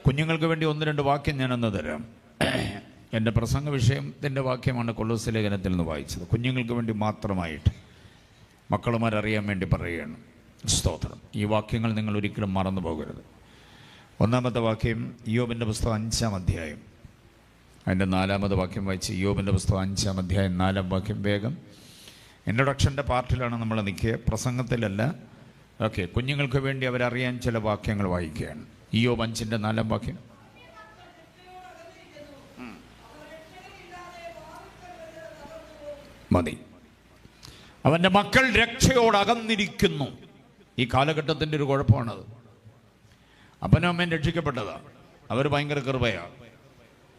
കുഞ്ഞുങ്ങൾക്ക് വേണ്ടി ഒന്ന് രണ്ട് വാക്യം ഞാനൊന്ന് തരാം. എൻ്റെ പ്രസംഗ വിഷയത്തിൻ്റെ വാക്യമാണ് കൊലോസ്യ ലേഖനത്തിൽ നിന്ന് വായിച്ചത്. കുഞ്ഞുങ്ങൾക്ക് വേണ്ടി മാത്രമായിട്ട് മക്കളുമാരറിയാൻ വേണ്ടി പറയുകയാണ്. സ്തോത്രം. ഈ വാക്യങ്ങൾ നിങ്ങൾ ഒരിക്കലും മറന്നു പോകരുത്. ഒന്നാമത്തെ വാക്യം ഇയ്യോബിൻ്റെ പുസ്തകം 5-ാം അധ്യായം അതിൻ്റെ 4-ാമത് വാക്യം വായിച്ച്. ഇയ്യോബിൻ്റെ പുസ്തകം 5-ാം അധ്യായം 4-ാം വാക്യം. വേഗം. ഇൻട്രൊഡക്ഷൻ്റെ പാർട്ടിലാണ് നമ്മൾ നിൽക്കുക, പ്രസംഗത്തിലല്ല. ഓക്കെ. കുഞ്ഞുങ്ങൾക്ക് വേണ്ടി അവരറിയാൻ ചില വാക്യങ്ങൾ വായിക്കുകയാണ്. ഇയ്യോബ് 5-ന്റെ 4-ാം വാക്യം. മതി. അവൻ്റെ മക്കൾ രക്ഷയോട് അകന്നിരിക്കുന്നു. ഈ കാലഘട്ടത്തിൻ്റെ ഒരു കുഴപ്പമാണത്. അപ്പനും അമ്മയും രക്ഷിക്കപ്പെട്ടതാണ്, അവർ ഭയങ്കര കൃപയാണ്,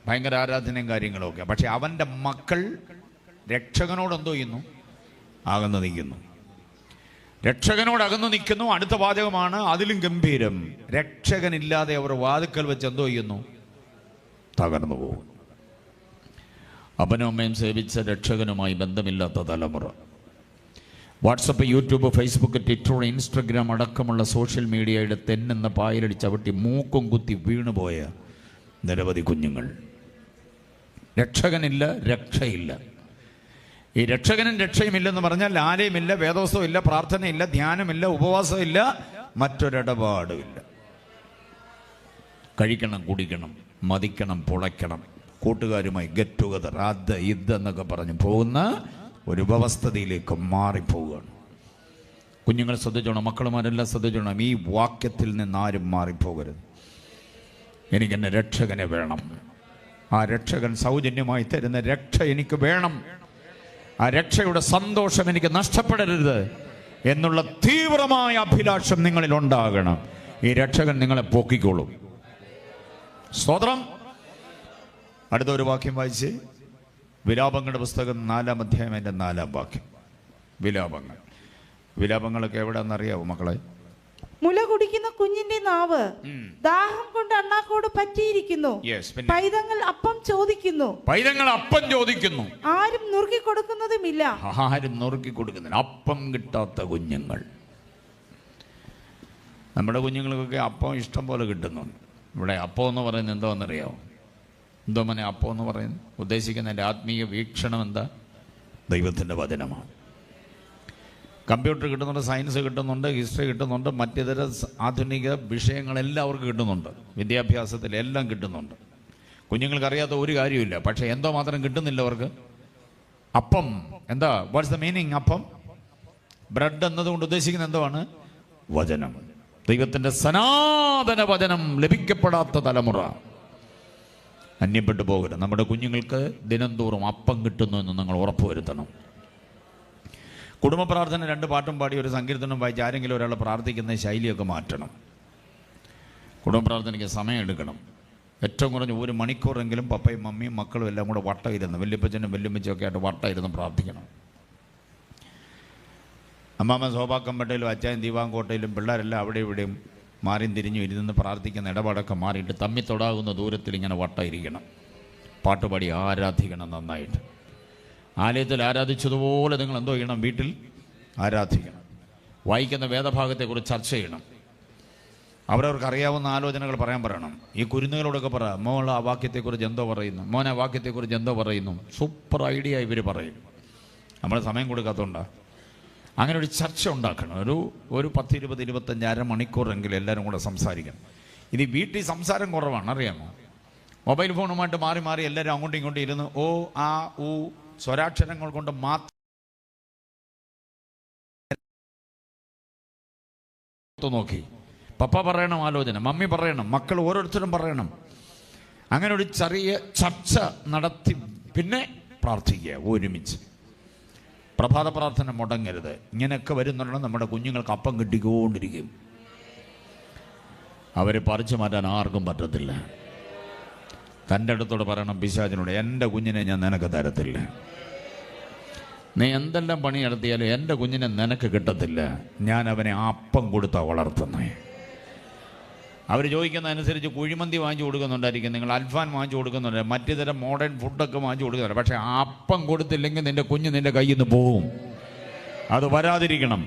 ഭയങ്കര ആരാധനയും കാര്യങ്ങളൊക്കെ. പക്ഷെ അവൻ്റെ മക്കൾ രക്ഷകനോട് എന്തോ ചെയ്യുന്നു? അകന്നു നിൽക്കുന്നു. രക്ഷകനോട് അകന്നു നിൽക്കുന്നു. അടുത്ത വാചകമാണ് അതിലും ഗംഭീരം. രക്ഷകനില്ലാതെ അവർ വാതുക്കൽ വെച്ച് എന്തോ ചെയ്യുന്നു? തകർന്നു പോകുന്നു. അപ്പനും അമ്മയും സേവിച്ച രക്ഷകനുമായി ബന്ധമില്ലാത്ത തലമുറ. WhatsApp, YouTube, Facebook, Twitter, Instagram അടക്കമുള്ള സോഷ്യൽ മീഡിയയുടെ തെന്നെന്ന പായലടി ചവിട്ടി മൂക്കും കുത്തി വീണുപോയ നിരവധി കുഞ്ഞുങ്ങൾ. രക്ഷകനില്ല, രക്ഷയില്ല. ഈ രക്ഷകനും രക്ഷയുമില്ലെന്ന് പറഞ്ഞാൽ ആലയമില്ല, വേദോത്സവം ഇല്ല, പ്രാർത്ഥനയില്ല, ധ്യാനമില്ല, ഉപവാസമില്ല, മറ്റൊരിടപാടുമില്ല. കഴിക്കണം, കുടിക്കണം, മതിക്കണം, പൊളയ്ക്കണം, കൂട്ടുകാരുമായി ഗെറ്റ് ടുഗദർ, അത് ഇതെന്നൊക്കെ പറഞ്ഞ് പോകുന്ന ഒരു വ്യവസ്ഥതയിലേക്ക് മാറിപ്പോവുകയാണ്. കുഞ്ഞുങ്ങൾ ശ്രദ്ധിച്ചോണം, മക്കളുമാരെല്ലാം ശ്രദ്ധിച്ചോണം. ഈ വാക്യത്തിൽ നിന്ന് ആരും മാറിപ്പോകരുത്. എനിക്കെന്നെ രക്ഷകനെ വേണം. ആ രക്ഷകൻ സൗജന്യമായി തരുന്ന രക്ഷ എനിക്ക് വേണം. ആ രക്ഷയുടെ സന്തോഷം എനിക്ക് നഷ്ടപ്പെടരുത് എന്നുള്ള തീവ്രമായ അഭിലാഷം നിങ്ങളിൽ ഉണ്ടാകണം. ഈ രക്ഷകൻ നിങ്ങളെ പോക്കിക്കോളും. സ്തോത്രം. അടുത്ത ഒരു വാക്യം വായിച്ച്. വിലാപങ്ങളുടെ പുസ്തകം 4-ാം അധ്യായം അതിൻ്റെ 4-ാം വാക്യം. വിലാപങ്ങളൊക്കെ എവിടെയാണെന്നറിയാവോ മക്കളെ? മുല കുടിക്കുന്ന കുഞ്ഞിന്റെ നാവ് ദാഹം കൊണ്ട് അണ്ണാക്കോട് പറ്റിയിരിക്കുന്നു. പൈതങ്ങൾ അപ്പം ചോദിക്കുന്നു. ആരും നുറുക്കി കൊടുക്കുന്നതുമില്ല. അപ്പം കിട്ടാത്ത കുഞ്ഞുങ്ങൾ. നമ്മുടെ കുഞ്ഞുങ്ങൾക്കൊക്കെ അപ്പം ഇഷ്ടം പോലെ കിട്ടുന്നുണ്ട്. ഇവിടെ അപ്പം എന്ന് പറയുന്നത് എന്താണെന്നറിയാമോ? എന്തോ മോനെ അപ്പം എന്ന് പറയുന്നത്? ഉദ്ദേശിക്കുന്നതിൻ്റെ ആത്മീയ വീക്ഷണം എന്താ? ദൈവത്തിൻ്റെ വചനമാണ്. കമ്പ്യൂട്ടർ കിട്ടുന്നുണ്ട്, സയൻസ് കിട്ടുന്നുണ്ട്, ഹിസ്റ്ററി കിട്ടുന്നുണ്ട്, മറ്റിതര ആധുനിക വിഷയങ്ങളെല്ലാം അവർക്ക് കിട്ടുന്നുണ്ട്. വിദ്യാഭ്യാസത്തിൽ എല്ലാം കിട്ടുന്നുണ്ട്. കുഞ്ഞുങ്ങൾക്ക് അറിയാത്ത ഒരു കാര്യമില്ല. പക്ഷേ എന്തോ മാത്രം കിട്ടുന്നില്ല അവർക്ക്? അപ്പം. എന്താ? What's the meaning? അപ്പം, ബ്രെഡ് എന്നതുകൊണ്ട് ഉദ്ദേശിക്കുന്നത് എന്താണ്? വചനം. ദൈവത്തിൻ്റെ സനാതന വചനം ലഭിക്കപ്പെടാത്ത തലമുറ. അന്യപ്പെട്ടു പോകരുത്. നമ്മുടെ കുഞ്ഞുങ്ങൾക്ക് ദിനംതോറും അപ്പം കിട്ടുന്നു എന്ന് നിങ്ങൾ ഉറപ്പുവരുത്തണം. കുടുംബ പ്രാർത്ഥന 2 പാട്ടും പാടി ഒരു സങ്കീർത്തനം വായിച്ച് ആരെങ്കിലും ഒരാൾ പ്രാർത്ഥിക്കുന്ന ശൈലിയൊക്കെ മാറ്റണം. കുടുംബ പ്രാർത്ഥനയ്ക്ക് സമയം എടുക്കണം. ഏറ്റവും കുറഞ്ഞ് 1 മണിക്കൂറെങ്കിലും പപ്പയും മമ്മിയും മക്കളും എല്ലാം കൂടെ വട്ടം ഇരുന്ന്, വല്യപ്പച്ചനും വല്യമ്മച്ചൊക്കെ ആയിട്ട് വട്ടം ഇരുന്ന് പ്രാർത്ഥിക്കണം. അമ്മാമ്മ സോപാക്കമ്പട്ടയിലും അച്ചായൻ ദീപാങ്കോട്ടയിലും പിള്ളേരെല്ലാം അവിടെ ഇവിടെയും മാറിയും തിരിഞ്ഞും ഇരുന്ന് പ്രാർത്ഥിക്കുന്ന ഇടപാടൊക്കെ മാറിയിട്ട് തമ്മി തൊടാകുന്ന ദൂരത്തിൽ ഇങ്ങനെ വട്ടം ഇരിക്കണം. പാട്ടുപാടി ആരാധിക്കണം നന്നായിട്ട്. ആലയത്തിൽ ആരാധിച്ചതുപോലെ നിങ്ങൾ എന്തോ ചെയ്യണം? വീട്ടിൽ ആരാധിക്കണം. വായിക്കുന്ന വേദഭാഗത്തെക്കുറിച്ച് ചർച്ച ചെയ്യണം. അവരവർക്ക് അറിയാവുന്ന ആലോചനകൾ പറയാൻ പറയണം. ഈ കുരുന്നുകളോടൊക്കെ പറ, മോൾ ആ വാക്യത്തെക്കുറിച്ച് എന്തോ പറയുന്നു, മോൻ ആ വാക്യത്തെക്കുറിച്ച് എന്തോ പറയുന്നു. സൂപ്പർ ഐഡിയ ഇവർ പറയും. നമ്മൾ സമയം കൊടുക്കാത്തതുകൊണ്ടാണ്. അങ്ങനെ ഒരു ചർച്ച ഉണ്ടാക്കണം. ഒരു 10, 20, 25 അരമണിക്കൂറെങ്കിലും എല്ലാവരും കൂടെ സംസാരിക്കണം. ഇത് വീട്ടിൽ സംസാരം കുറവാണ്, അറിയാമോ? മൊബൈൽ ഫോണുമായിട്ട് മാറി മാറി എല്ലാവരും അങ്ങോട്ടും ഇങ്ങോട്ടും ഇരുന്ന് ഓ ആ ഊ സ്വരാക്ഷരങ്ങൾ കൊണ്ട് മാത്രം നോക്കി. പപ്പ പറയണം ആലോചന, മമ്മി പറയണം, മക്കൾ ഓരോരുത്തരും പറയണം. അങ്ങനെ ഒരു ചെറിയ ചർച്ച നടത്തി പിന്നെ പ്രാർത്ഥിക്കുക ഒരുമിച്ച്. പ്രഭാത പ്രാർത്ഥന മുടങ്ങരുത്. ഇങ്ങനെയൊക്കെ വരുന്നുണ്ടെങ്കിൽ നമ്മുടെ കുഞ്ഞുങ്ങൾക്ക് അപ്പം കിട്ടിക്കൊണ്ടിരിക്കും. അവരെ പറിച്ചു മാറ്റാൻ ആർക്കും പറ്റത്തില്ല. തൻ്റെ അടുത്തോട് പറയണം പിശാചിനോട്, എൻ്റെ കുഞ്ഞിനെ ഞാൻ നിനക്ക് തരത്തില്ല. നീ എന്തെല്ലാം പണി നടത്തിയാലും എൻ്റെ കുഞ്ഞിനെ നിനക്ക് കിട്ടത്തില്ല. ഞാൻ അവനെ അപ്പം കൊടുത്താൽ വളർത്തുന്നേ. അവർ ചോദിക്കുന്നതനുസരിച്ച് കുഴിമന്തി വാങ്ങിച്ചു കൊടുക്കുന്നുണ്ടായിരിക്കും, നിങ്ങൾ അൽഫാൻ വാങ്ങിച്ചു കൊടുക്കുന്നുണ്ട്, മറ്റു തരം മോഡേൺ ഫുഡൊക്കെ വാങ്ങിച്ചു കൊടുക്കുന്നുണ്ട്. പക്ഷേ അപ്പം കൊടുത്തില്ലെങ്കിൽ നിൻ്റെ കുഞ്ഞ് നിൻ്റെ കയ്യിൽ നിന്ന് പോകും. അത് വരാതിരിക്കണം.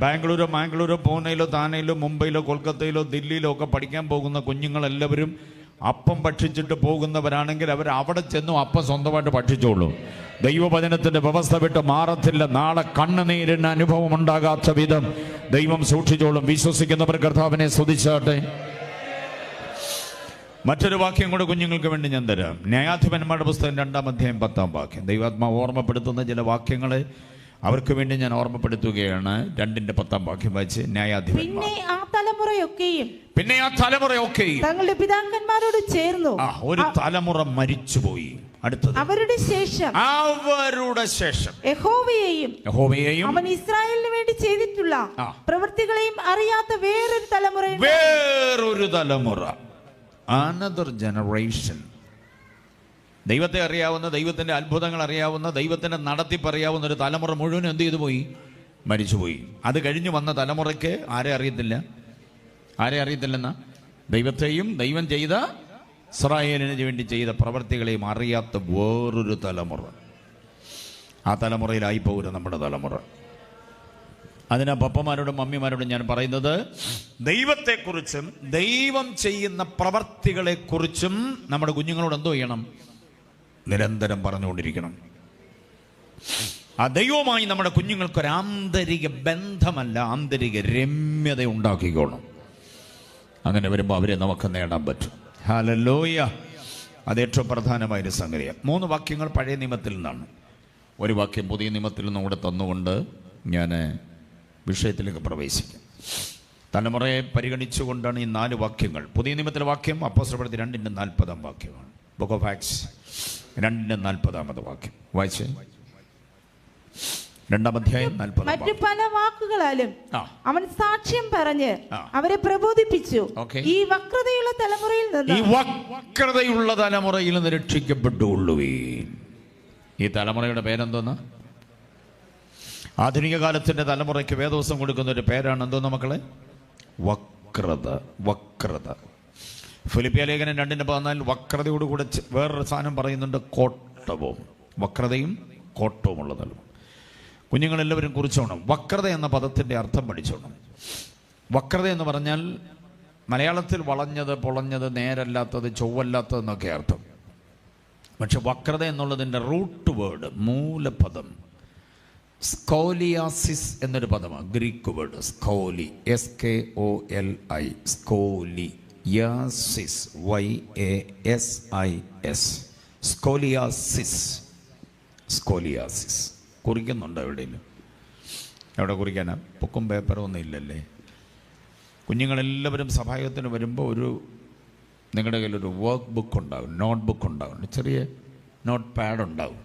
ബാംഗ്ലൂരോ പൂനെയിലോ താനെയിലോ മുംബൈയിലോ കൊൽക്കത്തയിലോ ദില്ലിയിലോ ഒക്കെ പഠിക്കാൻ പോകുന്ന കുഞ്ഞുങ്ങളെല്ലാവരും അപ്പം ഭക്ഷിച്ചിട്ട് പോകുന്നവരാണെങ്കിൽ അവർ അവിടെ ചെന്നും അപ്പം സ്വന്തമായിട്ട് ഭക്ഷിച്ചോളൂ. ദൈവവചനത്തിന്റെ വ്യവസ്ഥ വിട്ട് മാറത്തില്ല. നാളെ കണ്ണുനീരിന് അനുഭവം ഉണ്ടാകാത്ത വിധം ദൈവം സൂക്ഷിച്ചോളും. വിശ്വസിക്കുന്നവർ കർത്താവിനെ സ്തുതിച്ചാട്ടെ. മറ്റൊരു വാക്യം കൂടെ കുഞ്ഞുങ്ങൾക്ക് വേണ്ടി ഞാൻ തരാം. ന്യായാധിപന്മാരുടെ പുസ്തകം 2-ാം അധ്യായം 10-ാം വാക്യം. ദൈവാത്മാവ് ഓർമ്മപ്പെടുത്തുന്ന ചില വാക്യങ്ങളെ അവർക്ക് വേണ്ടി ഞാൻ ഓർമ്മപ്പെടുത്തുകയാണ്. 2-ന്റെ 10-ാം വാക്യം വായിച്ച്. ന്യായാധിപന്മാർ പിന്നെ ആ തലമുറയൊക്കെയും തങ്ങളുടെ പിതാക്കന്മാരോട് ചേർന്നു. ഒരു തലമുറ മരിച്ചുപോയി. അടുത്തത് അവരുടെ ശേഷം യഹോവയെയും അവൻ ഇസ്രായേലിന് വേണ്ടി ചെയ്തിട്ടുള്ള പ്രവൃത്തികളെയും അറിയാത്ത വേറൊരു തലമുറ അനദർ ജനറേഷൻ. ദൈവത്തെ അറിയാവുന്ന, ദൈവത്തിന്റെ അത്ഭുതങ്ങൾ അറിയാവുന്ന, ദൈവത്തിന്റെ നടത്തിപ്പ് അറിയാവുന്ന ഒരു തലമുറ മുഴുവൻ എന്ത് ചെയ്തു പോയി? മരിച്ചുപോയി. അത് കഴിഞ്ഞു വന്ന തലമുറയ്ക്ക് ആരെ അറിയത്തില്ലെന്ന ദൈവത്തെയും ദൈവം ചെയ്ത ഇസ്രായേലിന് വേണ്ടി ചെയ്ത പ്രവൃത്തികളെയും അറിയാത്ത വേറൊരു തലമുറ. ആ തലമുറയിലായി പോകരുത് നമ്മുടെ തലമുറ. അതിനാ പപ്പമാരോടും മമ്മിമാരോടും ഞാൻ പറയുന്നത്, ദൈവത്തെക്കുറിച്ചും ദൈവം ചെയ്യുന്ന പ്രവർത്തികളെക്കുറിച്ചും നമ്മുടെ കുഞ്ഞുങ്ങളോട് എന്തോ ചെയ്യണം? നിരന്തരം പറഞ്ഞുകൊണ്ടിരിക്കണം. ആ ദൈവവുമായി നമ്മുടെ കുഞ്ഞുങ്ങൾക്കൊരു ആന്തരിക ബന്ധമല്ല, ആന്തരിക രമ്യത ഉണ്ടാക്കിക്കോണം. അങ്ങനെ വരുമ്പോൾ അവരെ നമുക്ക് നേടാൻ പറ്റും. ഹല്ലേലൂയ. അത് ഏറ്റവും പ്രധാനമായൊരു സംഗതിയാണ്. 3 വാക്യങ്ങൾ പഴയ നിയമത്തിൽ നിന്നാണ്, ഒരു വാക്യം പുതിയ നിയമത്തിൽ നിന്നും കൂടെ തന്നുകൊണ്ട് ഞാൻ വിഷയത്തിലേക്ക് പ്രവേശിക്കും. തലമുറയെ പരിഗണിച്ചുകൊണ്ടാണ് ഈ 4 വാക്യങ്ങൾ. പുതിയ നിയമത്തിലെ വാക്യം അപ്പോസ്തലപ്രവൃത്തി 2-ന്റെ 40-ാം വാക്യമാണ്. ബുക്ക് ഓഫ് ആക്ട്സ് 2-ന്റെ 40-ാമത്തെ വാക്യം വായിച്ച്. 2-ാം അധ്യായം 40. മറ്റു പല വാക്കുകളാലും അവൻ സാക്ഷ്യം പറഞ്ഞ് അവരെ പ്രബോധിപ്പിച്ചു. ഈ വക്രതയുള്ള തലമുറയിൽ നിന്ന് രക്ഷിക്കപ്പെട്ടുകൊള്ളുവീൻ. ഈ തലമുറയുടെ പേരെന്തോന്ന്? ആധുനിക കാലത്തിന്റെ തലമുറയ്ക്ക് വേദോസം കൊടുക്കുന്ന ഒരു പേരാണ് എന്തോന്ന് മക്കളെ? വക്രത. ഫിലിപ്പിയ ലേഖനം 2-ന്റെ 14 വക്രതയോടുകൂടെ വേറൊരു സാധനം പറയുന്നുണ്ട്, കോട്ടവും. വക്രതയും കോട്ടവും ഉള്ള തലമുറ. കുഞ്ഞുങ്ങളെല്ലാവരും കുറിച്ചോണം. വക്രത എന്ന പദത്തിന്റെ അർത്ഥം പഠിച്ചോണം. വക്രത എന്ന് പറഞ്ഞാൽ മലയാളത്തിൽ വളഞ്ഞത്, പൊളഞ്ഞത്, നേരല്ലാത്തത്, ചൊവ്വല്ലാത്തതെന്നൊക്കെ അർത്ഥം. പക്ഷെ വക്രത എന്നുള്ളതിൻ്റെ റൂട്ട് വേർഡ്, മൂലപദം സ്കോലിയാസിസ് എന്നൊരു പദമാണ്. ഗ്രീക്ക് വേർഡ് സ്കോലി, SKOLI, സ്കോലിയാസിസ്, YASIS, സ്കോലിയാസിസ്. കുറിക്കുന്നുണ്ടോ എവിടെയെങ്കിലും? എവിടെ കുറിക്കാനാ? ബുക്കും പേപ്പറും ഒന്നും ഇല്ലല്ലേ? കുഞ്ഞുങ്ങളെല്ലാവരും സഭായോഗത്തിന് വരുമ്പോൾ നിങ്ങളുടെ കയ്യിലൊരു വർക്ക് ബുക്ക് ഉണ്ടാകും, നോട്ട് ബുക്ക് ഉണ്ടാകും, ചെറിയ നോട്ട് പാഡ് ഉണ്ടാകും.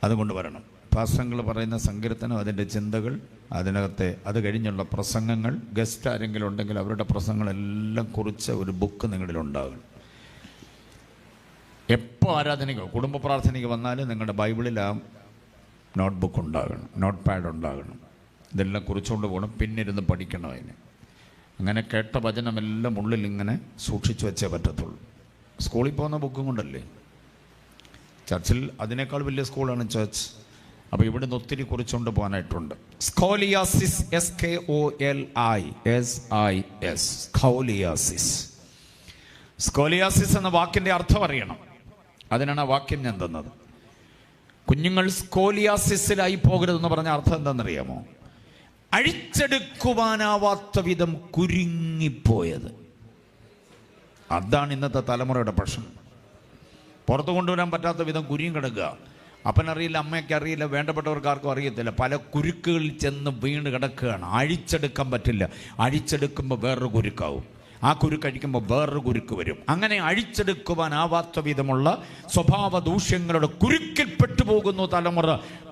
അതുകൊണ്ട് വരണം. പാസ്റ്റങ്ങൾ പറയുന്ന സങ്കീർത്തനം, അതിൻ്റെ ചിന്തകൾ, അതിനകത്തെ അത് കഴിഞ്ഞുള്ള പ്രസംഗങ്ങൾ, ഗസ്റ്റ് ആരെങ്കിലും ഉണ്ടെങ്കിൽ അവരുടെ പ്രസംഗങ്ങളെല്ലാം കുറിച്ച ഒരു ബുക്ക് നിങ്ങളിലുണ്ടാകും. എപ്പോൾ ആരാധനയ്ക്കോ കുടുംബ പ്രാർത്ഥനയ്ക്ക് വന്നാലും നിങ്ങളുടെ ബൈബിളിൽ ആ നോട്ട് ബുക്ക് ഉണ്ടാകണം, നോട്ട് പാഡ് ഉണ്ടാകണം. ഇതെല്ലാം കുറിച്ചുകൊണ്ട് പോകണം. പിന്നിരുന്ന് പഠിക്കണം അതിന്. അങ്ങനെ കേട്ട വചനമെല്ലാം ഉള്ളിൽ ഇങ്ങനെ സൂക്ഷിച്ചു വെച്ചേ പറ്റത്തുള്ളൂ. സ്കൂളിൽ പോകുന്ന ബുക്കും കൊണ്ടല്ലേ. ചർച്ചിൽ അതിനേക്കാൾ വലിയ സ്കൂളാണ് ചർച്ച്. അപ്പോൾ ഇവിടുന്ന് ഒത്തിരി കുറിച്ചുകൊണ്ട് പോകാനായിട്ടുണ്ട്. സ്കോലിയാസിസ്, SKOLISIS, സ്കോലിയാസിസ് എന്ന വാക്കിൻ്റെ അർത്ഥം അറിയണം. അതിനാണ് ആ വാക്യം ഞാൻ തന്നത്. കുഞ്ഞുങ്ങൾ സ്കോലിയാസിസിലായി പോകരുതെന്ന് പറഞ്ഞ അർത്ഥം എന്താണെന്നറിയാമോ? അഴിച്ചെടുക്കുവാനാവാത്ത വിധം കുരുങ്ങിപ്പോയത്. അതാണ് ഇന്നത്തെ തലമുറയുടെ പ്രശ്നം. പുറത്തു കൊണ്ടുവരാൻ പറ്റാത്ത വിധം കുരുങ്ങി കിടക്കുക. അപ്പനറിയില്ല, അമ്മയ്ക്ക് അറിയില്ല, വേണ്ടപ്പെട്ടവർക്കാർക്കും അറിയത്തില്ല. പല കുരുക്കുകളിൽ ചെന്ന് വീണ് കിടക്കുകയാണ്. അഴിച്ചെടുക്കാൻ പറ്റില്ല. അഴിച്ചെടുക്കുമ്പോൾ വേറൊരു കുരുക്കാവും. ആ കുരുക്കഴിക്കുമ്പോൾ വേറൊരു കുരുക്ക് വരും. അങ്ങനെ അഴിച്ചെടുക്കുവാനാവാത്ത വിധമുള്ള സ്വഭാവ ദൂഷ്യങ്ങളുടെ കുരുക്കിൽ പെട്ടുപോകുന്നു തലമുറ.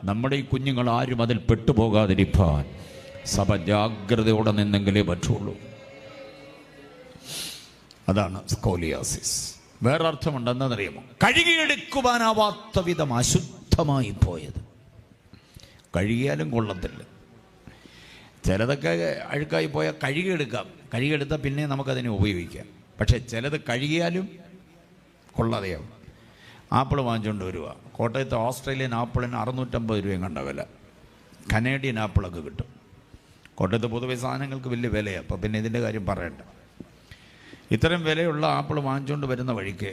നമ്മുടെ ഈ കുഞ്ഞുങ്ങൾ ആരും അതിൽ പെട്ടുപോകാതിരിക്കാൻ സഭ ജാഗ്രതയോടെ നിന്നെങ്കിലേ പറ്റുള്ളൂ. അതാണ് സ്കോലിയാസിസ്. വേറൊരർത്ഥമുണ്ട്. എന്താണെന്നറിയാമോ? കഴുകിയെടുക്കുവാനാവാത്ത വിധം അശുദ്ധമായി പോയത്. കഴുകിയാലും കൊള്ളത്തില്ല. ചിലതൊക്കെ അഴുക്കായി പോയാൽ കഴുകിയെടുക്കാം. കഴുകിയെടുത്താൽ പിന്നെ നമുക്കതിനെ ഉപയോഗിക്കാം. പക്ഷേ ചിലത് കഴുകിയാലും കൊള്ളാതെയാവും. ആപ്പിൾ വാങ്ങിച്ചുകൊണ്ട് വരിക. കോട്ടയത്ത് ഓസ്ട്രേലിയൻ ആപ്പിളിന് 650 രൂപയും കണ്ട വില. കനേഡിയൻ ആപ്പിളൊക്കെ കിട്ടും. കോട്ടയത്ത് പൊതുവെ സാധനങ്ങൾക്ക് വലിയ വിലയാണ്. അപ്പോൾ പിന്നെ ഇതിൻ്റെ കാര്യം പറയണ്ട. ഇത്തരം വിലയുള്ള ആപ്പിൾ വാങ്ങിച്ചുകൊണ്ട് വരുന്ന വഴിക്ക്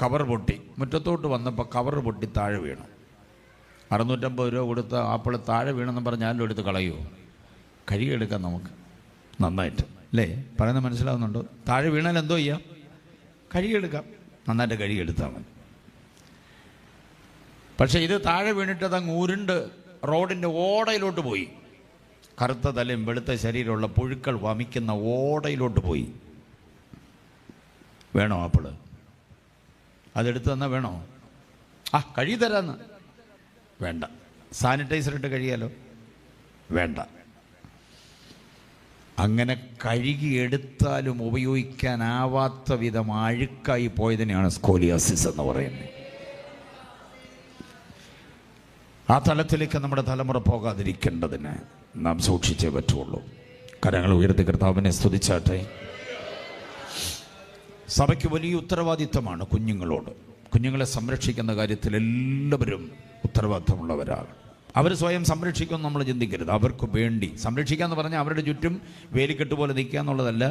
കവർ പൊട്ടി, മുറ്റത്തോട്ട് വന്നപ്പോൾ കവർ പൊട്ടി താഴെ വീണു. 650 രൂപ കൊടുത്ത ആപ്പിൾ താഴെ വീണെന്ന് പറഞ്ഞാലും എടുത്ത് കളയുമോ? കഴുകിയെടുക്കാം നമുക്ക് നന്നായിട്ട്, അല്ലേ? പറയുന്നത് മനസ്സിലാവുന്നുണ്ടോ? താഴെ വീണാൽ എന്തോ ചെയ്യാം? കഴുകിയെടുക്കാം, നന്നായിട്ട് കഴുകിയെടുത്താൽ മതി. പക്ഷേ ഇത് താഴെ വീണിട്ട് അതങ്ങ് ഉരുണ്ട് റോഡിൻ്റെ ഓടയിലോട്ട് പോയി. കറുത്ത തലയും വെളുത്ത ശരീരമുള്ള പുഴുക്കൾ വമിക്കുന്ന ഓടയിലോട്ട് പോയി. വേണോ ആപ്പിള്? അതെടുത്ത് തന്നാൽ വേണോ? കഴുകി തരാന്ന്. വേണ്ട. സാനിറ്റൈസർ ഇട്ട് കഴിയാലോ? വേണ്ട. അങ്ങനെ കഴുകിയെടുത്താലും ഉപയോഗിക്കാനാവാത്ത വിധം അഴുക്കായി പോയതിനെയാണ് സ്കോലിയോസിസ് എന്ന് പറയുന്നത്. ആ തലത്തിലേക്ക് നമ്മുടെ തലമുറ പോകാതിരിക്കേണ്ടതിന് നാം സൂക്ഷിച്ചേ പറ്റുള്ളൂ. കരങ്ങൾ ഉയർത്തി കർത്താവിനെ സ്തുതിച്ചാട്ടെ. സഭയ്ക്ക് വലിയ ഉത്തരവാദിത്തമാണ് കുഞ്ഞുങ്ങളോട്. കുഞ്ഞുങ്ങളെ സംരക്ഷിക്കുന്ന കാര്യത്തിൽ എല്ലാവരും ഉത്തരവാദിത്തമുള്ളവരാണ്. അവർ സ്വയം സംരക്ഷിക്കുമെന്ന് നമ്മൾ ചിന്തിക്കരുത്. അവർക്ക് വേണ്ടി സംരക്ഷിക്കുക എന്ന് പറഞ്ഞാൽ അവരുടെ ചുറ്റും വേലിക്കെട്ട് പോലെ നിൽക്കുക എന്നുള്ളതല്ല.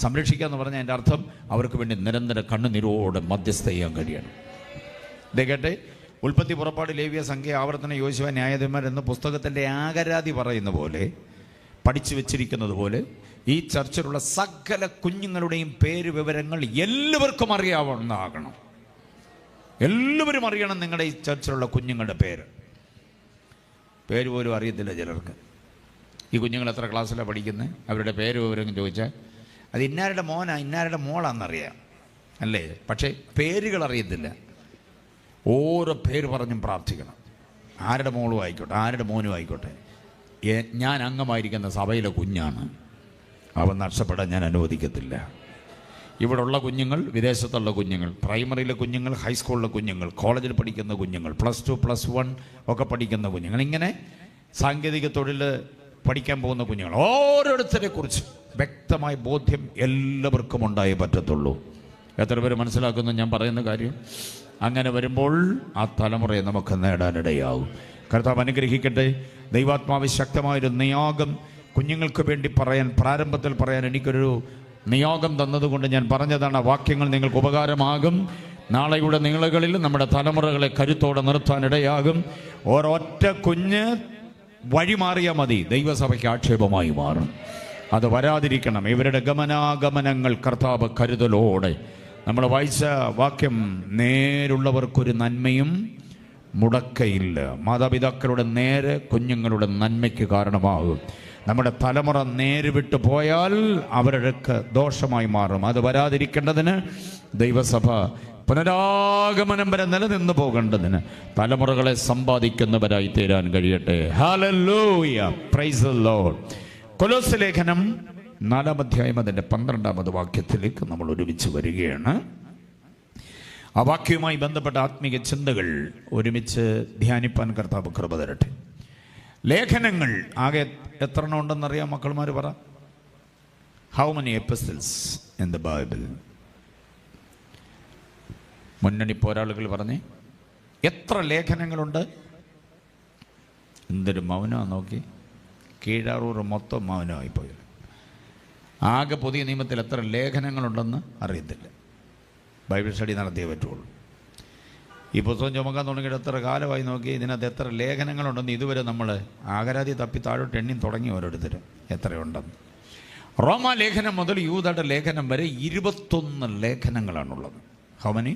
സംരക്ഷിക്കുക എന്ന് പറഞ്ഞാൽ എൻ്റെ അർത്ഥം അവർക്ക് വേണ്ടി നിരന്തരം കണ്ണുനീരോടെ മധ്യസ്ഥ ചെയ്യാൻ കഴിയണം. ഇതേ കേട്ടെ, ഉൽപ്പത്തി, പുറപ്പാട്, ലേവ്യ, സംഖ്യ, ആവർത്തന, യോശുവ, ന്യായാധിപന്മാർ എന്ന പുസ്തകത്തിൻ്റെ ആകരാതി പറയുന്ന പോലെ, പഠിച്ചു വെച്ചിരിക്കുന്നത് പോലെ, ഈ ചർച്ചിലുള്ള സകല കുഞ്ഞുങ്ങളുടെയും പേര് വിവരങ്ങൾ എല്ലാവർക്കും അറിയാവുന്നതാകണം. എല്ലാവരും അറിയണം നിങ്ങളുടെ ഈ ചർച്ചിലുള്ള കുഞ്ഞുങ്ങളുടെ പേര്. പേര് പോലും അറിയത്തില്ല ചിലർക്ക്. ഈ കുഞ്ഞുങ്ങൾ എത്ര ക്ലാസ്സിലാണ് പഠിക്കുന്നത്, അവരുടെ പേര് വിവരം ചോദിച്ചാൽ അത് ഇന്നാരുടെ മോനാ ഇന്നാരുടെ മോളാണെന്നറിയാം, അല്ലേ? പക്ഷേ പേരുകൾ അറിയത്തില്ല. ഓരോ പേര് പറഞ്ഞും പ്രാർത്ഥിക്കണം. ആരുടെ മോളും ആയിക്കോട്ടെ, ആരുടെ മോനും ആയിക്കോട്ടെ, ഞാൻ അംഗമായിരിക്കുന്ന സഭയിലെ കുഞ്ഞാണ്, അവൻ നഷ്ടപ്പെടാൻ ഞാൻ അനുവദിക്കത്തില്ല. ഇവിടെയുള്ള കുഞ്ഞുങ്ങൾ, വിദേശത്തുള്ള കുഞ്ഞുങ്ങൾ, പ്രൈമറിയിലെ കുഞ്ഞുങ്ങൾ, ഹൈസ്കൂളിലെ കുഞ്ഞുങ്ങൾ, കോളേജിൽ പഠിക്കുന്ന കുഞ്ഞുങ്ങൾ, +2 +1 ഒക്കെ പഠിക്കുന്ന കുഞ്ഞുങ്ങൾ, ഇങ്ങനെ സാങ്കേതിക തൊഴിൽ പഠിക്കാൻ പോകുന്ന കുഞ്ഞുങ്ങൾ, ഓരോരുത്തരെ കുറിച്ച് വ്യക്തമായ ബോധ്യം എല്ലാവർക്കും ഉണ്ടായേ പറ്റത്തുള്ളൂ. എത്ര പേര് മനസ്സിലാക്കുന്നു ഞാൻ പറയുന്ന കാര്യം? അങ്ങനെ വരുമ്പോൾ ആ തലമുറയെ നമുക്ക് നേടാനിടയാവും. കർത്താവ് അനുഗ്രഹിക്കട്ടെ. ദൈവാത്മാവ് ശക്തമായൊരു നിയോഗം കുഞ്ഞുങ്ങൾക്ക് വേണ്ടി പറയാൻ, പ്രാരംഭത്തിൽ പറയാൻ എനിക്കൊരു നിയോഗം തന്നതുകൊണ്ട് ഞാൻ പറഞ്ഞതാണ്. വാക്യങ്ങൾ നിങ്ങൾക്ക് ഉപകാരമാകും. നാളെയുടെ നിളകളിൽ നമ്മുടെ തലമുറകളെ കരുത്തോടെ നിർത്താനിടയാകും. ഒരൊറ്റ കുഞ്ഞ് വഴിമാറിയാൽ മതി, ദൈവസഭയ്ക്ക് ആക്ഷേപമായി മാറും. അത് വരാതിരിക്കണം. ഇവരുടെ ഗമനാഗമനങ്ങൾ കർത്താവ് കരുതലോടെ, നമ്മൾ വായിച്ച വാക്യം, നേരുള്ളവർക്കൊരു നന്മയും മുടക്കയില്ല. മാതാപിതാക്കളുടെ നേര് കുഞ്ഞുങ്ങളുടെ നന്മയ്ക്ക് കാരണമാകും. നമ്മുടെ തലമുറ നേര് വിട്ടു പോയാൽ അവർക്ക് ദോഷമായി മാറും. അത് വരാതിരിക്കേണ്ടതിന് ദൈവസഭ പുനരാഗമനം വരെ നിലനിന്ന് പോകേണ്ടതിന് തലമുറകളെ സമ്പാദിക്കുന്നവരായി തീരാൻ കഴിയട്ടെ. Hallelujah, praise the Lord. കൊലോസ്യ ലേഖനം 4-ാം അധ്യായം അതിൻ്റെ 12-ാമത് വാക്യത്തിലേക്ക് നമ്മൾ ഒരുമിച്ച് വരികയാണ്. ആ വാക്യവുമായി ബന്ധപ്പെട്ട ആത്മീയ ചിന്തകൾ ഒരുമിച്ച് ധ്യാനിപ്പാൻ കർത്താവ് കൃപ തരട്ടെ. ലേഖനങ്ങൾ ആകെ എത്ര എണ്ണം ഉണ്ടെന്നറിയാം മക്കളുമാർ? പറ. How many epistles in the Bible? മുന്നണി പോരാളികൾ പറഞ്ഞേ, എത്ര ലേഖനങ്ങളുണ്ട്? എന്തൊരു മൗനമാണ് നോക്കി. കീഴാറൂർ മൊത്തം മൗനമായിപ്പോയി. ആകെ പുതിയ നിയമത്തിൽ എത്ര ലേഖനങ്ങളുണ്ടെന്ന് അറിയത്തില്ല. ബൈബിൾ സ്റ്റഡി നടത്തിയേ പറ്റുള്ളൂ. ഈ പുസ്തകം ചുമക്കാൻ തുടങ്ങിയിട്ട് എത്ര കാലമായി നോക്കി, ഇതിനകത്ത് എത്ര ലേഖനങ്ങളുണ്ടെന്ന് ഇതുവരെ നമ്മൾ ആകരാതി തപ്പി താഴോട്ട് എണ്ണി തുടങ്ങി ഓരോരുത്തരും എത്രയുണ്ടെന്ന്. റോമാ ലേഖനം മുതൽ യൂദയുടെ ലേഖനം വരെ 21 ലേഖനങ്ങളാണുള്ളത്. How many?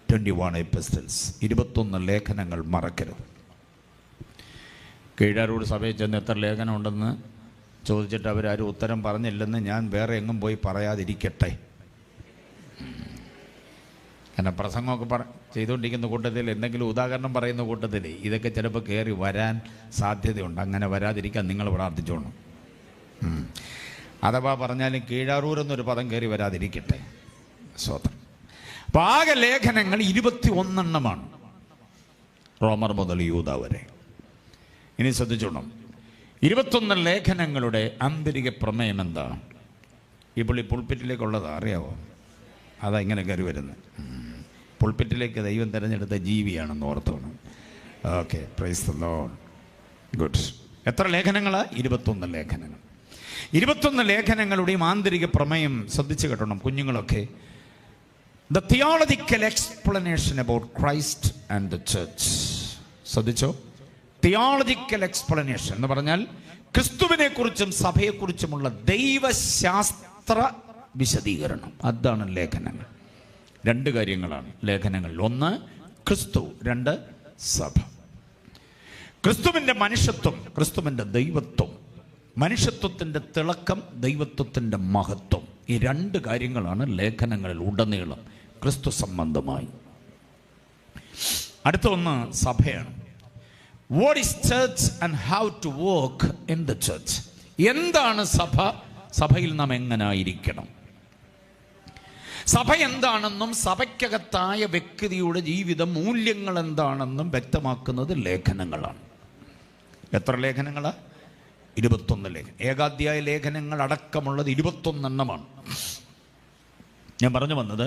21 എപ്പിസ്റ്റൽസ്. 21 ലേഖനങ്ങൾ മറക്കരുത്. കീഴാറൂർ സഭയിൽ ചെന്ന് എത്ര ലേഖനം ഉണ്ടെന്ന് ചോദിച്ചിട്ട് അവരാരും ഉത്തരം പറഞ്ഞില്ലെന്ന് ഞാൻ വേറെ എങ്ങും പോയി പറയാതിരിക്കട്ടെ. കാരണം പ്രസംഗമൊക്കെ ചെയ്തുകൊണ്ടിരിക്കുന്ന കൂട്ടത്തിൽ എന്തെങ്കിലും ഉദാഹരണം പറയുന്ന കൂട്ടത്തിൽ ഇതൊക്കെ ചിലപ്പോൾ കയറി വരാൻ സാധ്യതയുണ്ട്. അങ്ങനെ വരാതിരിക്കാൻ നിങ്ങൾ പ്രാർത്ഥിച്ചോണം. അഥവാ പറഞ്ഞാലും കീഴാറൂർ എന്നൊരു പദം കയറി വരാതിരിക്കട്ടെ. സ്വതന്ത്രം. അപ്പോൾ ആകെ ലേഖനങ്ങൾ 21 എണ്ണമാണ്, റോമർ മുതൽ യൂദ വരെ. ഇനി ശ്രദ്ധിച്ചോണം, 21 ലേഖനങ്ങളുടെ ആന്തരിക പ്രമേയം എന്താണ്? ഈ പുള്ളി പുൾപ്പിറ്റിലേക്കുള്ളതാ, അറിയാവോ? അതാ ഇങ്ങനെ കയറി വരുന്നത്. പുൾപ്പിറ്റിലേക്ക് ദൈവം തിരഞ്ഞെടുത്ത ജീവിയാണെന്ന് ഓർത്തോണം. Okay, praise the Lord. Good. എത്ര ലേഖനങ്ങൾ? 21 ലേഖനങ്ങൾ. 21 ലേഖനങ്ങളുടെയും ആന്തരിക പ്രമേയം ശ്രദ്ധിച്ചു കേട്ടണം കുഞ്ഞുങ്ങളൊക്കെ. The theological explanation about Christ and the church. ശ്രദ്ധിച്ചോ? തിയോളജിക്കൽ എക്സ്പ്ലനേഷൻ എന്ന് പറഞ്ഞാൽ ക്രിസ്തുവിനെ കുറിച്ചും സഭയെക്കുറിച്ചുമുള്ള ദൈവശാസ്ത്ര വിശദീകരണം. അതാണ് ലേഖനങ്ങൾ. 2 കാര്യങ്ങളാണ് ലേഖനങ്ങളിൽ. 1 ക്രിസ്തു, 2 സഭ. ക്രിസ്തുവിൻ്റെ മനുഷ്യത്വം, ക്രിസ്തുവിൻ്റെ ദൈവത്വം, മനുഷ്യത്വത്തിൻ്റെ തിളക്കം, ദൈവത്വത്തിൻ്റെ മഹത്വം. ഈ 2 കാര്യങ്ങളാണ് ലേഖനങ്ങളിൽ ഉടനീളം ക്രിസ്തു സംബന്ധമായി. അടുത്ത ഒന്ന് സഭയാണ്. What is church and how to work in the church. എന്താണ് സഭ? സഭയിൽ നാം എങ്ങനായിരിക്കണം? സഭ എന്താണെന്നും സഭയ്ക്കകത്തായ വ്യക്തിയുടെ ജീവിത മൂല്യങ്ങൾ എന്താണെന്നും വ്യക്തമാക്കുന്നത് ലേഖനങ്ങളാണ്. എത്ര ലേഖനങ്ങളാണ്? 21 ലേഖനം. ഏകാധ്യായ ലേഖനങ്ങൾ അടക്കമുള്ളത് 21 എണ്ണമാണ്. ഞാൻ പറഞ്ഞു വന്നത്,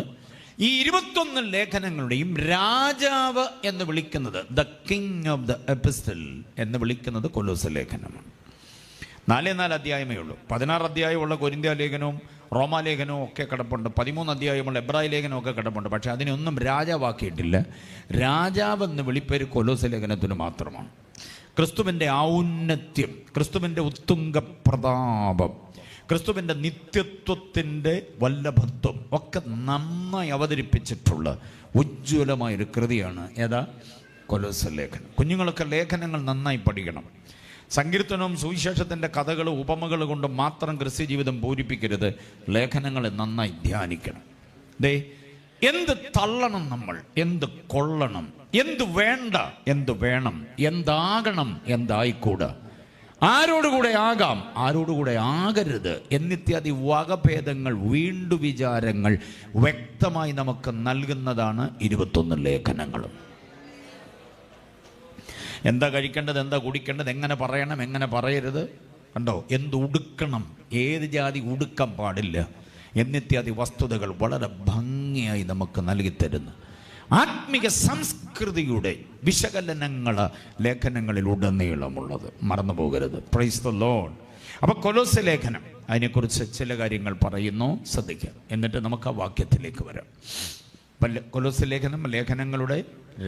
ഈ 21 ലേഖനങ്ങളുടെയും രാജാവ് എന്ന് വിളിക്കുന്നത്, the king of the epistle എന്ന് വിളിക്കുന്നത് കൊലോസ്യ ലേഖനമാണ്. 4 അധ്യായമേ ഉള്ളൂ. 16 അധ്യായമുള്ള കൊരിന്ത്യ ലേഖനവും റോമാലേഖനവും ഒക്കെ കിടപ്പുണ്ട്. 13 അധ്യായമുള്ള എബ്രായ ലേഖനവും ഒക്കെ കിടപ്പുണ്ട്. പക്ഷെ അതിനൊന്നും രാജാവാക്കിയിട്ടില്ല. രാജാവെന്ന് വിളിപ്പേര് കൊലോസ്യ ലേഖനത്തിന് മാത്രമാണ്. ക്രിസ്തുവിൻ്റെ ഔന്നത്യം, ക്രിസ്തുവിൻ്റെ ഉത്തുംഗ പ്രതാപം, ക്രിസ്തുവിൻ്റെ നിത്യത്വത്തിൻ്റെ വല്ലഭത്വം ഒക്കെ നന്നായി അവതരിപ്പിച്ചിട്ടുള്ള ഉജ്ജ്വലമായൊരു കൃതിയാണ് ഏതാ? കൊലോസ്യ ലേഖനം. കുഞ്ഞുങ്ങളൊക്കെ ലേഖനങ്ങൾ നന്നായി പഠിക്കണം. സങ്കീർത്തനവും സുവിശേഷത്തിൻ്റെ കഥകളും ഉപമകൾ കൊണ്ട് മാത്രം ക്രിസ്ത്യ ജീവിതം പൂരിപ്പിക്കരുത്. ലേഖനങ്ങളെ നന്നായി ധ്യാനിക്കണം. ദേ, എന്ത് തള്ളണം നമ്മൾ, എന്ത് കൊള്ളണം, എന്ത് വേണ്ട, എന്ത് വേണം, എന്താകണം, എന്തായിക്കൂടാ, ആരോടുകൂടെ ആകാം, ആരോടുകൂടെ ആകരുത് എന്നിത്യാദി വകഭേദങ്ങൾ, വീണ്ടു വിചാരങ്ങൾ വ്യക്തമായി നമുക്ക് നൽകുന്നതാണ് 21 ലേഖനങ്ങളും. എന്താ കഴിക്കേണ്ടത്, എന്താ കുടിക്കേണ്ടത്, എങ്ങനെ പറയണം, എങ്ങനെ പറയരുത്, കണ്ടോ? എന്ത് ഉടുക്കണം, ഏത് ജാതി ഉടുക്കാൻ പാടില്ല എന്നിത്യാദി വസ്തുതകൾ വളരെ ഭംഗിയായി നമുക്ക് നൽകിത്തരുന്നു. ആത്മിക സംസ്കൃതിയുടെ വിശകലനങ്ങൾ ലേഖനങ്ങളിൽ ഉടനീളമുള്ളത് മറന്നു പോകരുത്. Praise the Lord. അപ്പോൾ കൊലോസ്യ ലേഖനം, അതിനെക്കുറിച്ച് ചില കാര്യങ്ങൾ പറയുന്നു, ശ്രദ്ധിക്കുക. എന്നിട്ട് നമുക്ക് ആ വാക്യത്തിലേക്ക് വരാം. കൊലോസ്യ ലേഖനം ലേഖനങ്ങളുടെ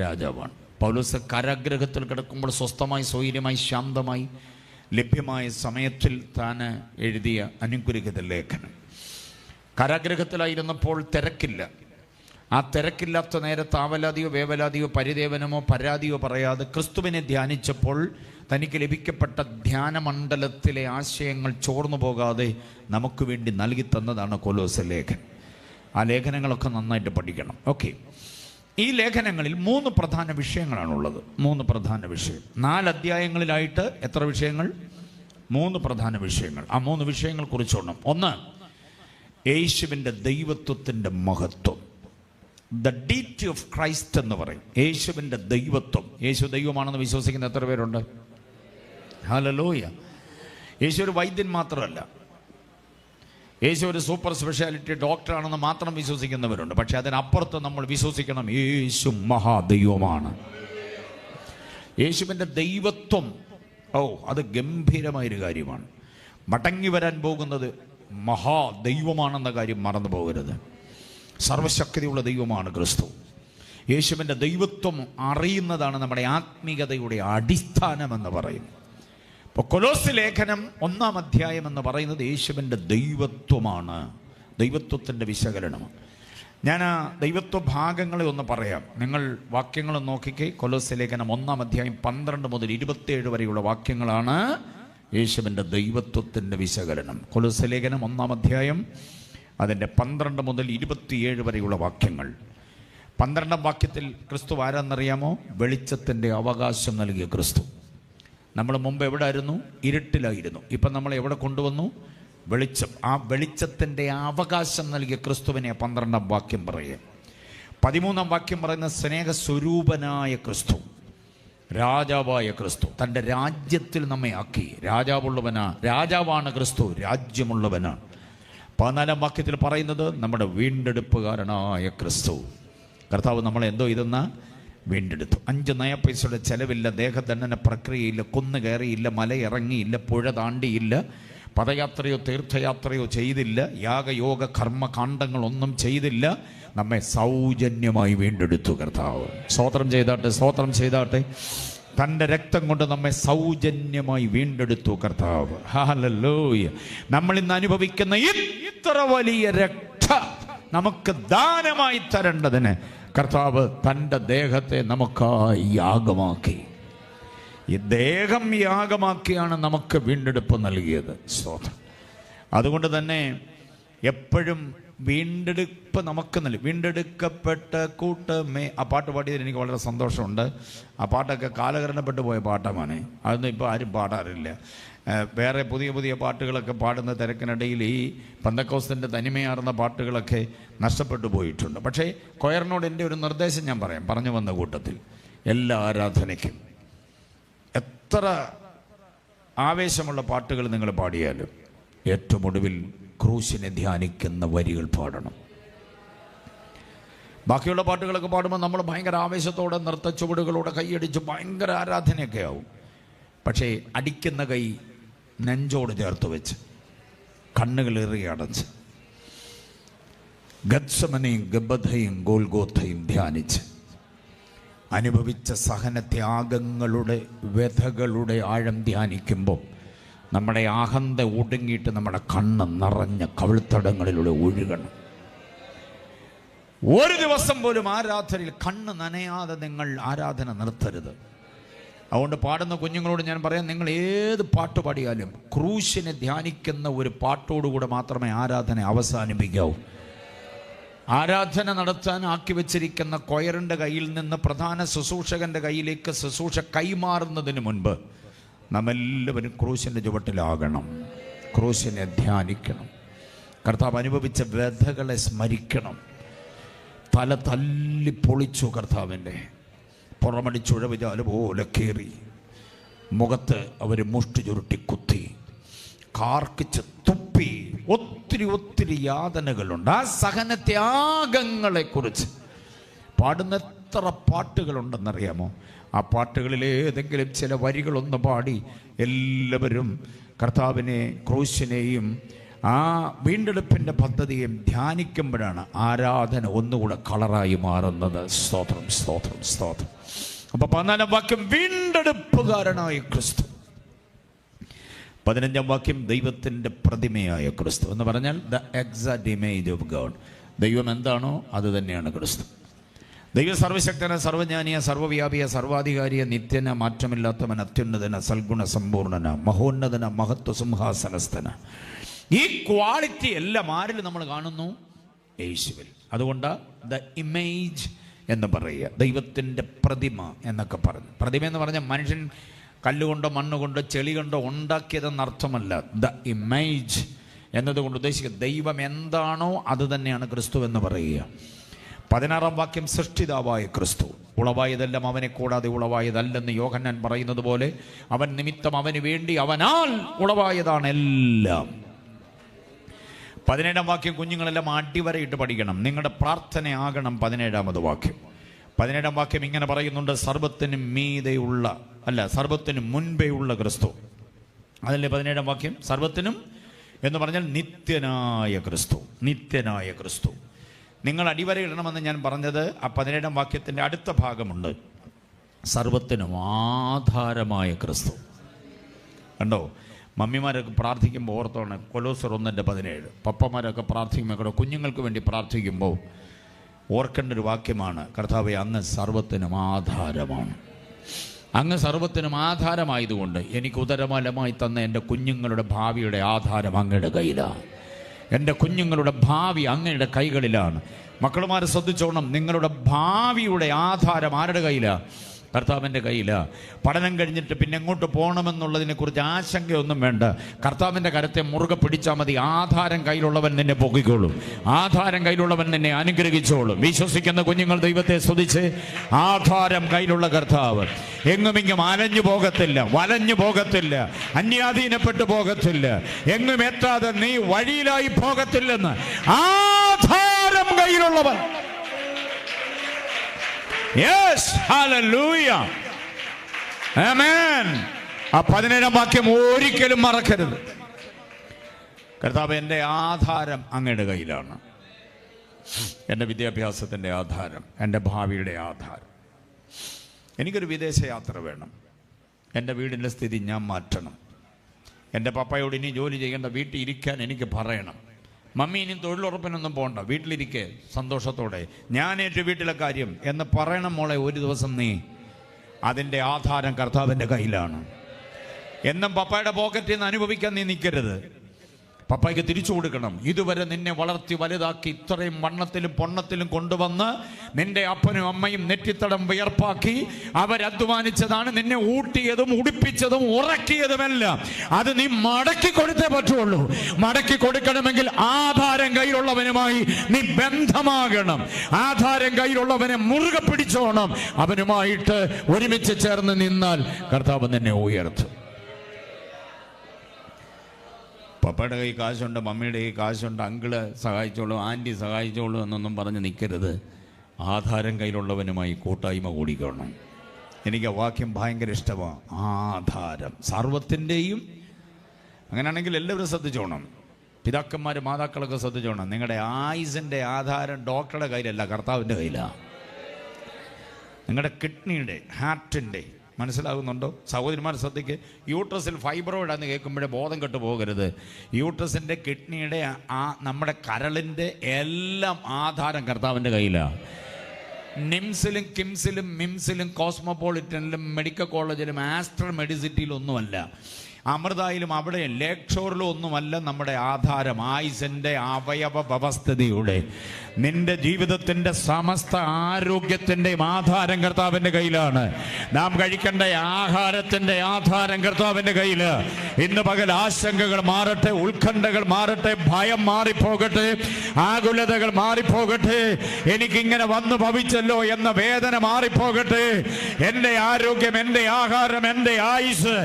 രാജാവാണ്. പൗലോസ് കാരാഗ്രഹത്തിൽ കിടക്കുമ്പോൾ സ്വസ്ഥമായി, സ്വൈര്യമായി, ശാന്തമായി ലഭ്യമായ സമയത്തിൽ താൻ എഴുതിയ അനുഗ്രഹിത ലേഖനം. കാരാഗ്രഹത്തിലായിരുന്നപ്പോൾ തിരക്കില്ല. ആ തിരക്കില്ലാത്ത നേരത്ത് ആവലാതിയോ വേവലാതിയോ പരിദേവനമോ പരാതിയോ പറയാതെ ക്രിസ്തുവിനെ ധ്യാനിച്ചപ്പോൾ തനിക്ക് ലഭിക്കപ്പെട്ട ധ്യാനമണ്ഡലത്തിലെ ആശയങ്ങൾ ചോർന്നു പോകാതെ നമുക്ക് വേണ്ടി നൽകി തന്നതാണ് കൊലോസ്യ ലേഖനം. ആ ലേഖനങ്ങളൊക്കെ നന്നായിട്ട് പഠിക്കണം. ഓക്കെ, ഈ ലേഖനങ്ങളിൽ 3 പ്രധാന വിഷയങ്ങളാണുള്ളത്. 3 പ്രധാന വിഷയം. 4 അധ്യായങ്ങളിലായിട്ട് എത്ര വിഷയങ്ങൾ? 3 പ്രധാന വിഷയങ്ങൾ. ആ 3 വിഷയങ്ങൾ കുറിച്ചോണം. 1, യേശുവിൻ്റെ ദൈവത്വത്തിൻ്റെ മഹത്വം, ദ ഡീറ്റി ഓഫ് ക്രൈസ്റ്റ് എന്ന് പറയും. യേശുവിൻ്റെ ദൈവത്വം. യേശു ദൈവമാണെന്ന് വിശ്വസിക്കുന്ന എത്ര പേരുണ്ട്? ഹല്ലേലൂയ. യേശു ഒരു വൈദ്യൻ മാത്രമല്ല, യേശു ഒരു സൂപ്പർ സ്പെഷ്യാലിറ്റി ഡോക്ടറാണെന്ന് മാത്രം വിശ്വസിക്കുന്നവരുണ്ട്. പക്ഷെ അതിനപ്പുറത്ത് നമ്മൾ വിശ്വസിക്കണം, യേശു മഹാദൈവമാണ്. യേശുവിൻ്റെ ദൈവത്വം, അത് ഗംഭീരമായൊരു കാര്യമാണ്. മടങ്ങി വരാൻ പോകുന്നത് മഹാദൈവമാണെന്ന കാര്യം മറന്നു പോകരുത്. സർവശക്തിയുള്ള ദൈവമാണ് ക്രിസ്തു. യേശുവിൻ്റെ ദൈവത്വം അറിയുന്നതാണ് നമ്മുടെ ആത്മീയതയുടെ അടിസ്ഥാനമെന്ന് പറയും. ഇപ്പോൾ കൊലോസ്യ ലേഖനം 1 അധ്യായം എന്ന് പറയുന്നത് യേശുവിൻ്റെ ദൈവത്വമാണ്, ദൈവത്വത്തിൻ്റെ വിശകലനമാണ്. ഞാൻ ആ ദൈവത്വ ഭാഗങ്ങളെ ഒന്ന് പറയാം. നിങ്ങൾ വാക്യങ്ങൾ നോക്കിക്കേ. കൊലോസ്യ ലേഖനം 1 അധ്യായം 12 മുതൽ 27 വരെയുള്ള വാക്യങ്ങളാണ് യേശുവിൻ്റെ ദൈവത്വത്തിൻ്റെ വിശകലനം. കൊലോസ്യ ലേഖനം 1 അധ്യായം അതിൻ്റെ 12 മുതൽ 27 വരെയുള്ള വാക്യങ്ങൾ. 12ാം വാക്യത്തിൽ ക്രിസ്തു ആരാന്നറിയാമോ? വെളിച്ചത്തിൻ്റെ അവകാശം നൽകിയ ക്രിസ്തു. നമ്മൾ മുമ്പ് എവിടെ ആയിരുന്നു? ഇരുട്ടിലായിരുന്നു. ഇപ്പം നമ്മൾ എവിടെ കൊണ്ടുവന്നു? വെളിച്ചം. ആ വെളിച്ചത്തിൻ്റെ അവകാശം നൽകിയ ക്രിസ്തുവിനെ 12ാം വാക്യം പറയുക. 13ാം വാക്യം പറയുന്ന സ്നേഹസ്വരൂപനായ ക്രിസ്തു, രാജാവായ ക്രിസ്തു, തൻ്റെ രാജ്യത്തിൽ നമ്മെ ആക്കി. രാജാവാണ് ക്രിസ്തു, രാജ്യമുള്ളവനാണ്. 14ാം വാക്യത്തിൽ പറയുന്നത് നമ്മുടെ വീണ്ടെടുപ്പുകാരനായ ക്രിസ്തു. കർത്താവ് നമ്മളെ എന്തോ ഇതെന്ന വീണ്ടെടുത്തു. 5 നയപ്പൈസയുടെ ചെലവില്ല, ദേഹദണ്ഡന പ്രക്രിയയില്ല, കുന്ന് കയറിയില്ല, മല ഇറങ്ങിയില്ല, പുഴ താണ്ടിയില്ല, പദയാത്രയോ തീർത്ഥയാത്രയോ ചെയ്തില്ല, യാഗയോഗ കർമ്മകാണ്ഡങ്ങളൊന്നും ചെയ്തില്ല. നമ്മെ സൗജന്യമായി വീണ്ടെടുത്തു കർത്താവ്. സ്തോത്രം ചെയ്താട്ടെ, സ്തോത്രം ചെയ്താട്ടെ. തൻ്റെ രക്തം കൊണ്ട് നമ്മെ സൗജന്യമായി വീണ്ടെടുത്തു കർത്താവ്. ഹല്ലേലൂയ. നമ്മൾ ഇന്ന് അനുഭവിക്കുന്ന ഇത്ര വലിയ രക്ഷ നമുക്ക് ദാനമായി തരേണ്ടതിന് കർത്താവ് തൻ്റെ ദേഹത്തെ നമുക്കായി യാഗമാക്കി. ഈ ദേഹം യാഗമാക്കിയാണ് നമുക്ക് വീണ്ടെടുപ്പ് നൽകിയത്. സ്തോത്രം. അതുകൊണ്ട് തന്നെ എപ്പോഴും വീണ്ടെടുപ്പ് നമുക്ക് നൽകി. വീണ്ടെടുക്കപ്പെട്ട കൂട്ടമേ, ആ പാട്ട് പാടിയതിൽ എനിക്ക് വളരെ സന്തോഷമുണ്ട്. ആ പാട്ടൊക്കെ കാലഹരണപ്പെട്ടു പോയ പാട്ടമാണ്. അതൊന്നും ഇപ്പോൾ ആരും പാടാറില്ല. വേറെ പുതിയ പുതിയ പാട്ടുകളൊക്കെ പാടുന്ന തിരക്കിനിടയിൽ ഈ പെന്തക്കോസ്തിൻ്റെ തനിമയാർന്ന പാട്ടുകളൊക്കെ നഷ്ടപ്പെട്ടു പോയിട്ടുണ്ട്. പക്ഷേ കൊയറിനോട് എൻ്റെ ഒരു നിർദ്ദേശം ഞാൻ പറയാം. പറഞ്ഞു വന്ന കൂട്ടത്തിൽ എല്ലാ ആരാധനയ്ക്കും എത്ര ആവേശമുള്ള പാട്ടുകൾ നിങ്ങൾ പാടിയാലും ഏറ്റവും ഒടുവിൽ ക്രൂശിനെ ധ്യാനിക്കുന്ന വരികൾ പാടണം. ബാക്കിയുള്ള പാട്ടുകളൊക്കെ പാടുമ്പോൾ നമ്മൾ ഭയങ്കര ആവേശത്തോടെ നൃത്തച്ചുവടുകളോടെ കൈയടിച്ച് ഭയങ്കര ആരാധനയൊക്കെ ആവും. പക്ഷേ അടിക്കുന്ന കൈ നെഞ്ചോട് ചേർത്ത് വെച്ച് കണ്ണുകളേറി അടച്ച് ഗത്സമനെയും ഗബ്ബഥയും ഗോൽഗോഥയും ധ്യാനിച്ച് അനുഭവിച്ച സഹനത്യാഗങ്ങളുടെ വ്യഥകളുടെ ആഴം ധ്യാനിക്കുമ്പോൾ നമ്മുടെ അഹന്ത ഒടുങ്ങിയിട്ട് നമ്മുടെ കണ്ണ് നിറഞ്ഞ കവിൾത്തടങ്ങളിലൂടെ ഒഴുകണം. ഒരു ദിവസം പോലും ആരാധനയിൽ കണ്ണ് നനയാതെ നിങ്ങൾ ആരാധന നിർത്തരുത്. അതുകൊണ്ട് പാടുന്ന കുഞ്ഞുങ്ങളോട് ഞാൻ പറയാം, നിങ്ങൾ ഏത് പാട്ട് പാടിയാലും ക്രൂശിനെ ധ്യാനിക്കുന്ന ഒരു പാട്ടോടുകൂടെ മാത്രമേ ആരാധന അവസാനിപ്പിക്കാവൂ. ആരാധന നടത്താൻ ആക്കി വെച്ചിരിക്കുന്ന കൊയറിൻ്റെ കയ്യിൽ നിന്ന് പ്രധാന ശുശ്രൂഷകൻ്റെ കയ്യിലേക്ക് ശുശ്രൂഷ കൈമാറുന്നതിന് മുൻപ് നമ്മെല്ലാവരും ക്രൂശിൻ്റെ ചുവട്ടിലാകണം. ക്രൂശിനെ ധ്യാനിക്കണം. കർത്താവ് അനുഭവിച്ച വ്യഥകളെ സ്മരിക്കണം. തല തല്ലി പൊളിച്ചു കർത്താവിൻ്റെ, പുറമടിച്ചുഴവിചാല് പോലെ കയറി, മുഖത്ത് അവർ മുഷ്ടി ചുരുട്ടി കുത്തി, കാർക്കിച്ച് തുപ്പി, ഒത്തിരി ഒത്തിരി യാതനകളുണ്ട്. ആ സഹനത്യാഗങ്ങളെക്കുറിച്ച് പാടുന്ന എത്ര പാട്ടുകളുണ്ടെന്നറിയാമോ? ആ പാട്ടുകളിൽ ഏതെങ്കിലും ചില വരികളൊന്ന് പാടി എല്ലാവരും കർത്താവിനെ, ക്രൂശിനെയും ആ വീണ്ടെടുപ്പിൻ്റെ പദ്ധതിയും ധ്യാനിക്കുമ്പോഴാണ് ആരാധന ഒന്നുകൂടെ കളറായി മാറുന്നത്. സ്തോത്രം, സ്തോത്രം, സ്തോത്രം. അപ്പൊ 14-ാം വാക്യം വീണ്ടെടുപ്പുകാരനായ ക്രിസ്തു. 15-ാം വാക്യം ദൈവത്തിൻ്റെ പ്രതിമയായ ക്രിസ്തു എന്ന് പറഞ്ഞാൽ the exact image of God. ദൈവം എന്താണോ അത് തന്നെയാണ് ക്രിസ്തു. ദൈവ സർവശക്തന, സർവജ്ഞാനിയ, സർവവ്യാപിയ, സർവാധികാരിയ, നിത്യന, മാറ്റമില്ലാത്തവൻ, അത്യുന്നതന, സൽഗുണ സമ്പൂർണന, മഹോന്നതന, മഹത്വ സിംഹാസനസ്ഥന. ഈ ക്വാളിറ്റി എല്ലാം ആരിൽ നമ്മൾ കാണുന്നു? യേശുവിൽ. അതുകൊണ്ട് ദ ഇമേജ് എന്ന് പറയുക, ദൈവത്തിൻ്റെ പ്രതിമ എന്നൊക്കെ പറഞ്ഞു. പ്രതിമ എന്ന് പറഞ്ഞാൽ മനുഷ്യൻ കല്ലുകൊണ്ടോ മണ്ണുകൊണ്ടോ ചെളി കൊണ്ടോ ഉണ്ടാക്കിയതെന്നർത്ഥമല്ല. ദ ഇമേജ് എന്നതുകൊണ്ട് ഉദ്ദേശിക്കുക ദൈവം എന്താണോ അത് തന്നെയാണ് ക്രിസ്തു എന്ന് പറയുക. 16-ാം വാക്യം സൃഷ്ടിതാവായ ക്രിസ്തു. ഉളവായതെല്ലാം അവനെ കൂടാതെ ഉളവായതല്ലെന്ന് യോഹന്നാൻ പറയുന്നത് പോലെ അവൻ നിമിത്തം, അവന് വേണ്ടി, അവനാൽ ഉളവായതാണ് എല്ലാം. 17-ാം വാക്യം കുഞ്ഞുങ്ങളെല്ലാം അടിവരയിട്ട് പഠിക്കണം. നിങ്ങളുടെ പ്രാർത്ഥനയാകണം 17-ാമത് വാക്യം. 17-ാം വാക്യം ഇങ്ങനെ പറയുന്നുണ്ട്, സർവത്തിനും മീതെയുള്ള, അല്ല, സർവത്തിനും മുൻപേ ഉള്ള ക്രിസ്തു. അതല്ലേ 17-ാം വാക്യം? സർവത്തിനും എന്ന് പറഞ്ഞാൽ നിത്യനായ ക്രിസ്തു, നിത്യനായ ക്രിസ്തു. നിങ്ങൾ അടിവരയിടണമെന്ന് ഞാൻ പറഞ്ഞത് ആ 17-ാം വാക്യത്തിൻ്റെ അടുത്ത ഭാഗമുണ്ട്, സർവത്തിനും ആധാരമായ ക്രിസ്തു. കണ്ടോ? മമ്മിമാരൊക്കെ പ്രാർത്ഥിക്കുമ്പോൾ ഓർത്തോണം, കൊലോസ്യർ 1:17. പപ്പമാരൊക്കെ പ്രാർത്ഥിക്കുമ്പോൾ, കുഞ്ഞുങ്ങൾക്ക് വേണ്ടി പ്രാർത്ഥിക്കുമ്പോൾ ഓർക്കേണ്ട ഒരു വാക്യമാണ്, കർത്താവേ അങ്ങ് സർവത്തിനും ആധാരമാണ്. അങ്ങ് സർവത്തിനും ആധാരമായതുകൊണ്ട് എനിക്ക് ഉദരമലമായി തന്ന എൻ്റെ കുഞ്ഞുങ്ങളുടെ ഭാവിയുടെ ആധാരം അങ്ങയുടെ കയ്യിലാണ്. എൻ്റെ കുഞ്ഞുങ്ങളുടെ ഭാവി അങ്ങയുടെ കൈകളിലാണ്. മക്കളുമാരെ ശ്രദ്ധിച്ചോണം, നിങ്ങളുടെ ഭാവിയുടെ ആധാരം ആരുടെ കയ്യിലാണ്? കർത്താവിൻ്റെ കയ്യിലാണ്. പഠനം കഴിഞ്ഞിട്ട് പിന്നെ എങ്ങോട്ട് പോകണമെന്നുള്ളതിനെക്കുറിച്ച് ആശങ്കയൊന്നും വേണ്ട. കർത്താവിൻ്റെ കരത്തെ മുറുകെ പിടിച്ചാൽ മതി. ആധാരം കയ്യിലുള്ളവൻ നിന്നെ പൊക്കിക്കോളും. ആധാരം കയ്യിലുള്ളവൻ നിന്നെ അനുഗ്രഹിച്ചോളും. വിശ്വസിക്കുന്ന കുഞ്ഞുങ്ങൾ ദൈവത്തെ സ്തുതിച്ച്, ആധാരം കയ്യിലുള്ള കർത്താവ് എങ്ങുമിങ്ങും അലഞ്ഞു പോകത്തില്ല, വലഞ്ഞു പോകത്തില്ല, അന്യാധീനപ്പെട്ടു പോകത്തില്ല, എങ്ങും എത്താതെ നീ വഴിയിലായി പോകത്തില്ലെന്ന് ആധാരം കയ്യിലുള്ളവൻ. യെസ്, ഹല്ലേലൂയ, ആമേൻ. ആ 17-ാം വാക്യം ഒരിക്കലും മറക്കരുത്. കർത്താവ്, എൻ്റെ ആധാരം അങ്ങയുടെ കയ്യിലാണ്. എൻ്റെ വിദ്യാഭ്യാസത്തിൻ്റെ ആധാരം, എൻ്റെ ഭാവിയുടെ ആധാരം. എനിക്കൊരു വിദേശ യാത്ര വേണം. എൻ്റെ വീടിൻ്റെ സ്ഥിതി ഞാൻ മാറ്റണം. എൻ്റെ പപ്പയോട് ഇനി ജോലി ചെയ്യേണ്ട, വീട്ടിൽ ഇരിക്കാൻ എനിക്ക് പറയണം. മമ്മി ഇനി തൊഴിലുറപ്പിനൊന്നും പോകണ്ട, വീട്ടിലിരിക്കെ സന്തോഷത്തോടെ ഞാനേറ്റു വീട്ടിലെ കാര്യം എന്ന് പറയണം. മോളെ, ഒരു ദിവസം നീ അതിൻ്റെ ആധാരം കർത്താവിൻ്റെ കയ്യിലാണ്. എന്നും പപ്പയുടെ പോക്കറ്റിൽ നിന്ന് അനുഭവിക്കാൻ നീ നിൽക്കരുത്. പപ്പായ്ക്ക് തിരിച്ചു കൊടുക്കണം. ഇതുവരെ നിന്നെ വളർത്തി വലുതാക്കി ഇത്രയും വണ്ണത്തിലും പൊണ്ണത്തിലും കൊണ്ടുവന്ന് നിന്റെ അപ്പനും അമ്മയും നെറ്റിത്തടം വിയർപ്പാക്കി അവരധ്വാനിച്ചതാണ്. നിന്നെ ഊട്ടിയതും ഉടുപ്പിച്ചതും ഉറക്കിയതുമെല്ലാം അത് നീ മടക്കി കൊടുത്തേ പറ്റുള്ളൂ. മടക്കി കൊടുക്കണമെങ്കിൽ ആധാരം കയ്യിലുള്ളവനുമായി നീ ബന്ധമാകണം. ആധാരം കയ്യിലുള്ളവനെ മുറുകെ പിടിച്ചോണം. അവനുമായിട്ട് ഒരുമിച്ച് ചേർന്ന് നിന്നാൽ കർത്താവ് നിന്നെ ഉയർത്തും. പപ്പയുടെ കൈ കാശുണ്ട്, മമ്മിയുടെ കൈ കാശുണ്ട്, അങ്കിള് സഹായിച്ചോളൂ, ആൻറ്റി സഹായിച്ചോളൂ എന്നൊന്നും പറഞ്ഞ് നിൽക്കരുത്. ആധാരം കയ്യിലുള്ളവനുമായി കൂട്ടായ്മ കൂടിക്കണം. എനിക്ക് ആ വാക്യം ഭയങ്കര ഇഷ്ടമാണ്. ആധാരം സർവത്തിൻ്റെയും. അങ്ങനെയാണെങ്കിൽ എല്ലാവരും ശ്രദ്ധിച്ചോണം. പിതാക്കന്മാർ മാതാക്കളൊക്കെ ശ്രദ്ധിച്ചോണം. നിങ്ങളുടെ ആയുസിൻ്റെ ആധാരം ഡോക്ടറുടെ കയ്യിലല്ല, കർത്താവിൻ്റെ കയ്യിലാണ്. നിങ്ങളുടെ കിഡ്നിയുടെ, ഹാർട്ടിൻ്റെ, മനസ്സിലാകുന്നുണ്ടോ? സഹോദരിമാർ ശ്രദ്ധിക്ക്. യൂട്രസിൽ ഫൈബ്രോയിഡ് എന്ന് കേൾക്കുമ്പോഴേ ബോധം കെട്ടു പോകരുത്. യൂട്രസിൻ്റെ, കിഡ്നിയുടെ, നമ്മുടെ കരളിൻ്റെ എല്ലാം ആധാരം കർത്താവിൻ്റെ കയ്യിലാണ്. നിംസിലും കിംസിലും മിംസിലും കോസ്മോപോളിറ്റനിലും മെഡിക്കൽ കോളേജിലും ആസ്ട്ര മെഡിസിറ്റിയിലും ഒന്നുമല്ല, അമൃതായിലും അവിടെ ലേക്ക് ഷോറിലും ഒന്നുമല്ല നമ്മുടെ ആധാരം. ആയുസിൻ്റെ അവയവ വ്യവസ്ഥിതിയുടെ, നിന്റെ ജീവിതത്തിൻ്റെ സമസ്ത ആരോഗ്യത്തിൻ്റെയും ആധാരം കർത്താവിൻ്റെ കയ്യിലാണ്. നാം കഴിക്കേണ്ട ആഹാരത്തിൻ്റെ ആധാരം കർത്താവിൻ്റെ കയ്യിൽ. ഇന്ന് പകൽ ആശങ്കകൾ മാറട്ടെ, ഉത്കണ്ഠകൾ മാറട്ടെ, ഭയം മാറിപ്പോകട്ടെ, ആകുലതകൾ മാറിപ്പോകട്ടെ, എനിക്കിങ്ങനെ വന്നു ഭവിച്ചല്ലോ എന്ന വേദന മാറിപ്പോകട്ടെ. എൻ്റെ ആരോഗ്യം, എൻ്റെ ആഹാരം, എൻ്റെ ആയുസ്,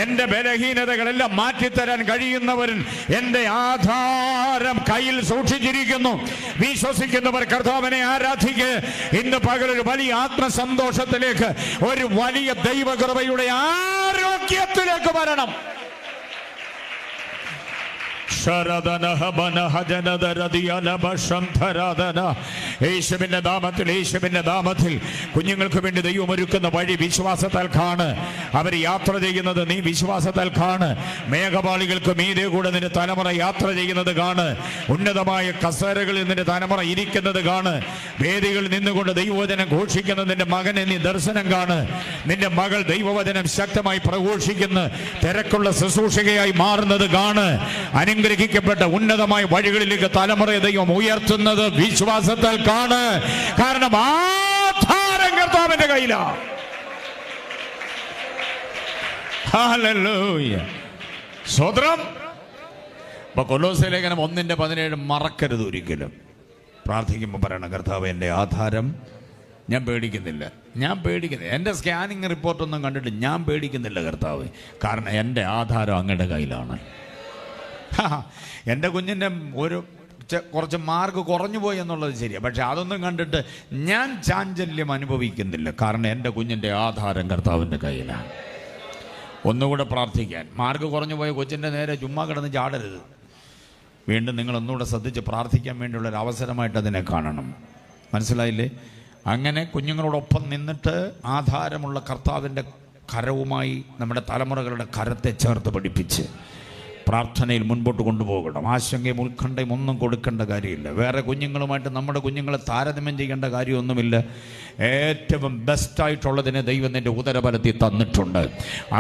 എൻ്റെ ബലഹീനതകളെല്ലാം മാറ്റിത്തരാൻ കഴിയുന്നവൻ എൻ്റെ ആധാരം കയ്യിൽ സൂക്ഷിച്ചിരിക്കുന്നു. വിശ്വസിക്കുന്നവർ കർത്താവിനെ ആരാധിക്ക്. ഇന്ന് പകലൊരു വലിയ ആത്മസന്തോഷത്തിലേക്ക്, ഒരു വലിയ ദൈവകൃപയുടെ ആരോഗ്യത്തിലേക്ക് വരണം. യേശുവിന്റെ നാമത്തിൽ, യേശുവിന്റെ നാമത്തിൽ കുഞ്ഞുങ്ങൾക്ക് വേണ്ടി ദൈവം ഒരുക്കുന്ന വഴി വിശ്വാസത്താൽ കാണ്. അവർ യാത്ര ചെയ്യുന്നത് നീ വിശ്വാസത്താൽ കാണ്. മേഘപാളികൾക്ക് മീതെ കൂടെ നിന്റെ തലമുറ യാത്ര ചെയ്യുന്നത് കാണ്. ഉന്നതമായ കസേരകളിൽ നിന്റെ തലമുറ ഇരിക്കുന്നത് കാണ്. വേദികളിൽ നിന്നുകൊണ്ട് ദൈവവചനം ഘോഷിക്കുന്ന നിന്റെ മകനെ നീ ദർശനം കാണ്. നിന്റെ മകൾ ദൈവവചനം ശക്തമായി പ്രഘോഷിക്കുന്ന തിരക്കുള്ള ശുശ്രൂഷകയായി മാറുന്നത് കാണ്. അനുഗ്രഹിക്കപ്പെട്ട ഉന്നതമായ വഴികളിലേക്ക് തലമുറയെ ദൈവം ഉയർത്തുന്നത് വിശ്വാസത്താൽ കാണ്. കാരണം ആധാരം കർത്താവിന്റെ കയ്യിലാണ്. ഹല്ലേലൂയ, സ്തോത്രം. അപ്പൊ കൊലോസ്യ ലേഖനം 1:17 മറക്കരുത് ഒരിക്കലും. പ്രാർത്ഥിക്കുമ്പോൾ പറയണം, കർത്താവ് എൻ്റെ ആധാരം, ഞാൻ പേടിക്കുന്നില്ല, ഞാൻ പേടിക്കുന്നില്ല. എൻ്റെ സ്കാനിങ് റിപ്പോർട്ടൊന്നും കണ്ടിട്ട് ഞാൻ പേടിക്കുന്നില്ല കർത്താവ്, കാരണം എൻ്റെ ആധാരം അങ്ങയുടെ കയ്യിലാണ്. എൻ്റെ കുഞ്ഞിൻ്റെ കുറച്ച് മാർക്ക് കുറഞ്ഞു പോയി എന്നുള്ളത് ശരിയാണ്, പക്ഷെ അതൊന്നും കണ്ടിട്ട് ഞാൻ ചാഞ്ചല്യം അനുഭവിക്കുന്നില്ല, കാരണം എൻ്റെ കുഞ്ഞിൻ്റെ ആധാരം കർത്താവിൻ്റെ കയ്യിലാണ്. ഒന്നുകൂടെ പ്രാർത്ഥിക്കാൻ, മാർക്ക് കുറഞ്ഞു പോയ കൊച്ചിൻ്റെ നേരെ ചുമ്മാ കിടന്ന് ചാടരുത്. വീണ്ടും നിങ്ങൾ ഒന്നുകൂടെ ശ്രദ്ധിച്ച് പ്രാർത്ഥിക്കാൻ വേണ്ടിയുള്ളൊരു അവസരമായിട്ട് അതിനെ കാണണം. മനസ്സിലായില്ലേ? അങ്ങനെ കുഞ്ഞുങ്ങളോടൊപ്പം നിന്നിട്ട് ആധാരമുള്ള കർത്താവിൻ്റെ കരവുമായി നമ്മുടെ തലമുറകളുടെ കരത്തെ ചേർത്ത് പഠിപ്പിച്ച് പ്രാർത്ഥനയിൽ മുൻപോട്ട് കൊണ്ടുപോകണം. ആശങ്കയും ഉത്കണ്ഠയും ഒന്നും കൊടുക്കേണ്ട കാര്യമില്ല. വേറെ കുഞ്ഞുങ്ങളുമായിട്ട് നമ്മുടെ കുഞ്ഞുങ്ങളെ താരതമ്യം ചെയ്യേണ്ട കാര്യമൊന്നുമില്ല. ഏറ്റവും ബെസ്റ്റായിട്ടുള്ളതിനെ ദൈവം നിൻ്റെ ഉദരബലത്തിൽ തന്നിട്ടുണ്ട്.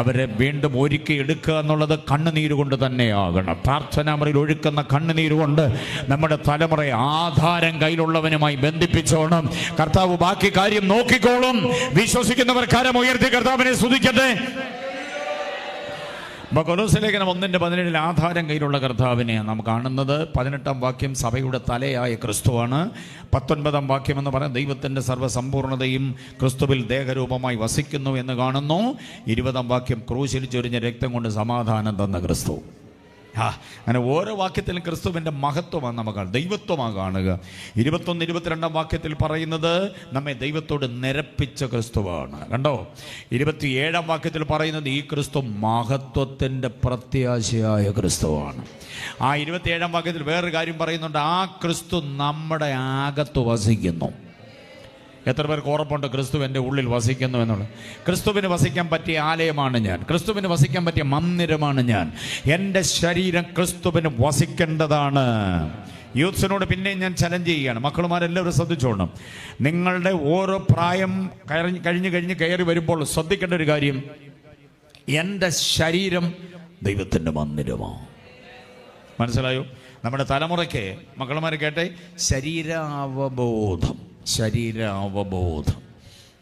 അവരെ വീണ്ടും ഒരുക്കി എടുക്കുക എന്നുള്ളത് കണ്ണുനീര് കൊണ്ട് തന്നെയാകണം. പ്രാർത്ഥനാമുറിയിൽ ഒഴുക്കുന്ന കണ്ണുനീര് കൊണ്ട് നമ്മുടെ തലമുറയെ ആധാരം കയ്യിലുള്ളവനുമായി ബന്ധിപ്പിച്ചോണം. കർത്താവ് ബാക്കി കാര്യം നോക്കിക്കോളും. വിശ്വസിക്കുന്നവർ കരം ഉയർത്തി കർത്താവിനെ സ്തുതിക്കട്ടെ. കൊലോസ്യ ലേഖനം 1:17 ആധാരം കയ്യിലുള്ള കർത്താവിനെ നാം കാണുന്നത്. 18-ാം വാക്യം സഭയുടെ തലയായ ക്രിസ്തുവാണ്. 19-ാം വാക്യം എന്ന് പറയുന്നത് ദൈവത്തിൻ്റെ സർവ്വസമ്പൂർണ്ണതയും ക്രിസ്തുവിൽ ദേഹരൂപമായി വസിക്കുന്നു എന്ന് കാണുന്നു. 20-ാം വാക്യം ക്രൂശിൽ ചൊരിഞ്ഞ രക്തം കൊണ്ട് സമാധാനം തന്ന ക്രിസ്തു. അങ്ങനെ ഓരോ വാക്യത്തിലും ക്രിസ്തുവിൻ്റെ മഹത്വമാണ് നമുക്ക് ദൈവത്വമാണ് കാണുക. 21, 22 വാക്യത്തിൽ പറയുന്നത് നമ്മെ ദൈവത്തോട് നിരപ്പിച്ച ക്രിസ്തുവാണ്. കണ്ടോ? 27 വാക്യത്തിൽ പറയുന്നത് ഈ ക്രിസ്തു മഹത്വത്തിൻ്റെ പ്രത്യാശയായ ക്രിസ്തുവാണ്. ആ 27 വാക്യത്തിൽ വേറൊരു കാര്യം പറയുന്നുണ്ട്, ആ ക്രിസ്തു നമ്മുടെ അകത്ത് വസിക്കുന്നു. എത്ര പേർക്ക് ഉറപ്പുണ്ട് ക്രിസ്തു എൻ്റെ ഉള്ളിൽ വസിക്കുന്നു എന്നുള്ളത്? ക്രിസ്തുവിന് വസിക്കാൻ പറ്റിയ ആലയമാണ് ഞാൻ. ക്രിസ്തുവിന് വസിക്കാൻ പറ്റിയ മന്ദിരമാണ് ഞാൻ. എൻ്റെ ശരീരം ക്രിസ്തുവിന് വസിക്കേണ്ടതാണ്. യൂത്ത്സിനോട് പിന്നെയും ഞാൻ ചലഞ്ച് ചെയ്യുകയാണ്. മക്കളുമാരെല്ലാവരും ശ്രദ്ധിച്ചോണം. നിങ്ങളുടെ ഓരോ പ്രായം കഴിഞ്ഞ് കയറി വരുമ്പോൾ ശ്രദ്ധിക്കേണ്ട ഒരു കാര്യം, എൻ്റെ ശരീരം ദൈവത്തിൻ്റെ മന്ദിരമാണ്. മനസ്സിലായോ? നമ്മുടെ തലമുറയ്ക്ക് മക്കളുമാർ കേട്ടെ, ശരീരാവബോധം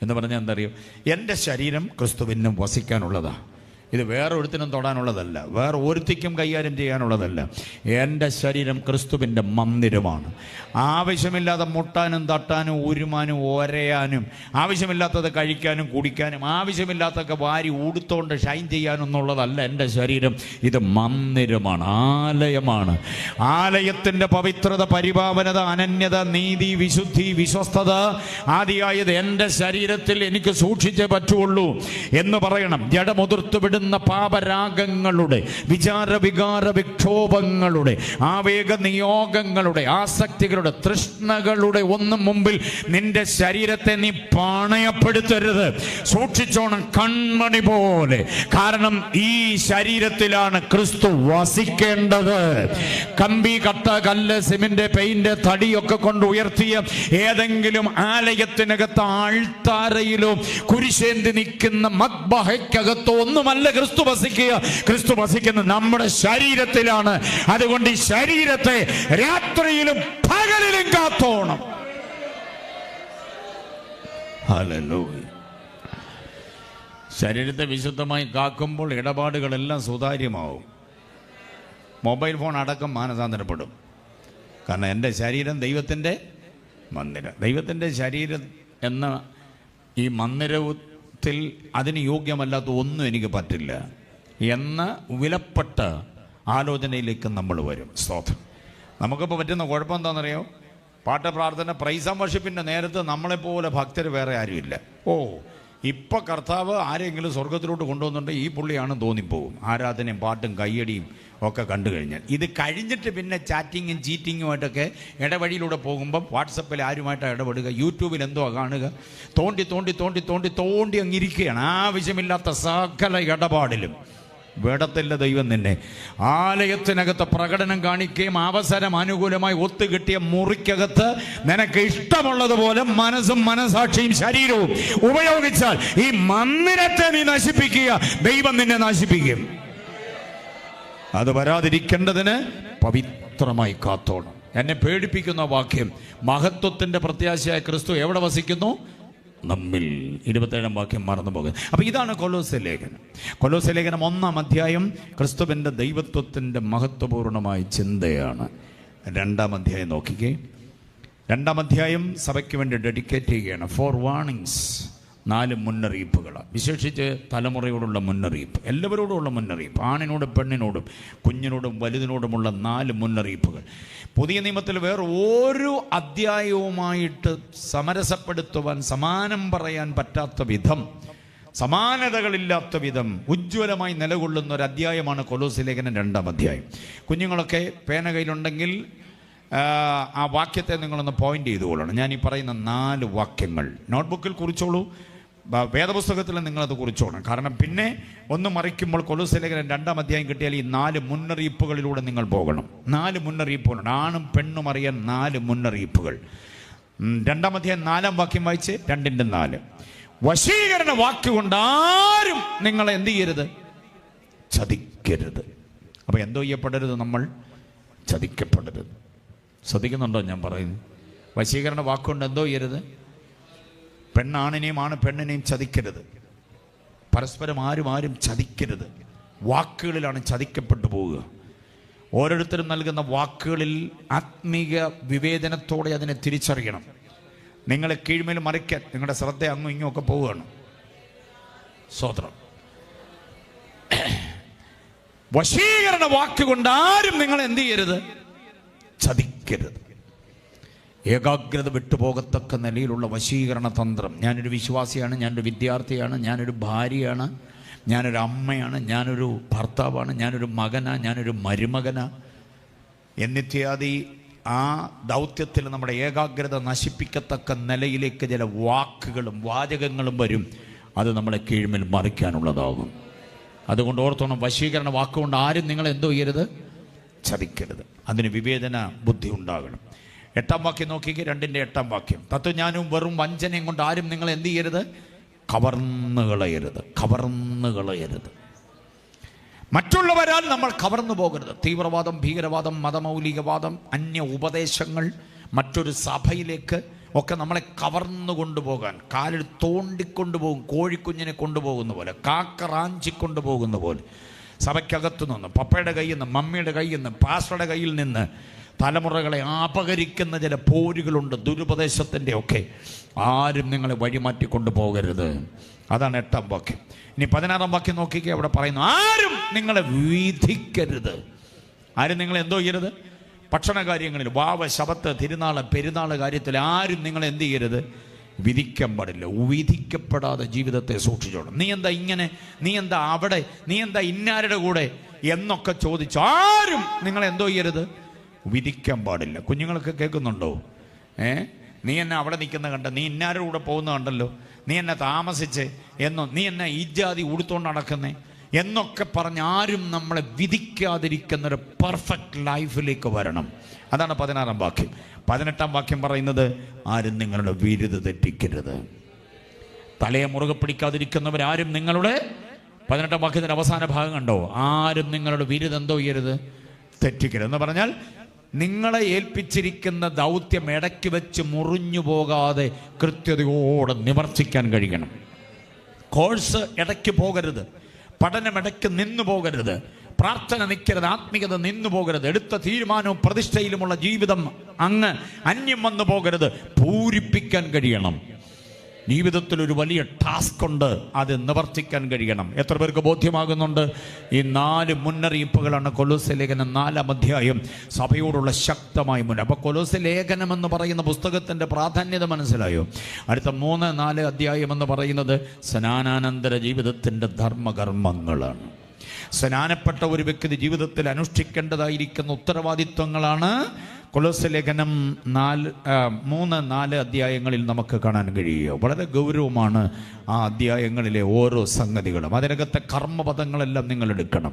എന്ന് പറഞ്ഞാൽ എന്താ അറിയോ? എൻ്റെ ശരീരം ക്രിസ്തുവിനും വസിക്കാനുള്ളതാണ്. ഇത് വേറെ ഒരുത്തിനും തൊടാനുള്ളതല്ല, വേറെ ഒരുത്തിക്കും കൈകാര്യം ചെയ്യാനുള്ളതല്ല. എൻ്റെ ശരീരം ക്രിസ്തുവിൻ്റെ മന്ദിരമാണ്. ആവശ്യമില്ലാതെ മുട്ടാനും തട്ടാനും ഉരുമാനും ഒരയാനും, ആവശ്യമില്ലാത്തത് കഴിക്കാനും കുടിക്കാനും, ആവശ്യമില്ലാത്തൊക്കെ വാരി ഉടുത്തോണ്ട് ഷൈൻ ചെയ്യാനും എന്നുള്ളതല്ല എൻ്റെ ശരീരം. ഇത് മന്ദിരമാണ്, ആലയമാണ്. ആലയത്തിൻ്റെ പവിത്രത, പരിപാവനത, അനന്യത, നീതി, വിശുദ്ധി, വിശ്വസ്തത ആദിയായത് എൻ്റെ ശരീരത്തിൽ എനിക്ക് സൂക്ഷിച്ചേ പറ്റുള്ളൂ എന്ന് പറയണം. ജഡമുതിർത്ത് വിടുന്ന പാപരാഗങ്ങളുടെ, വിചാരവികാര വിക്ഷോഭങ്ങളുടെ, ആവേഗ നിയോഗങ്ങളുടെ, ആസക്തികളുടെ, തൃഷ്ണകളുടെ ഒന്നും മുമ്പിൽ നിന്റെ ശരീരത്തെ നീ പണയപ്പെടുത്തരുത്. സൂക്ഷിച്ചോണം കൺമണി പോലെ. കാരണം ഈ ശരീരത്തിലാണ് ക്രിസ്തു വസിക്കേണ്ടത്. കമ്പി, കട്ട, കല്ല്, സിമന്റ്, പെയിന്റ്, തടിയൊക്കെ കൊണ്ട് ഉയർത്തിയ ഏതെങ്കിലും ആലയത്തിനകത്ത് ആൾത്താരയിലോ കുരിശേന്തി നിൽക്കുന്ന മദ്ബഹയ്ക്കകത്തോ ഒന്നുമല്ല ക്രിസ്തു വസിക്കുക. ക്രിസ്തു വസിക്കുന്നത് നമ്മുടെ ശരീരത്തിലാണ്. അതുകൊണ്ട് ഈ ശരീരത്തെ രാത്രിയിലും പകലിലും കാത്തോണം. ഹല്ലേലൂയ. ശരീരത്തെ വിശുദ്ധമായി കാക്കുമ്പോൾ ഇടപാടുകളെല്ലാം സുതാര്യമാവും. മൊബൈൽ ഫോൺ അടക്കം മാനസാന്തരപ്പെടും. കാരണം എൻ്റെ ശരീരം ദൈവത്തിൻ്റെ മന്ദിരം. ദൈവത്തിൻ്റെ ശരീരം എന്ന ഈ മന്ദിരത്തിൽ അതിന് യോഗ്യമല്ലാത്ത ഒന്നും എനിക്ക് പറ്റില്ല എന്ന വിലപ്പെട്ട ആലോചനയിലേക്ക് നമ്മൾ വരും. സ്തോത്രം. നമുക്കിപ്പോൾ പറ്റുന്ന കുഴപ്പം എന്താണെന്നറിയോ? പാട്ട്, പ്രാർത്ഥന, പ്രൈസ് ആൻഡ് വർഷിപ്പിൻ്റെ നേരത്ത് നമ്മളെപ്പോലെ ഭക്തർ വേറെ ആരുമില്ല. ഇപ്പം കർത്താവ് ആരെങ്കിലും സ്വർഗത്തിലോട്ട് കൊണ്ടുവന്നിട്ട് ഈ പുള്ളിയാണെന്ന് തോന്നിപ്പോകും. ആരാധനയും പാട്ടും കയ്യടിയും ഒക്കെ കണ്ടു കഴിഞ്ഞാൽ. ഇത് കഴിഞ്ഞിട്ട് പിന്നെ ചാറ്റിങ്ങും ചീറ്റിങ്ങുമായിട്ടൊക്കെ ഇടവഴിയിലൂടെ പോകുമ്പം വാട്സപ്പിൽ ആരുമായിട്ടാണ് ഇടപെടുക, യൂട്യൂബിൽ എന്തോ കാണുക, തോണ്ടി തോണ്ടി തോണ്ടി തോണ്ടി തോണ്ടി അങ്ങിരിക്കുകയാണ്. ആവശ്യമില്ലാത്ത സകല ഇടപാടിലും വേടത്തില്ല ദൈവം നിന്നെ. ആലയത്തിനകത്ത് പ്രകടനം കാണിക്കുകയും അവസരം അനുകൂലമായി ഒത്തുകിട്ടിയ മുറിക്കകത്ത് നിനക്ക് ഇഷ്ടമുള്ളതുപോലെ മനസ്സും മനസാക്ഷിയും ശരീരവും ഉപയോഗിച്ചാൽ ഈ മന്ദിരത്തെ നീ നശിപ്പിക്കുക, ദൈവം നിന്നെ നശിപ്പിക്കും. അത് വരാതിരിക്കേണ്ടതിന് പവിത്രമായി കാത്തോണം. എന്നെ പേടിപ്പിക്കുന്ന വാക്യം, മഹത്വത്തിൻ്റെ പ്രത്യാശയായ ക്രിസ്തു എവിടെ വസിക്കുന്നു? നമ്മിൽ. 27 വാക്യം മറന്നു പോകുന്നത്. അപ്പോൾ ഇതാണ് കൊലോസ്യ ലേഖനം. കൊലോസ്യ ലേഖനം 1-ാം അധ്യായം ക്രിസ്തുവിൻ്റെ ദൈവത്വത്തിൻ്റെ മഹത്വപൂർണമായ ചിന്തയാണ്. 2-ാം അധ്യായം നോക്കിക്കേ. 2-ാം അധ്യായം സഭയ്ക്ക് വേണ്ടി ഡെഡിക്കേറ്റ് ചെയ്യുകയാണ്. 4 വാർണിങ്സ്, 4 മുന്നറിയിപ്പുകളാണ്. വിശേഷിച്ച് തലമുറയോടുള്ള മുന്നറിയിപ്പ്, എല്ലാവരോടുമുള്ള മുന്നറിയിപ്പ്, ആണിനോടും പെണ്ണിനോടും കുഞ്ഞിനോടും വലുതിനോടുമുള്ള 4 മുന്നറിയിപ്പുകൾ. പുതിയ നിയമത്തിൽ വേറെ ഒരു അധ്യായവുമായിട്ട് സമരസപ്പെടുത്തുവാൻ, സമാനം പറയാൻ പറ്റാത്ത വിധം, സമാനതകളില്ലാത്ത വിധം ഉജ്ജ്വലമായി നിലകൊള്ളുന്ന ഒരു അധ്യായമാണ് കൊലോസ്യ ലേഖനം 2-ാം അധ്യായം. കുഞ്ഞുങ്ങളൊക്കെ പേന കയ്യിലുണ്ടെങ്കിൽ ആ വാക്യത്തെ നിങ്ങളൊന്ന് പോയിന്റ് ചെയ്തുകൊള്ളണം. ഞാൻ ഈ പറയുന്ന 4 വാക്യങ്ങൾ നോട്ട്ബുക്കിൽ കുറിച്ചോളൂ, വേദപുസ്തകത്തിൽ നിങ്ങളത് കുറിച്ചോണം. കാരണം പിന്നെ ഒന്ന് മറിക്കുമ്പോൾ കൊലോസ്യ ലേഖനം 2-ാം അധ്യായം കിട്ടിയാൽ ഈ 4 മുന്നറിയിപ്പുകളിലൂടെ നിങ്ങൾ പോകണം. 4 മുന്നറിയിപ്പുകളുണ്ട്. ആണും പെണ്ണും അറിയാൻ 4 മുന്നറിയിപ്പുകൾ. 2-ാം അധ്യായം 4-ാം വാക്യം വായിച്ച് 2-4. വശീകരണ വാക്കുകൊണ്ട് ആരും നിങ്ങളെ എന്ത് ചെയ്യരുത്? ചതിക്കരുത്. അപ്പൊ എന്തോ ചെയ്യപ്പെടരുത്? നമ്മൾ ചതിക്കപ്പെടരുത്. ശ്രദ്ധിക്കുന്നുണ്ടോ ഞാൻ പറയുന്നത്? വശീകരണ വാക്കുകൊണ്ട് എന്തോ ചെയ്യരുത്? പെണ്ണാണിനെയും ആണ് പെണ്ണിനെയും ചതിക്കരുത്. പരസ്പരം ആരും ചതിക്കരുത്. വാക്കുകളിലാണ് ചതിക്കപ്പെട്ടു പോവുക. ഓരോരുത്തരും നൽകുന്ന വാക്കുകളിൽ ആത്മീക വിവേചനത്തോടെ അതിനെ തിരിച്ചറിയണം. നിങ്ങളെ കീഴ്മേൽ മറിക്കാൻ നിങ്ങളുടെ ശ്രദ്ധ അങ്ങും ഇങ്ങും ഒക്കെ പോവുകയാണ്. സ്തോത്രം. വശീകരണ വാക്കുകൊണ്ട് ആരും നിങ്ങൾ എന്ത് ചെയ്യരുത്? ചതിക്കരുത്. ഏകാഗ്രത വിട്ടുപോകത്തക്ക നിലയിലുള്ള വശീകരണ തന്ത്രം. ഞാനൊരു വിശ്വാസിയാണ്, ഞാനൊരു വിദ്യാർത്ഥിയാണ്, ഞാനൊരു ഭാര്യയാണ്, ഞാനൊരു അമ്മയാണ്, ഞാനൊരു ഭർത്താവാണ്, ഞാനൊരു മകനാ, ഞാനൊരു മരുമകനാ എന്നിത്യാദി ആ ദൗത്യത്തിൽ നമ്മുടെ ഏകാഗ്രത നശിപ്പിക്കത്തക്ക നിലയിലേക്ക് ചില വാക്കുകളും വാചകങ്ങളും വരും. അത് നമ്മളെ കീഴ്മേൽ മറിക്കാനുള്ളതാകും. അതുകൊണ്ട് ഓർത്തോണം, വശീകരണ വാക്കുകൊണ്ട് ആരും നിങ്ങൾ എന്തോ ചെയ്യരുത്? ചതിക്കരുത്. അതിന് വിവേചന ബുദ്ധി ഉണ്ടാകണം. 8-ാം വാക്യം നോക്കിക്കേ, 2:8 വാക്യം. തത്വജ്ഞാനവും വെറും വഞ്ചനയും കൊണ്ട് ആരും നിങ്ങൾ എന്ത് ചെയ്യരുത്? കവർന്നു കളയരുത്. മറ്റുള്ളവരാൽ നമ്മൾ കവർന്നു പോകരുത്. തീവ്രവാദം, ഭീകരവാദം, മതമൗലികവാദം, അന്യ ഉപദേശങ്ങൾ, മറ്റൊരു സഭയിലേക്ക് ഒക്കെ നമ്മളെ കവർന്നു കൊണ്ടുപോകാൻ കാലിൽ തോണ്ടിക്കൊണ്ടുപോകും. കോഴിക്കുഞ്ഞിനെ കൊണ്ടുപോകുന്ന പോലെ, കാക്ക റാഞ്ചിക്കൊണ്ടു പോകുന്ന പോലെ സഭയ്ക്കകത്തു നിന്ന്, പപ്പയുടെ കയ്യിൽ നിന്ന്, മമ്മിയുടെ കയ്യിൽ നിന്ന്, പാസ്റ്ററുടെ കയ്യിൽ നിന്ന് തലമുറകളെ അപഹരിക്കുന്ന ചില പോരുകളുണ്ട്, ദുരുപദേശത്തിൻ്റെ ഒക്കെ. ആരും നിങ്ങളെ വഴിമാറ്റിക്കൊണ്ടു പോകരുത്. അതാണ് 8-ാം വാക്യം. ഇനി 16-ാം വാക്യം നോക്കിക്കേ, അവിടെ പറയുന്നു ആരും നിങ്ങളെ വിധിക്കരുത്. ആരും നിങ്ങളെ എന്തോ ചെയ്യരുത്? ഭക്ഷണ കാര്യങ്ങളിൽ, വാവ, ശബത്ത്, തിരുനാള്, പെരുന്നാള് കാര്യത്തിൽ ആരും നിങ്ങൾ എന്ത് ചെയ്യരുത്? വിധിക്കാൻ പാടില്ല. വിധിക്കപ്പെടാതെ ജീവിതത്തെ സൂക്ഷിച്ചോണം. നീ എന്താ ഇങ്ങനെ, നീ എന്താ അവിടെ, നീ എന്താ ഇന്നാരുടെ കൂടെ എന്നൊക്കെ ചോദിച്ചു ആരും നിങ്ങൾ എന്തോ ചെയ്യരുത്? വിധിക്കാൻ പാടില്ല. കുഞ്ഞുങ്ങളൊക്കെ കേൾക്കുന്നുണ്ടോ? നീ എന്നെ അവിടെ നിൽക്കുന്ന കണ്ട, നീ ഇന്നാരുടെ കൂടെ പോകുന്ന കണ്ടല്ലോ, നീ എന്നെ താമസിച്ച് എന്നോ, നീ എന്നെ ഈ ജാതി ഉടുത്തോണ്ട് നടക്കുന്നേ എന്നൊക്കെ പറഞ്ഞ് ആരും നമ്മളെ വിധിക്കാതിരിക്കുന്നൊരു പെർഫെക്റ്റ് ലൈഫിലേക്ക് വരണം. അതാണ് 16-ാം വാക്യം. 18-ാം വാക്യം പറയുന്നത് ആരും നിങ്ങളുടെ വിരുത് തെറ്റിക്കരുത്. തലയെ മുറുകെ പിടിക്കാതിരിക്കുന്നവരാരും നിങ്ങളുടെ, 18-ാം വാക്യത്തിൻ്റെ അവസാന ഭാഗം കണ്ടോ, ആരും നിങ്ങളുടെ വിരുത് എന്തോ ചെയ്യരുത്? തെറ്റിക്കരുത്. എന്ന് പറഞ്ഞാൽ നിങ്ങളെ ഏൽപ്പിച്ചിരിക്കുന്ന ദൗത്യം ഇടയ്ക്ക് വെച്ച് മുറിഞ്ഞു പോകാതെ കൃത്യതയോടെ നിവർത്തിക്കാൻ കഴിയണം. കോഴ്സ് ഇടയ്ക്ക് പോകരുത്, പഠനം ഇടയ്ക്ക് നിന്നു പോകരുത്, പ്രാർത്ഥന നിൽക്കരുത്, ആത്മീയത നിന്നു പോകരുത്, എടുത്ത തീരുമാനവും പ്രതിഷ്ഠയിലുമുള്ള ജീവിതം അങ്ങ് അന്യം വന്നു പോകരുത്. പൂരിപ്പിക്കാൻ കഴിയണം. ജീവിതത്തിൽ ഒരു വലിയ ടാസ്ക് ഉണ്ട്, അത് നിവർത്തിക്കാൻ കഴിയണം. എത്ര പേർക്ക് ബോധ്യമാകുന്നുണ്ട്? ഈ 4 മുന്നറിയിപ്പുകളാണ് കൊലോസ്യ ലേഖനം 4-ാം അധ്യായം സഭയോടുള്ള ശക്തമായ മുന്നറിയിപ്പ്. അപ്പോൾ കൊലോസ്യ ലേഖനം എന്ന് പറയുന്ന പുസ്തകത്തിൻ്റെ പ്രാധാന്യത മനസ്സിലായോ? അടുത്ത 3-4 അധ്യായം എന്ന് പറയുന്നത് സ്നാനാനന്തര ജീവിതത്തിൻ്റെ ധർമ്മകർമ്മങ്ങളാണ്. സ്നാനപ്പെട്ട ഒരു വ്യക്തി ജീവിതത്തിൽ അനുഷ്ഠിക്കേണ്ടതായിരിക്കുന്ന ഉത്തരവാദിത്വങ്ങളാണ് കൊലോസ്യ ലേഖനം 3-4 അധ്യായങ്ങളിൽ നമുക്ക് കാണാൻ കഴിയുക. വളരെ ഗൗരവമാണ് ആ അധ്യായങ്ങളിലെ ഓരോ സംഗതികളും. അതിനകത്തെ കർമ്മപദങ്ങളെല്ലാം നിങ്ങൾ എടുക്കണം.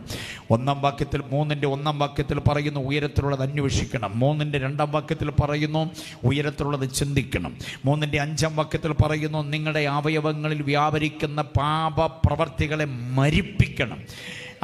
1-ാം വാക്യത്തിൽ 3-ന്റെ 1-ാം വാക്യത്തിൽ പറയുന്നു ഉയരത്തിലുള്ളത് അന്വേഷിക്കണം. 3-ന്റെ 2-ാം വാക്യത്തിൽ പറയുന്നു ഉയരത്തിലുള്ളത് ചിന്തിക്കണം. 3-ന്റെ 5-ാം വാക്യത്തിൽ പറയുന്നു നിങ്ങളുടെ അവയവങ്ങളിൽ വ്യാപരിക്കുന്ന പാപപ്രവർത്തികളെ മരിപ്പിക്കണം.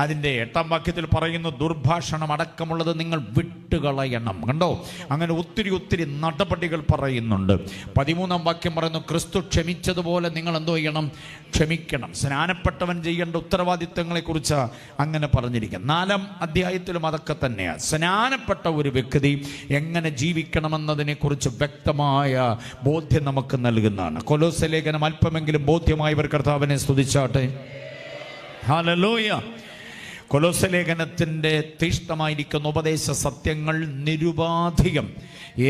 അതിൻ്റെ 8-ാം വാക്യത്തിൽ പറയുന്നു ദുർഭാഷണം അടക്കമുള്ളത് നിങ്ങൾ വിട്ടുകളയണം. കണ്ടോ? അങ്ങനെ ഒത്തിരി നടപടികൾ പറയുന്നുണ്ട്. 13-ാം വാക്യം പറയുന്നു ക്രിസ്തു ക്ഷമിച്ചതുപോലെ നിങ്ങൾ എന്തോ ചെയ്യണം? ക്ഷമിക്കണം. സ്നാനപ്പെട്ടവൻ ചെയ്യേണ്ട ഉത്തരവാദിത്തങ്ങളെക്കുറിച്ച് അങ്ങനെ പറഞ്ഞിരിക്കും. 4-ാം അധ്യായത്തിലും അതൊക്കെ തന്നെയാണ്. സ്നാനപ്പെട്ട ഒരു വ്യക്തി എങ്ങനെ ജീവിക്കണമെന്നതിനെക്കുറിച്ച് വ്യക്തമായ ബോധ്യം നമുക്ക് നൽകുന്നതാണ്. കൊലോസ്യ ലേഖനം അല്പമെങ്കിലും ബോധ്യമായവർ കർത്താവിനെ സ്തുതിച്ചാട്ടെ. ഹല്ലേലൂയ. കൊലോസ്യ ലേഖനത്തിൻ്റെ തീഷ്ണമായിരിക്കുന്ന ഉപദേശ സത്യങ്ങൾ നിരുപാധികം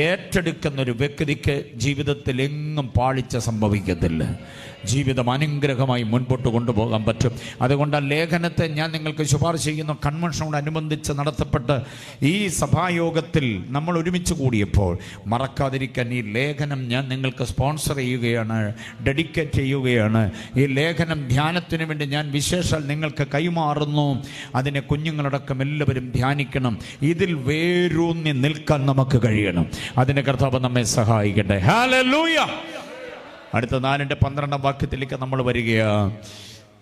ഏറ്റെടുക്കുന്ന ഒരു വ്യക്തിക്ക് ജീവിതത്തിൽ എങ്ങും പാളിച്ച സംഭവിക്കത്തില്ല. ജീവിതം അനുഗ്രഹമായി മുൻപോട്ട് കൊണ്ടുപോകാൻ പറ്റും. അതുകൊണ്ട് ആ ലേഖനത്തെ ഞാൻ നിങ്ങൾക്ക് ശുപാർശ ചെയ്യുന്നു. കൺവെൻഷനോടനുബന്ധിച്ച് നടത്തപ്പെട്ട ഈ സഭായോഗത്തിൽ നമ്മൾ ഒരുമിച്ച് കൂടിയപ്പോൾ മറക്കാതിരിക്കാൻ ഈ ലേഖനം ഞാൻ നിങ്ങൾക്ക് സ്പോൺസർ ചെയ്യുകയാണ്, ഡെഡിക്കേറ്റ് ചെയ്യുകയാണ്. ഈ ലേഖനം ധ്യാനത്തിന് വേണ്ടി ഞാൻ വിശേഷാൽ നിങ്ങൾക്ക് കൈമാറുന്നു. അതിനെ കുഞ്ഞുങ്ങളടക്കം എല്ലാവരും ധ്യാനിക്കണം. ഇതിൽ വേരൂന്നി നിൽക്കാൻ നമുക്ക് കഴിയണം. അതിന് കർത്താവ് നമ്മെ സഹായിക്കട്ടെ. ഹല്ലേലൂയ. അടുത്ത 4-ന്റെ 12-ാം വാക്യത്തിലേക്ക് നമ്മൾ വരികയാണ്.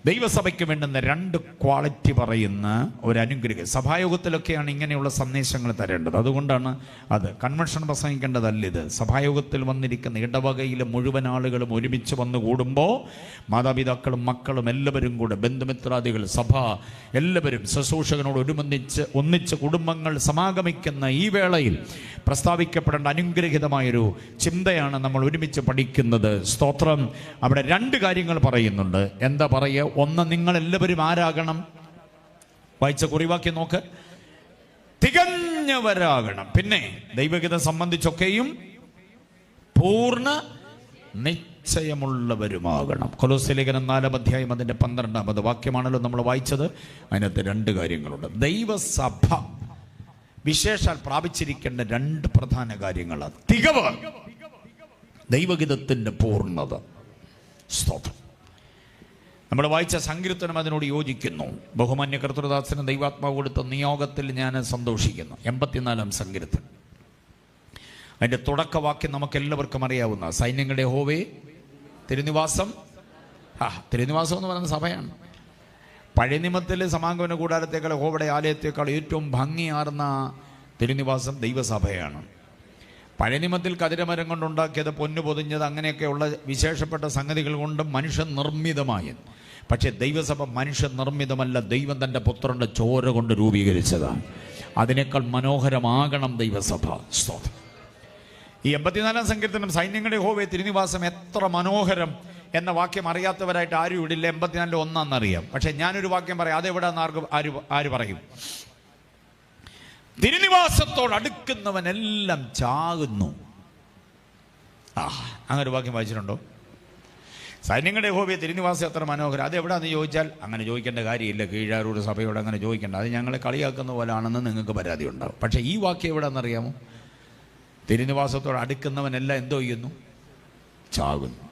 ദൈവസഭയ്ക്ക് വേണ്ടുന്ന 2 ക്വാളിറ്റി പറയുന്ന ഒരു അനുഗ്രഹം. സഭായോഗത്തിലൊക്കെയാണ് ഇങ്ങനെയുള്ള സന്ദേശങ്ങൾ തരേണ്ടത്. അതുകൊണ്ടാണ് അത് കൺവെൻഷൻ പ്രസംഗിക്കേണ്ടതല്ല. ഇത് സഭായോഗത്തിൽ വന്നിരിക്കുന്ന ഇടവകയിലെ മുഴുവൻ ആളുകളും ഒരുമിച്ച് വന്നു കൂടുമ്പോൾ മാതാപിതാക്കളും മക്കളും എല്ലാവരും കൂടെ, ബന്ധുമിത്രാദികൾ, സഭ എല്ലാവരും ശുശ്രൂഷകനോട് ഒന്നിച്ച് കുടുംബങ്ങൾ സമാഗമിക്കുന്ന ഈ വേളയിൽ പ്രസ്താവിക്കപ്പെടേണ്ട അനുഗ്രഹിതമായൊരു ചിന്തയാണ് നമ്മൾ ഒരുമിച്ച് പഠിക്കുന്നത്. സ്തോത്രം. അവിടെ 2 കാര്യങ്ങൾ പറയുന്നുണ്ട്. എന്താ പറയുക? ഒന്ന്, നിങ്ങൾ എല്ലാവരും ആരാകണം? വായിച്ച കുറിവാക്യം നോക്ക്. തികഞ്ഞവരാകണം. പിന്നെ ദൈവഗീതം സംബന്ധിച്ചൊക്കെയും പൂർണ്ണ നിശ്ചയമുള്ളവരുമാകണം. കൊലോസ്യലേഖനം 4-ാം അധ്യായം അതിൻ്റെ 12-ാമത് വാക്യമാണല്ലോ നമ്മൾ വായിച്ചത്. അതിനകത്ത് 2 കാര്യങ്ങളുണ്ട്. ദൈവസഭ വിശേഷാൽ പ്രാപിച്ചിരിക്കേണ്ട 2 പ്രധാന കാര്യങ്ങളാണ്. തികവ്, ദൈവഗീതത്തിൻ്റെ പൂർണ്ണത. സ്തോത്രം. നമ്മൾ വായിച്ച സങ്കീർത്തനം അതിനോട് യോജിക്കുന്നു. ബഹുമാന്യ കർത്തൃദാസന് ദൈവാത്മാവ് കൊടുത്ത നിയോഗത്തിൽ ഞാൻ സന്തോഷിക്കുന്നു. 84-ാം സങ്കീർത്തനം, അതിൻ്റെ തുടക്കവാക്യം നമുക്കെല്ലാവർക്കും അറിയാവുന്ന സൈന്യങ്ങളുടെ യഹോവേ തിരുനിവാസം. തിരുനിവാസം എന്ന് പറയുന്ന സഭയാണ്. പഴയ നിയമത്തിൽ സമാഗമന കൂടാരത്തേക്കാൾ യഹോവയുടെ ആലയത്തേക്കാൾ ഏറ്റവും ഭംഗിയാർന്ന തിരുനിവാസം ദൈവസഭയാണ്. പഴയ നിയമത്തിൽ കതിരമരം കൊണ്ടുണ്ടാക്കിയത്, പൊന്നു പൊതിഞ്ഞത്, അങ്ങനെയൊക്കെയുള്ള വിശേഷപ്പെട്ട സംഗതികൾ കൊണ്ട് മനുഷ്യൻ നിർമ്മിതമായി. പക്ഷേ ദൈവസഭ മനുഷ്യ നിർമ്മിതമല്ല, ദൈവം തൻ്റെ പുത്രൻ്റെ ചോര കൊണ്ട് രൂപീകരിച്ചതാണ്. അതിനേക്കാൾ മനോഹരമാകണം ദൈവസഭ. സ്തോത്രം. ഈ 84-ാം സങ്കീർത്തനം സൈന്യങ്ങളുടെ യഹോവേ തിരുനിവാസം എത്ര മനോഹരം എന്ന വാക്യം അറിയാത്തവരായിട്ട് ആരും ഇവിടില്ല. 84 1 പക്ഷെ ഞാനൊരു വാക്യം പറയാം. അതെവിടാന്ന് ആര് പറയും? തിരുനിവാസത്തോട് അടുക്കുന്നവനെല്ലാം ചാകുന്നു. അങ്ങനെ വാക്യം വായിച്ചിട്ടുണ്ടോ? സൈന്യങ്ങളുടെ യഹോവേ തിരുനിവാസം എത്ര മനോഹരം. അതെവിടാന്ന് ചോദിച്ചാൽ അങ്ങനെ ചോദിക്കേണ്ട കാര്യമില്ല. കീഴാരൂർ സഭയോട് അങ്ങനെ ചോദിക്കേണ്ട. അത് ഞങ്ങളെ കളിയാക്കുന്ന പോലാണെന്ന് നിങ്ങൾക്ക് പരാതി ഉണ്ടാവും. പക്ഷേ ഈ വാക്യം എവിടാന്നറിയാമോ? തിരുനിവാസത്തോട് അടുക്കുന്നവനെല്ലാം എന്തോ ചെയ്യുന്നു? ചാകുന്നു.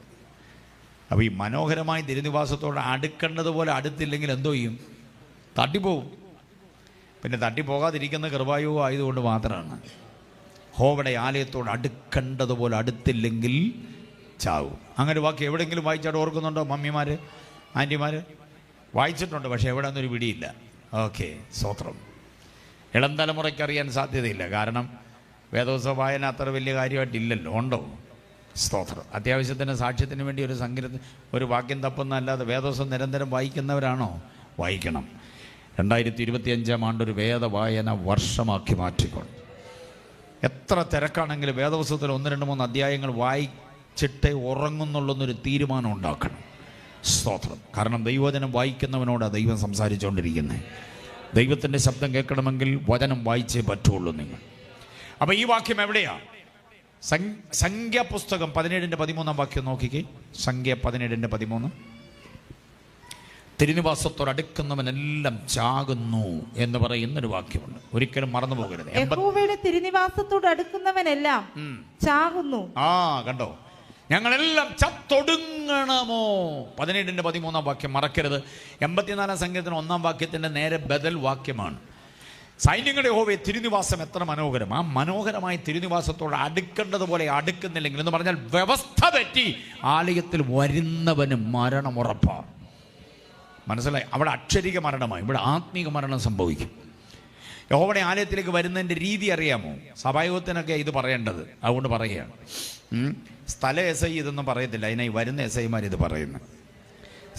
അപ്പോൾ ഈ മനോഹരമായി തിരുനിവാസത്തോട് അടുക്കേണ്ടതുപോലെ അടുത്തില്ലെങ്കിൽ എന്തോ ചെയ്യും? തട്ടിപ്പോവും. പിന്നെ തട്ടിപ്പോകാതിരിക്കുന്ന കൃപായുവോ ആയതുകൊണ്ട് മാത്രമാണ്. യഹോവയുടെ ആലയത്തോട് അടുക്കേണ്ടതുപോലെ അടുത്തില്ലെങ്കിൽ ചാവും. അങ്ങനെ വാക്ക് എവിടെയെങ്കിലും വായിച്ചാൽ ഓർക്കുന്നുണ്ടോ? മമ്മിമാർ, ആൻറ്റിമാർ വായിച്ചിട്ടുണ്ട്, പക്ഷെ എവിടെയൊന്നൊരു പിടിയില്ല. ഓക്കെ, സ്തോത്രം. ഇളം തലമുറയ്ക്ക് അറിയാൻ സാധ്യതയില്ല. കാരണം വേദോത്സവ വായന അത്ര വലിയ കാര്യമായിട്ടില്ലല്ലോ. ഉണ്ടോ? സ്തോത്രം. അത്യാവശ്യത്തിന് സാക്ഷ്യത്തിന് വേണ്ടി ഒരു വാക്യം തപ്പുന്നതല്ലാതെ വേദോത്സവം നിരന്തരം വായിക്കുന്നവരാണോ? വായിക്കണം. 2025 ആണ്ട് ഒരു വേദ വായന വർഷമാക്കി മാറ്റിക്കൊണ്ട്. എത്ര തിരക്കാണെങ്കിലും വേദോത്സവത്തിൽ 1, 2, 3 അധ്യായങ്ങൾ വായിച്ചിട്ടേ ഉറങ്ങുന്നുള്ളൊന്നൊരു തീരുമാനം ഉണ്ടാക്കണം. സ്തോത്രം. കാരണം ദൈവവചനം വായിക്കുന്നവനോടാണ് ദൈവം സംസാരിച്ചുകൊണ്ടിരിക്കുന്നത്. ദൈവത്തിൻ്റെ ശബ്ദം കേൾക്കണമെങ്കിൽ വചനം വായിച്ചേ പറ്റുള്ളൂ നിങ്ങൾ. അപ്പോൾ ഈ വാക്യം എവിടെയാ? സംഖ്യാപുസ്തകം 17-13 വാക്യം നോക്കിക്കേ. സംഖ്യ 17-13. തിരുനിവാസത്തോട് അടുക്കുന്നവനെല്ലാം ചാകുന്നു എന്ന് പറയുന്നൊരു വാക്യമുണ്ട്. ഒരിക്കലും മറന്നു പോകരുത്. യഹോവയുടെ തിരുനിവാസത്തോട് അടുക്കുന്നവനെല്ലാം ചാകുന്നു. കണ്ടോ? ഞങ്ങളെല്ലാം ചത്തൊടുങ്ങണമോ? 17-13 വാക്യം മറക്കരുത്. 84-ാം സങ്കീർത്തനം 1-ാം വാക്യത്തിന്റെ നേരെ ബദൽ വാക്യമാണ്. സൈന്യങ്ങളുടെ യഹോവേ തിരുനിവാസം എത്ര മനോഹരം. ആ മനോഹരമായ തിരുനിവാസത്തോട് അടുക്കേണ്ടതുപോലെ അടുക്കുന്നില്ലെങ്കിൽ എന്ന് പറഞ്ഞാൽ വ്യവസ്ഥ തെറ്റി ആലയത്തിൽ വരുന്നവന് മരണമുറപ്പാണ്. മനസ്സിലായി? അവിടെ അക്ഷരിക മരണമായി, ഇവിടെ ആത്മീക മരണം സംഭവിക്കും. യഹോവയുടെ ആലയത്തിലേക്ക് വരുന്നതിൻ്റെ രീതി അറിയാമോ? സഭായോഗത്തിനൊക്കെ ഇത് പറയേണ്ടത്. അതുകൊണ്ട് പറയുകയാണ്. സ്ഥല എസ് ഐ ഇതൊന്നും പറയത്തില്ല. അതിനായി വരുന്ന എസ് ഐമാർ ഇത് പറയുന്നത്.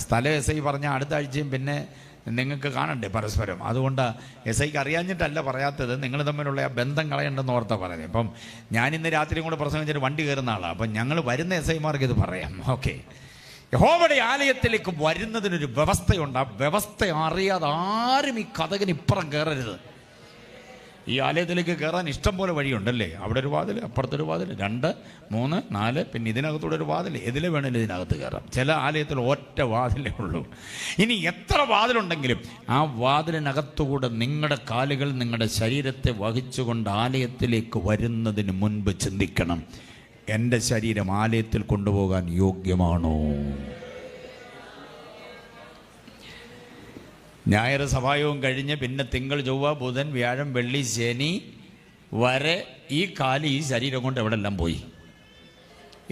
സ്ഥല എസ് ഐ പറഞ്ഞാൽ അടുത്ത ആഴ്ചയും പിന്നെ നിങ്ങൾക്ക് കാണണ്ടേ പരസ്പരം. അതുകൊണ്ട് എസ് ഐക്ക് അറിയാഞ്ഞിട്ടല്ല പറയാത്തത്, നിങ്ങൾ തമ്മിലുള്ള ആ ബന്ധം കളയണ്ടെന്ന് ഓർത്താ പറയുന്നത്. അപ്പം ഞാനിന്ന് രാത്രിയും കൂടെ പ്രസംഗിച്ചിട്ട് വണ്ടി കയറുന്ന ആളാണ്. അപ്പം ഞങ്ങൾ വരുന്ന എസ് ഐമാർക്ക് ഇത് പറയാം. ഓക്കെ. യഹോവയുടെ ആലയത്തിലേക്ക് വരുന്നതിനൊരു വ്യവസ്ഥയുണ്ട്. ആ വ്യവസ്ഥ അറിയാതെ ആരും ഈ കതകിന് ഇപ്പുറം കയറരുത്. ഈ ആലയത്തിലേക്ക് കയറാൻ ഇഷ്ടം പോലെ വഴിയുണ്ടല്ലേ. അവിടെ ഒരു വാതിൽ, അപ്പുറത്തൊരു വാതിൽ, 2, 3, 4, പിന്നെ ഇതിനകത്തൂടെ ഒരു വാതിൽ. ഇതിൽ വേണമെങ്കിലും ഇതിനകത്ത് കയറാം. ചില ആലയത്തിൽ ഒറ്റ വാതിലേ ഉള്ളൂ. ഇനി എത്ര വാതിലുണ്ടെങ്കിലും ആ വാതിലിനകത്തുകൂടെ നിങ്ങളുടെ കാലുകൾ നിങ്ങളുടെ ശരീരത്തെ വഹിച്ചുകൊണ്ട് ആലയത്തിലേക്ക് വരുന്നതിന് മുൻപ് ചിന്തിക്കണം, എൻ്റെ ശരീരം ആലയത്തിൽ കൊണ്ടുപോകാൻ യോഗ്യമാണോ? ഞായർ സഭായോഗം കഴിഞ്ഞ് പിന്നെ തിങ്കൾ, ചൊവ്വ, ബുധൻ, വ്യാഴം, വെള്ളി, ശനി വരെ ഈ കാല് ഈ ശരീരം കൊണ്ട് എവിടെല്ലാം പോയി?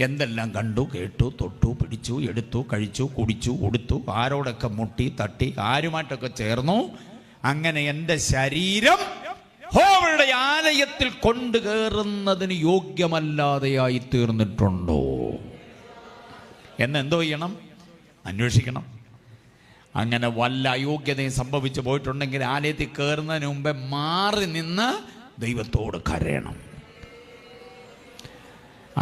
എന്തെല്ലാം കണ്ടു, കേട്ടു, തൊട്ടു, പിടിച്ചു, എടുത്തു, കഴിച്ചു, കുടിച്ചു, ഉടുത്തു, ആരോടൊക്കെ മുട്ടി, തട്ടി, ആരുമായിട്ടൊക്കെ ചേർന്നു. അങ്ങനെ എൻ്റെ ശരീരം യഹോവയുടെ ആലയത്തിൽ കൊണ്ടു കയറുന്നതിന് യോഗ്യമല്ലാതെയായി തീർന്നിട്ടുണ്ടോ എന്നെന്തോ ചെയ്യണം? അന്വേഷിക്കണം. അങ്ങനെ വല്ല അയോഗ്യതയും സംഭവിച്ചു പോയിട്ടുണ്ടെങ്കിൽ ആലയത്തിൽ കയറുന്നതിന് മുമ്പേ മാറി നിന്ന് ദൈവത്തോട് കരയണം.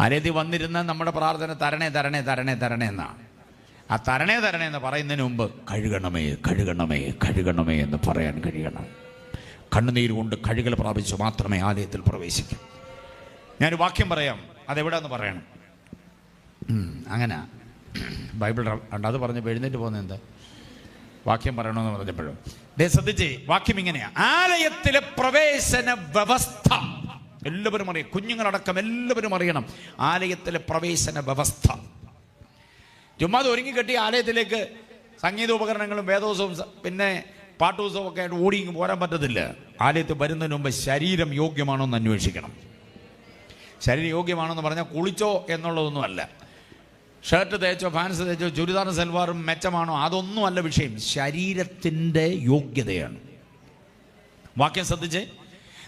ആലയത്തിൽ വന്നിരുന്ന നമ്മുടെ പ്രാർത്ഥന തരണേ തരണേ തരണേ തരണേ എന്നാണ്. ആ തരണേ തരണേ എന്ന് പറയുന്നതിന് മുമ്പ് കഴുകണമേ കഴുകണമേ കഴുകണമേ എന്ന് പറയാൻ കഴിയണം. കണ്ണുനീര് കൊണ്ട് കഴുകൽ പ്രാപിച്ചു മാത്രമേ ആലയത്തിൽ പ്രവേശിക്കൂ. ഞാനൊരു വാക്യം പറയാം, അതെവിടെയെന്ന് പറയണം. അങ്ങനെ ബൈബിൾ അത് പറഞ്ഞപ്പോൾ എഴുന്നേറ്റ് പോകുന്നത് എന്താ? വാക്യം പറയണമെന്ന് പറഞ്ഞപ്പോഴും ശ്രദ്ധിച്ചേ, വാക്യം ഇങ്ങനെയാ: ആലയത്തിലെ പ്രവേശന വ്യവസ്ഥ എല്ലാവരും അറിയാം, കുഞ്ഞുങ്ങളടക്കം എല്ലാവരും അറിയണം ആലയത്തിലെ പ്രവേശന വ്യവസ്ഥ. ചുമ്മാ ഒരുങ്ങിക്കെട്ടി ആലയത്തിലേക്ക് സംഗീതോപകരണങ്ങളും വേദോത്സവവും പിന്നെ പാട്ടുത്സവം ഒക്കെ ആയിട്ട് ഓടിയും പോരാൻ പറ്റത്തില്ല. ആലയത്തിൽ വരുന്നതിന് മുമ്പ് ശരീരം യോഗ്യമാണോ എന്ന് അന്വേഷിക്കണം. ശരീരം യോഗ്യമാണെന്ന് പറഞ്ഞാൽ കുളിച്ചോ എന്നുള്ളതൊന്നുമല്ല, ഷർട്ട് തേച്ചോ ഫാൻസ് തേച്ചോ ചുരിദാറും സൽവാറും മെച്ചമാണോ അതൊന്നും അല്ല വിഷയം, ശരീരത്തിൻ്റെ യോഗ്യതയാണ്. വാക്യം ശ്രദ്ധിച്ചേ: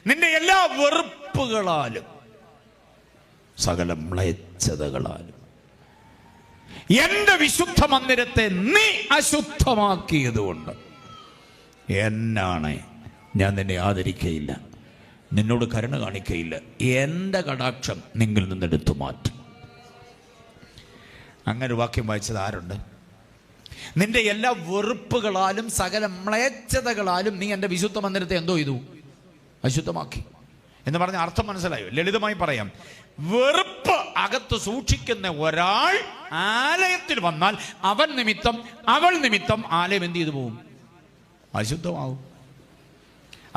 നിന്റെ എല്ലാ വെറുപ്പുകളാലും സകല മ്ലേച്ഛതകളാലും എന്റെ വിശുദ്ധ മന്ദിരത്തെ നീ അശുദ്ധമാക്കിയതുകൊണ്ട് എന്നാണ് ഞാൻ നിന്നെ ആദരിക്കയില്ല, നിന്നോട് കരുണ കാണിക്കയില്ല, എൻ്റെ കടാക്ഷം നിങ്ങളിൽ നിന്നെടുത്തു മാറ്റും. അങ്ങനെ വാക്യം വായിച്ചത് ആരുണ്ട്? നിന്റെ എല്ലാ വെറുപ്പുകളാലും സകല മ്ലേച്ഛതകളാലും നീ എൻ്റെ വിശുദ്ധ മന്ദിരത്തെ എന്തോ ചെയ്തു? അശുദ്ധമാക്കി എന്ന് പറഞ്ഞ അർത്ഥം മനസ്സിലായോ? ലളിതമായി പറയാം, വെറുപ്പ് അകത്ത് സൂക്ഷിക്കുന്ന ഒരാൾ ആലയത്തിൽ വന്നാൽ അവൻ നിമിത്തം അവൾ നിമിത്തം ആലയം എന്ത് ചെയ്തു പോകും? അശുദ്ധമാവും.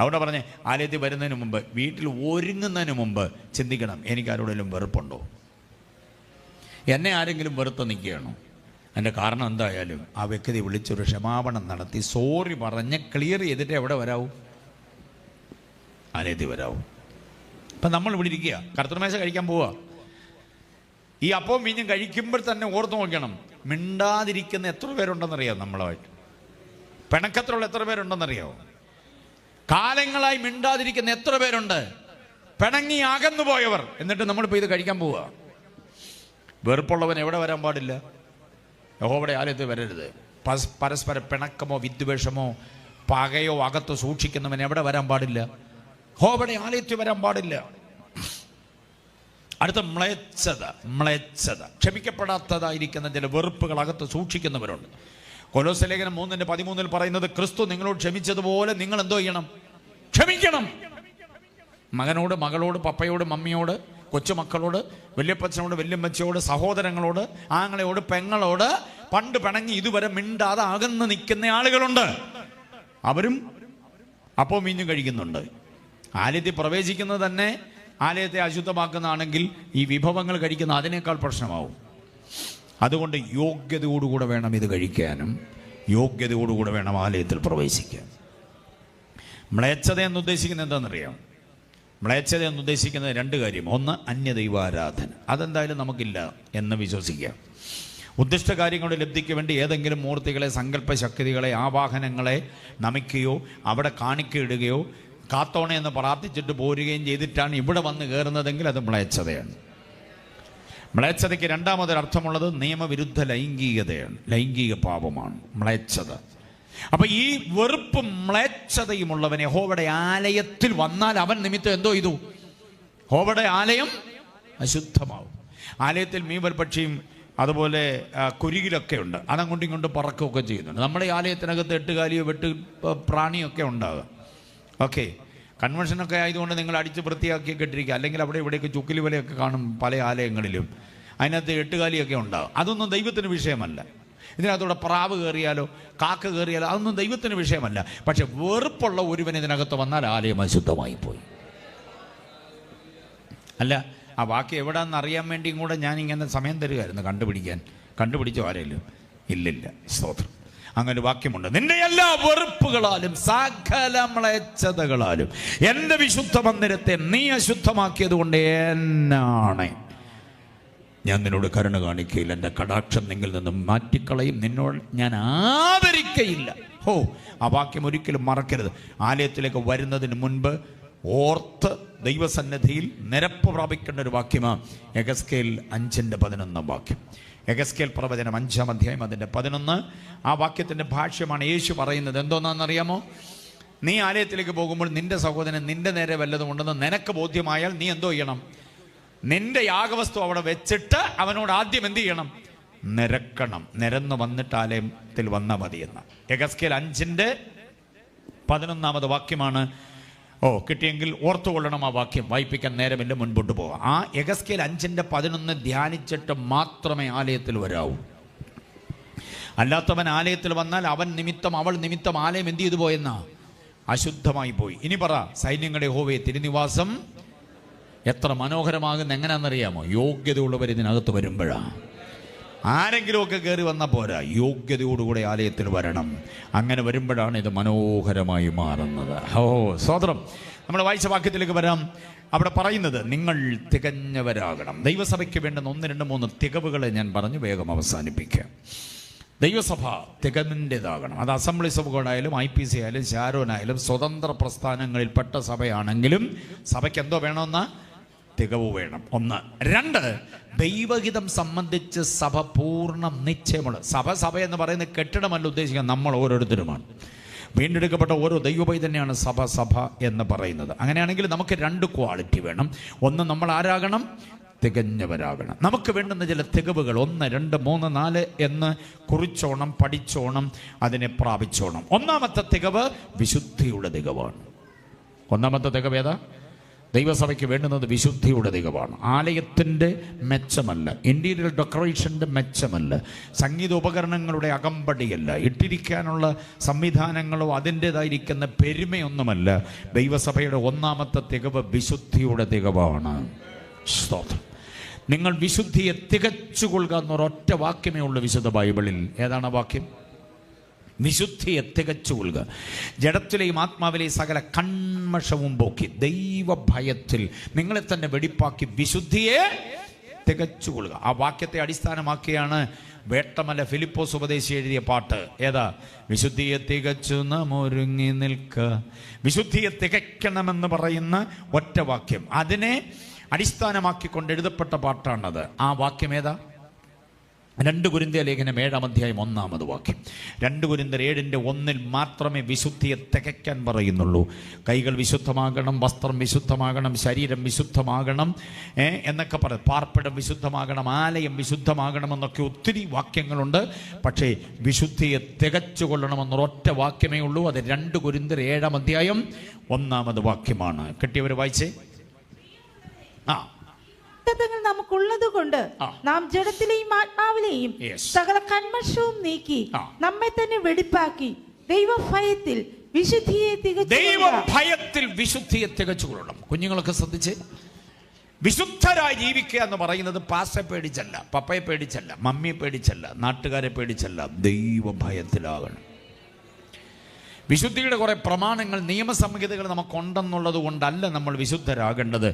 അവിടെ പറഞ്ഞ് ആലയത്തിൽ വരുന്നതിന് മുമ്പ്, വീട്ടിൽ ഒരുങ്ങുന്നതിന് മുമ്പ് ചിന്തിക്കണം, എനിക്ക് ആരോടെങ്കിലും വെറുപ്പുണ്ടോ? എന്നെ ആരെങ്കിലും വെറുത്ത് നിൽക്കുകയാണോ? എൻ്റെ കാരണം എന്തായാലും ആ വ്യക്തി വിളിച്ചൊരു ക്ഷമാപണം നടത്തി സോറി പറഞ്ഞ് ക്ലിയർ ചെയ്തിട്ട് എവിടെ വരാവൂ? ആലയത്തിൽ വരാവൂ. ഇപ്പം നമ്മൾ ഇവിടെ ഇരിക്കുക, കർത്തൃമേശ കഴിക്കാൻ പോവുക. ഈ അപ്പവും വീഞ്ഞും കഴിക്കുമ്പോൾ തന്നെ ഓർത്ത് നോക്കണം, മിണ്ടാതിരിക്കുന്ന എത്ര പേരുണ്ടെന്നറിയാം? നമ്മളായിട്ട് പിണക്കത്തിലുള്ള എത്ര പേരുണ്ടെന്നറിയാമോ? കാലങ്ങളായി മിണ്ടാതിരിക്കുന്ന എത്ര പേരുണ്ട്? പിണങ്ങി അകന്നു പോയവർ. എന്നിട്ട് നമ്മളിപ്പോൾ ഇത് കഴിക്കാൻ പോവുക. വെറുപ്പുള്ളവൻ എവിടെ വരാൻ പാടില്ല? യഹോവയുടെ ആലയത്തിൽ വരരുത്. പരസ്പര പിണക്കമോ വിദ്വേഷമോ പകയോ അകത്ത് സൂക്ഷിക്കുന്നവൻ എവിടെ വരാൻ പാടില്ല? യഹോവയുടെ ആലയത്തിൽ വരാൻ പാടില്ല. അടുത്ത മ്ലേച്ഛത, ക്ഷമിക്കപ്പെടാത്തതായിരിക്കുന്ന ചില വെറുപ്പുകൾ അകത്ത് സൂക്ഷിക്കുന്നവരുണ്ട്. കൊലോസ്യ ലേഖനം 3:13 പറയുന്നത്, ക്രിസ്തു നിങ്ങളോട് ക്ഷമിച്ചതുപോലെ നിങ്ങൾ എന്തോ ചെയ്യണം? ക്ഷമിക്കണം. മകനോട്, മകളോട്, പപ്പയോട്, മമ്മിയോട്, കൊച്ചുമക്കളോട്, വല്യപ്പച്ചനോട്, വല്യമ്മച്ചയോട്, സഹോദരങ്ങളോട്, ആങ്ങളയോട്, പെങ്ങളോട് പണ്ട് പിണങ്ങി ഇതുവരെ മിണ്ടാതെ അകന്ന് നിൽക്കുന്ന ആളുകളുണ്ട്. അവരും അപ്പോൾ മീഞ്ഞും കഴിക്കുന്നുണ്ട്. ആലയത്തിൽ പ്രവേശിക്കുന്നത് തന്നെ ആലയത്തെ അശുദ്ധമാക്കുന്നതാണെങ്കിൽ ഈ വിഭവങ്ങൾ കഴിക്കുന്ന അതിനേക്കാൾ പ്രശ്നമാവും. അതുകൊണ്ട് യോഗ്യതയോടുകൂടെ വേണം ഇത് കഴിക്കാനും, യോഗ്യതയോടുകൂടെ വേണം ആലയത്തിൽ പ്രവേശിക്കാൻ. മ്ലേച്ഛത എന്ന് ഉദ്ദേശിക്കുന്നത് എന്താണെന്നറിയാം? മ്ലേച്ഛത എന്ന് ഉദ്ദേശിക്കുന്നത് രണ്ട് കാര്യം. ഒന്ന്, അന്യദൈവാരാധന. അതെന്തായാലും നമുക്കില്ല എന്ന് വിശ്വസിക്കാം. ഉദ്ദിഷ്ട കാര്യങ്ങളുടെ ലബ്ധിക്ക് വേണ്ടി ഏതെങ്കിലും മൂർത്തികളെ, സങ്കല്പ ശക്തികളെ, ആവാഹനങ്ങളെ നമിക്കുകയോ അവിടെ കാണിക്കയിടുകയോ കാത്തോണെ എന്ന് പ്രാർത്ഥിച്ചിട്ട് പോരുകയും ചെയ്തിട്ടാണ് ഇവിടെ വന്ന് കയറുന്നതെങ്കിൽ അത് മ്ലേച്ഛതയാണ്. മ്ലേച്ഛതയ്ക്ക് രണ്ടാമതൊരർത്ഥമുള്ളത് നിയമവിരുദ്ധ ലൈംഗികതയാണ്, ലൈംഗിക പാപമാണ് മ്ലേച്ഛത. അപ്പൊ ഈ വെറുപ്പും മ്ലേച്ഛതയുമുള്ളവൻ യഹോവയുടെ ആലയത്തിൽ വന്നാൽ അവൻ നിമിത്തം എന്തോ ചെയ്തു? യഹോവയുടെ ആലയം അശുദ്ധമാവും. ആലയത്തിൽ മീൻപൽപക്ഷിയും അതുപോലെ കുരുകിലൊക്കെ ഉണ്ട്, അതങ്ങോട്ടും ഇങ്ങോട്ടും പറക്കുകയൊക്കെ ചെയ്യുന്നുണ്ട്. നമ്മുടെ ആലയത്തിനകത്ത് എട്ടുകാലിയോ വെട്ട് പ്രാണിയൊക്കെ ഉണ്ടാകും. ഓക്കെ, കൺവെൻഷനൊക്കെ ആയതുകൊണ്ട് നിങ്ങൾ അടിച്ച് വൃത്തിയാക്കിയൊക്കെ ഇട്ടിരിക്കുക. അല്ലെങ്കിൽ അവിടെ ഇവിടെയൊക്കെ ചുക്കിലി വലയൊക്കെ കാണും പല ആലയങ്ങളിലും, അതിനകത്ത് എട്ടുകാലിയൊക്കെ ഉണ്ടാകും. അതൊന്നും ദൈവത്തിന് വിഷയമല്ല. ഇതിനകത്തൂടെ പ്രാവ് കയറിയാലോ കാക്ക കയറിയാലോ അതൊന്നും ദൈവത്തിന് വിഷയമല്ല. പക്ഷെ വെറുപ്പുള്ള ഒരുവൻ ഇതിനകത്ത് വന്നാൽ ആലയം അശുദ്ധമായി പോയി. അല്ല, ആ വാക്യം എവിടാന്ന് അറിയാൻ വേണ്ടിയും കൂടെ ഞാനിങ്ങനെ സമയം തരുമായിരുന്നു കണ്ടുപിടിച്ചോ ആരെങ്കിലും? ഇല്ലില്ല, സ്തോത്രം. അങ്ങനെ വാക്യമുണ്ട്, നിന്റെ എല്ലാ വെറുപ്പുകളാലും സകല മ്ലേച്ഛതകളാലും എൻ്റെ വിശുദ്ധ മന്ദിരത്തെ നീ അശുദ്ധമാക്കിയത് കൊണ്ട് എന്നാണ് ഞാൻ നിന്നോട് കരുണ കാണിക്കയില്ല, എൻ്റെ കടാക്ഷം നിങ്ങളിൽ നിന്നും മാറ്റിക്കളയും, നിന്നോട് ഞാൻ ആദരിക്കയില്ല. ആ വാക്യം ഒരിക്കലും മറക്കരുത്. ആലയത്തിലേക്ക് വരുന്നതിന് മുൻപ് ഓർത്ത് ദൈവസന്നിധിയിൽ നിരപ്പ് പ്രാപിക്കേണ്ട ഒരു വാക്യമാണ് യെഹെസ്കേൽ 5:11 വാക്യം. യെഹെസ്കേൽ പ്രവചനം 5-ാം അധ്യായം 11. ആ വാക്യത്തിൻ്റെ ഭാഷ്യമാണ് യേശു പറയുന്നത്. എന്തോന്നാണെന്നറിയാമോ? നീ ആലയത്തിലേക്ക് പോകുമ്പോൾ നിന്റെ സഹോദരൻ നിന്റെ നേരെ വല്ലതും ഉണ്ടെന്ന് നിനക്ക് ബോധ്യമായാൽ നീ എന്തോ ചെയ്യണം? നിന്റെ യാഗവസ്തു അവിടെ വെച്ചിട്ട് അവനോട് ആദ്യം എന്ത് ചെയ്യണം? നിരക്കണം, നിരന്ന് വന്നിട്ട് ആലയത്തിൽ വന്നാൽ മതിയെന്ന്. യെഹെസ്കേൽ 5:11 വാക്യമാണ്. കിട്ടിയെങ്കിൽ ഓർത്തുകൊള്ളണം ആ വാക്യം. വായിപ്പിക്കാൻ നേരമില്ല, മുൻപോട്ട് പോവാം. ആ യെഹെസ്കേൽ 5:11 ധ്യാനിച്ചിട്ട് മാത്രമേ ആലയത്തിൽ വരാവൂ. അല്ലാത്തവൻ ആലയത്തിൽ വന്നാൽ അവൻ നിമിത്തം അവൾ നിമിത്തം ആലയം എന്ത് ചെയ്തു പോയെന്നാ? അശുദ്ധമായി പോയി. ഇനി പറ, സൈന്യങ്ങളുടെ യഹോവേ തിരുനിവാസം എത്ര മനോഹരമാകുന്ന എങ്ങനെയാണെന്നറിയാമോ? യോഗ്യതയുള്ളവർ ഇതിനകത്ത് വരുമ്പോഴാണ്. ആരെങ്കിലുമൊക്കെ കയറി വന്നാൽ പോരാ, യോഗ്യതയോടുകൂടെ ആലയത്തിൽ വരണം. അങ്ങനെ വരുമ്പോഴാണ് ഇത് മനോഹരമായി മാറുന്നത്. സ്വതന്ത്രം. നമ്മൾ വായിച്ച വാക്യത്തിലേക്ക് വരാം. അവിടെ പറയുന്നത് നിങ്ങൾ തികഞ്ഞവരാകണം. ദൈവസഭയ്ക്ക് വേണ്ടുന്ന 1, 2, 3 തികവുകളെ ഞാൻ പറഞ്ഞു വേഗം അവസാനിപ്പിക്കാം. ദൈവസഭ തികവിൻ്റെതാകണം. അത് അസംബ്ലി സഭകളായാലും IPC ആയാലും ശാരോനായാലും സ്വതന്ത്ര പ്രസ്ഥാനങ്ങളിൽപ്പെട്ട സഭയാണെങ്കിലും സഭയ്ക്ക് എന്തോ വേണമെന്ന തികവ് വേണം. 1. 2, ദൈവഹിതം സംബന്ധിച്ച് സഭ പൂർണ്ണ നിശ്ചയമുള്ള സഭ എന്ന് പറയുന്നത് കെട്ടിടമല്ല ഉദ്ദേശിക്കുന്നത്, നമ്മൾ ഓരോരുത്തരുമാണ്. വീണ്ടെടുക്കപ്പെട്ട ഓരോ ദൈവപൈതന്നെയാണ് സഭ എന്ന് പറയുന്നത്. അങ്ങനെയാണെങ്കിൽ നമുക്ക് 2 ക്വാളിറ്റി വേണം. 1, നമ്മൾ ആരാകണം? തികഞ്ഞവരാകണം. നമുക്ക് വേണ്ടുന്ന ചില തികവുകൾ 1, 2, 3, 4 എന്ന് കുറിച്ചോണം, പഠിച്ചോണം, അതിനെ പ്രാപിച്ചോണം. 1ാമത്തെ തികവ് വിശുദ്ധിയുടെ തികവാണ്. 1ാമത്തെ തികവ് ഏതാ? ദൈവസഭയ്ക്ക് വേണ്ടുന്നത് വിശുദ്ധിയുടെ തികവാണ്. ആലയത്തിൻ്റെ മെച്ചമല്ല, ഇൻറ്റീരിയർ ഡെക്കറേഷൻ്റെ മെച്ചമല്ല, സംഗീത ഉപകരണങ്ങളുടെ അകമ്പടിയല്ല, ഇട്ടിരിക്കാനുള്ള സംവിധാനങ്ങളോ അതിൻ്റെതായിരിക്കുന്ന പെരുമയൊന്നുമല്ല. ദൈവസഭയുടെ 1ാമത്തെ തികവ് വിശുദ്ധിയുടെ തികവാണ്. സ്തോത്രം. നിങ്ങൾ വിശുദ്ധിയെ തികച്ചുകൊള്ളുക എന്നൊരൊറ്റ വാക്യമേ ഉള്ളൂ വിശുദ്ധ ബൈബിളിൽ. ഏതാണ് വാക്യം? വിശുദ്ധിയെ തികച്ചുകൊള്ളുക. ജഡത്തിലെയും ആത്മാവിലെയും സകല കന്മഷവും പോക്കി ദൈവഭയത്തിൽ നിങ്ങളെ തന്നെ വെടിപ്പാക്കി വിശുദ്ധിയെ തികച്ചുകൊള്ളുക. ആ വാക്യത്തെ അടിസ്ഥാനമാക്കിയാണ് വേട്ടമല ഫിലിപ്പോസ് ഉപദേശി എഴുതിയ പാട്ട്. ഏതാ? വിശുദ്ധിയെ തികച്ചു നാം ഒരുങ്ങി നിൽക്കുക. വിശുദ്ധിയെ തികയ്ക്കണമെന്ന് പറയുന്ന ഒറ്റ വാക്യം, അതിനെ അടിസ്ഥാനമാക്കിക്കൊണ്ട് എഴുതപ്പെട്ട പാട്ടാണത്. ആ വാക്യം ഏതാ? 2 കൊരിന്ത്യർ ലേഖനം 7:1 വാക്യം. 2 കൊരിന്ത്യർ 7:1 മാത്രമേ വിശുദ്ധിയെ തികയ്ക്കാൻ പറയുന്നുള്ളൂ. കൈകൾ വിശുദ്ധമാകണം, വസ്ത്രം വിശുദ്ധമാകണം, ശരീരം വിശുദ്ധമാകണം എന്നൊക്കെ പറയും. പാർപ്പിടം വിശുദ്ധമാകണം, ആലയം വിശുദ്ധമാകണം എന്നൊക്കെ ഒത്തിരി വാക്യങ്ങളുണ്ട്. പക്ഷേ വിശുദ്ധിയെ തികച്ചു കൊള്ളണമെന്നൊരൊറ്റ വാക്യമേ ഉള്ളൂ. അത് 2 കൊരിന്ത്യർ 7:1 വാക്യമാണ്. കിട്ടിയവർ വായിച്ചേ. നമുക്കുള്ളത് കൊണ്ട് നാം ജഡത്തിലെയും ആത്മാവിലെയും സകല കന്മഷവും നീക്കി നമ്മെ തന്നെ വെടിപ്പാക്കി ദൈവഭയത്തിൽ വിശുദ്ധിയെ തികച്ചുകൊള്ളണം. കുഞ്ഞുങ്ങളൊക്കെ ശ്രദ്ധിച്ച്, വിശുദ്ധരായി ജീവിക്കുക എന്ന് പറയുന്നത് പാസ്റ്ററെ പേടിച്ചല്ല, പപ്പയെ പേടിച്ചല്ല, മമ്മിയെ പേടിച്ചല്ല, നാട്ടുകാരെ പേടിച്ചല്ല, ദൈവഭയത്തിലാകണം. വിശുദ്ധിയുടെ കുറേ പ്രമാണങ്ങൾ, നിയമസംഹിതകൾ നമുക്കുണ്ടെന്നുള്ളത് കൊണ്ടല്ല നമ്മൾ വിശുദ്ധരാകേണ്ടത്.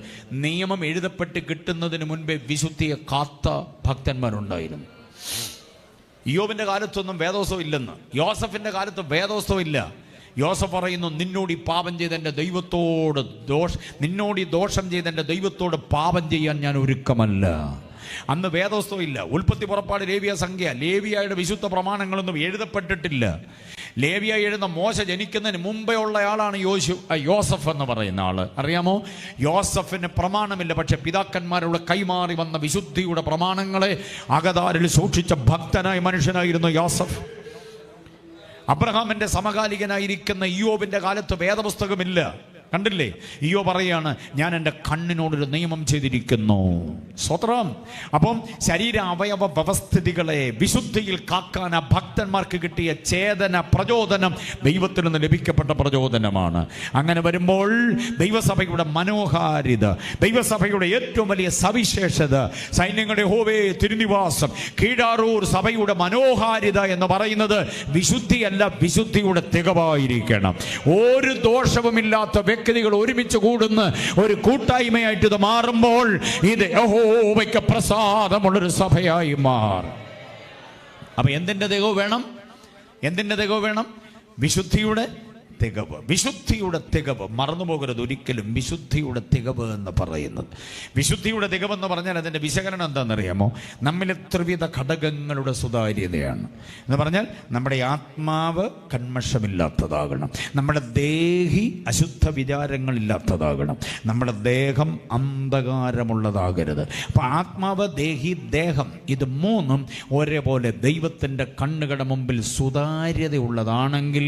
നിയമം എഴുതപ്പെട്ട് കിട്ടുന്നതിന് മുൻപേ വിശുദ്ധിയെ കാത്ത ഭക്തന്മാരുണ്ടായിരുന്നു. ഇയ്യോബിന്റെ കാലത്തൊന്നും വേദോത്സവം ഇല്ലെന്ന്. യോസഫിന്റെ കാലത്ത് വേദോത്സവം ഇല്ല. യോസഫ് പറയുന്നു, നിന്നോട് പാപം ചെയ്ത എൻ്റെ ദൈവത്തോട് ദോഷം ചെയ്ത എൻ്റെ ദൈവത്തോട് പാപം ചെയ്യാൻ ഞാൻ ഒരുക്കമല്ല. അന്ന് വേദോത്സവം ഇല്ല. ഉൽപ്പത്തി, പുറപ്പാട്, ലേവ്യ, സംഖ്യ, ലേവിയായുടെ വിശുദ്ധ പ്രമാണങ്ങളൊന്നും എഴുതപ്പെട്ടിട്ടില്ല. ലേവ്യ എഴുതുന്ന മോശ ജനിക്കുന്നതിന് മുമ്പേ ഉള്ള ആളാണ് യോസഫ് എന്ന് പറയുന്ന ആള്. അറിയാമോ? യോസഫിന് പ്രമാണമില്ല, പക്ഷെ പിതാക്കന്മാരുടെ കൈമാറി വന്ന വിശുദ്ധിയുടെ പ്രമാണങ്ങളെ അകതാരിൽ സൂക്ഷിച്ച ഭക്തനായ മനുഷ്യനായിരുന്നു യോസഫ്. അബ്രഹാമിന്റെ സമകാലികനായിരിക്കുന്ന ഇയ്യോബിന്റെ കാലത്ത് വേദപുസ്തകമില്ല. കണ്ടില്ലേ? ഇയ്യോബ് പറയാണ്, ഞാൻ എൻ്റെ കണ്ണിനോടൊരു നിയമം ചെയ്തിരിക്കുന്നു. സ്വത്രം. അപ്പം ശരീര അവയവ വ്യവസ്ഥിതികളെ വിശുദ്ധിയിൽ കാക്കാൻ ആ ഭക്തന്മാർക്ക് കിട്ടിയ ചേതന, പ്രചോദനം ദൈവത്തിൽ നിന്ന് ലഭിക്കപ്പെട്ട പ്രചോദനമാണ്. അങ്ങനെ വരുമ്പോൾ ദൈവസഭയുടെ മനോഹാരിത, ദൈവസഭയുടെ ഏറ്റവും വലിയ സവിശേഷത, സൈന്യങ്ങളുടെ യഹോവേ തിരുനിവാസം, കീഴാറൂർ സഭയുടെ മനോഹാരിത എന്ന് പറയുന്നത് വിശുദ്ധിയല്ല, വിശുദ്ധിയുടെ തികവായിരിക്കണം. ഒരു ദോഷവുമില്ലാത്ത വ്യക്തികൾ ഒരുമിച്ച് കൂടുന്ന ഒരു കൂട്ടായ്മയായിട്ട് ഇത് മാറുമ്പോൾ ഇത് യഹോവയ്ക്ക് പ്രസാദമുള്ളൊരു സഭയായി മാറും. അപ്പൊ എന്തിന്റെ തികവ് വേണം? എന്തിന്റെ തികവ് വേണം? വിശുദ്ധിയുടെ തികവ്, വിശുദ്ധിയുടെ തികവ്. മറന്നുപോകരുത് ഒരിക്കലും വിശുദ്ധിയുടെ തികവ് എന്ന് പറയുന്നത്. വിശുദ്ധിയുടെ തികവെന്ന് പറഞ്ഞാൽ അതിൻ്റെ വിശകലനം എന്താണെന്നറിയാമോ? നമ്മിലെ ത്രിവിധ ഘടകങ്ങളുടെ സുതാര്യതയാണ്. എന്ന് പറഞ്ഞാൽ നമ്മുടെ ആത്മാവ് കന്മഷമില്ലാത്തതാകണം, നമ്മുടെ ദേഹി അശുദ്ധ വിചാരങ്ങളില്ലാത്തതാകണം, നമ്മുടെ ദേഹം അന്ധകാരമുള്ളതാകരുത്. അപ്പം ആത്മാവ്, ദേഹി, ദേഹം ഇത് മൂന്നും ഒരേപോലെ ദൈവത്തിൻ്റെ കണ്ണുകളുടെ മുമ്പിൽ സുതാര്യതയുള്ളതാണെങ്കിൽ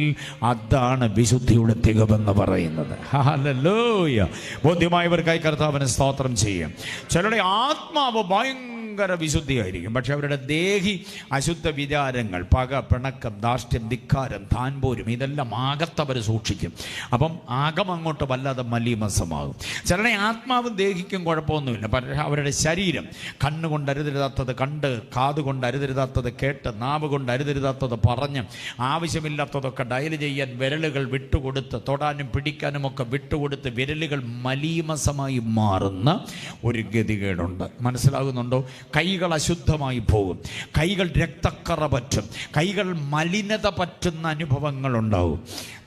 അതാണ് വിശുദ്ധിയുടെ തികവെന്ന് പറയുന്നത്. ഹല്ലേലൂയ. ബോധ്യമായവർക്കായി കർത്താവിനെ സ്തോത്രം ചെയ്യും. ചിലരുടെ ആത്മാവ് ഭയങ്കര വിശുദ്ധിയായിരിക്കും, പക്ഷെ അവരുടെ ദേഹി അശുദ്ധ വിചാരങ്ങൾ, പക, പിണക്കം, ധാർഷ്ട്യം, ധിക്കാരം, താൻപോരും ഇതെല്ലാം അകത്തവർ സൂക്ഷിക്കും. അപ്പം അകം അങ്ങോട്ട് വല്ലാതെ മലീമസമാകും. ചിലരുടെ ആത്മാവും ദേഹിക്കും കുഴപ്പമൊന്നുമില്ല, പക്ഷേ അവരുടെ ശരീരം കണ്ണുകൊണ്ട് അരുതരുതാത്തത് കണ്ട്, കാതുകൊണ്ട് അരുതരുതാത്തത് കേട്ട്, നാവ് കൊണ്ട് അരുതരുതാത്തത് പറഞ്ഞ്, ആവശ്യമില്ലാത്തതൊക്കെ ഡയൽ ചെയ്യാൻ വിരലുകൾ വിട്ടുകൊടുത്ത്, തൊടാനും പിടിക്കാനും ഒക്കെ വിട്ടുകൊടുത്ത് വിരലുകൾ മലീമസമായി മാറുന്ന ഒരു ഗതികേടുണ്ട്. മനസ്സിലാകുന്നുണ്ടോ? കൈകൾ അശുദ്ധമായി പോകും, കൈകൾ രക്തക്കറ പറ്റും, കൈകൾ മലിനത പറ്റുന്ന അനുഭവങ്ങളുണ്ടാവും.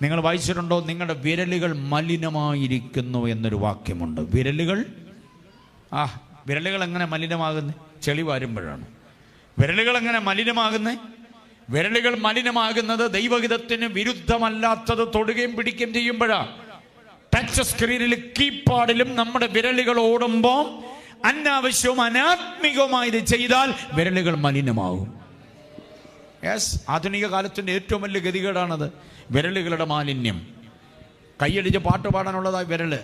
നിങ്ങൾ വായിച്ചിട്ടുണ്ടോ? നിങ്ങളുടെ വിരലുകൾ മലിനമായിരിക്കുന്നു എന്നൊരു വാക്യമുണ്ട്. വിരലുകൾ എങ്ങനെ മലിനമാകുന്നത്? ചെളി വാരുമ്പോഴാണ്. വിരലുകൾ എങ്ങനെ മലിനമാകുന്നത്? വിരലുകൾ മലിനമാകുന്നത് ദൈവഹിതത്തിന് വിരുദ്ധമല്ലാത്തത് തൊടുകയും പിടിക്കുകയും ചെയ്യുമ്പോഴാണ്. ടച്ച് സ്ക്രീനിൽ കീപാഡിലും നമ്മുടെ വിരലുകൾ ഓടുമ്പോൾ അനാവശ്യവും അനാത്മികവുമായി ഇത് ചെയ്താൽ വിരലുകൾ മലിനമാകും. യെസ്, ആധുനിക കാലത്തിൻ്റെ ഏറ്റവും വലിയ ഗതികേടാണത്, വിരലുകളുടെ മാലിന്യം. കൈയടിച്ച് പാട്ട് പാടാനുള്ളതായി വിരല്.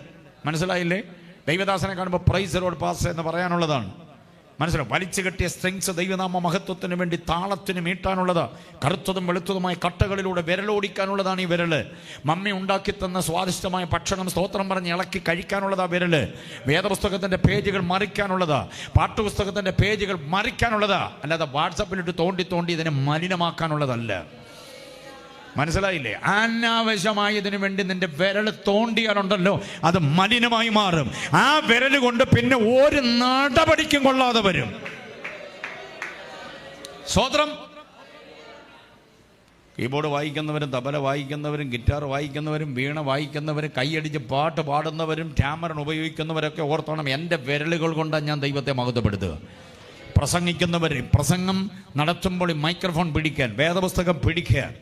മനസ്സിലായില്ലേ? ദൈവദാസനെ കാണുമ്പോൾ പ്രൈസ് ദി ലോർഡ് പാസ്റ്റർ എന്ന് പറയാനുള്ളതാണ്. മനസ്സിലാവും? വലിച്ചു കെട്ടിയ സ്ട്രിങ്സ് ദൈവനാമ മഹത്വത്തിന് വേണ്ടി താളത്തിന് മീട്ടാനുള്ളത്. കറുത്തതും വെളുത്തതുമായ കട്ടകളിലൂടെ വിരലോടിക്കാനുള്ളതാണ് ഈ വിരല്. മമ്മി ഉണ്ടാക്കി തന്ന സ്വാദിഷ്ടമായ ഭക്ഷണം സ്തോത്രം പറഞ്ഞ് ഇളക്കി കഴിക്കാനുള്ളതാ വിരല്. വേദപുസ്തകത്തിന്റെ പേജുകൾ മറിക്കാനുള്ളതാ, പാട്ടുപുസ്തകത്തിന്റെ പേജുകൾ മറിക്കാനുള്ളതാ, അല്ലാതെ വാട്സപ്പിലിട്ട് തോണ്ടി തോണ്ടി ഇതിനെ മലിനമാക്കാനുള്ളതല്ല. മനസ്സിലായില്ലേ? അനാവശ്യമായി ഇതിനു വേണ്ടി നിന്റെ വിരൽ തോണ്ടിയാലുണ്ടല്ലോ അത് മലിനമായി മാറും. ആ വിരൽ കൊണ്ട് പിന്നെ ഒരു നടപടിക്കും കൊള്ളാതെ വരും. സ്വതന്ത്രം. കീബോർഡ് വായിക്കുന്നവരും, തബല വായിക്കുന്നവരും, ഗിറ്റാർ വായിക്കുന്നവരും, വീണ വായിക്കുന്നവരും, കൈയടിച്ച് പാട്ട് പാടുന്നവരും, ടാമറൻ ഉപയോഗിക്കുന്നവരൊക്കെ ഓർത്തോണം, എൻ്റെ വിരലുകൾ കൊണ്ടാണ് ഞാൻ ദൈവത്തെ മഹത്വപ്പെടുത്തുക. പ്രസംഗിക്കുന്നവർ പ്രസംഗം നടത്തുമ്പോൾ മൈക്രോഫോൺ പിടിക്കാൻ, വേദപുസ്തകം പിടിക്കാൻ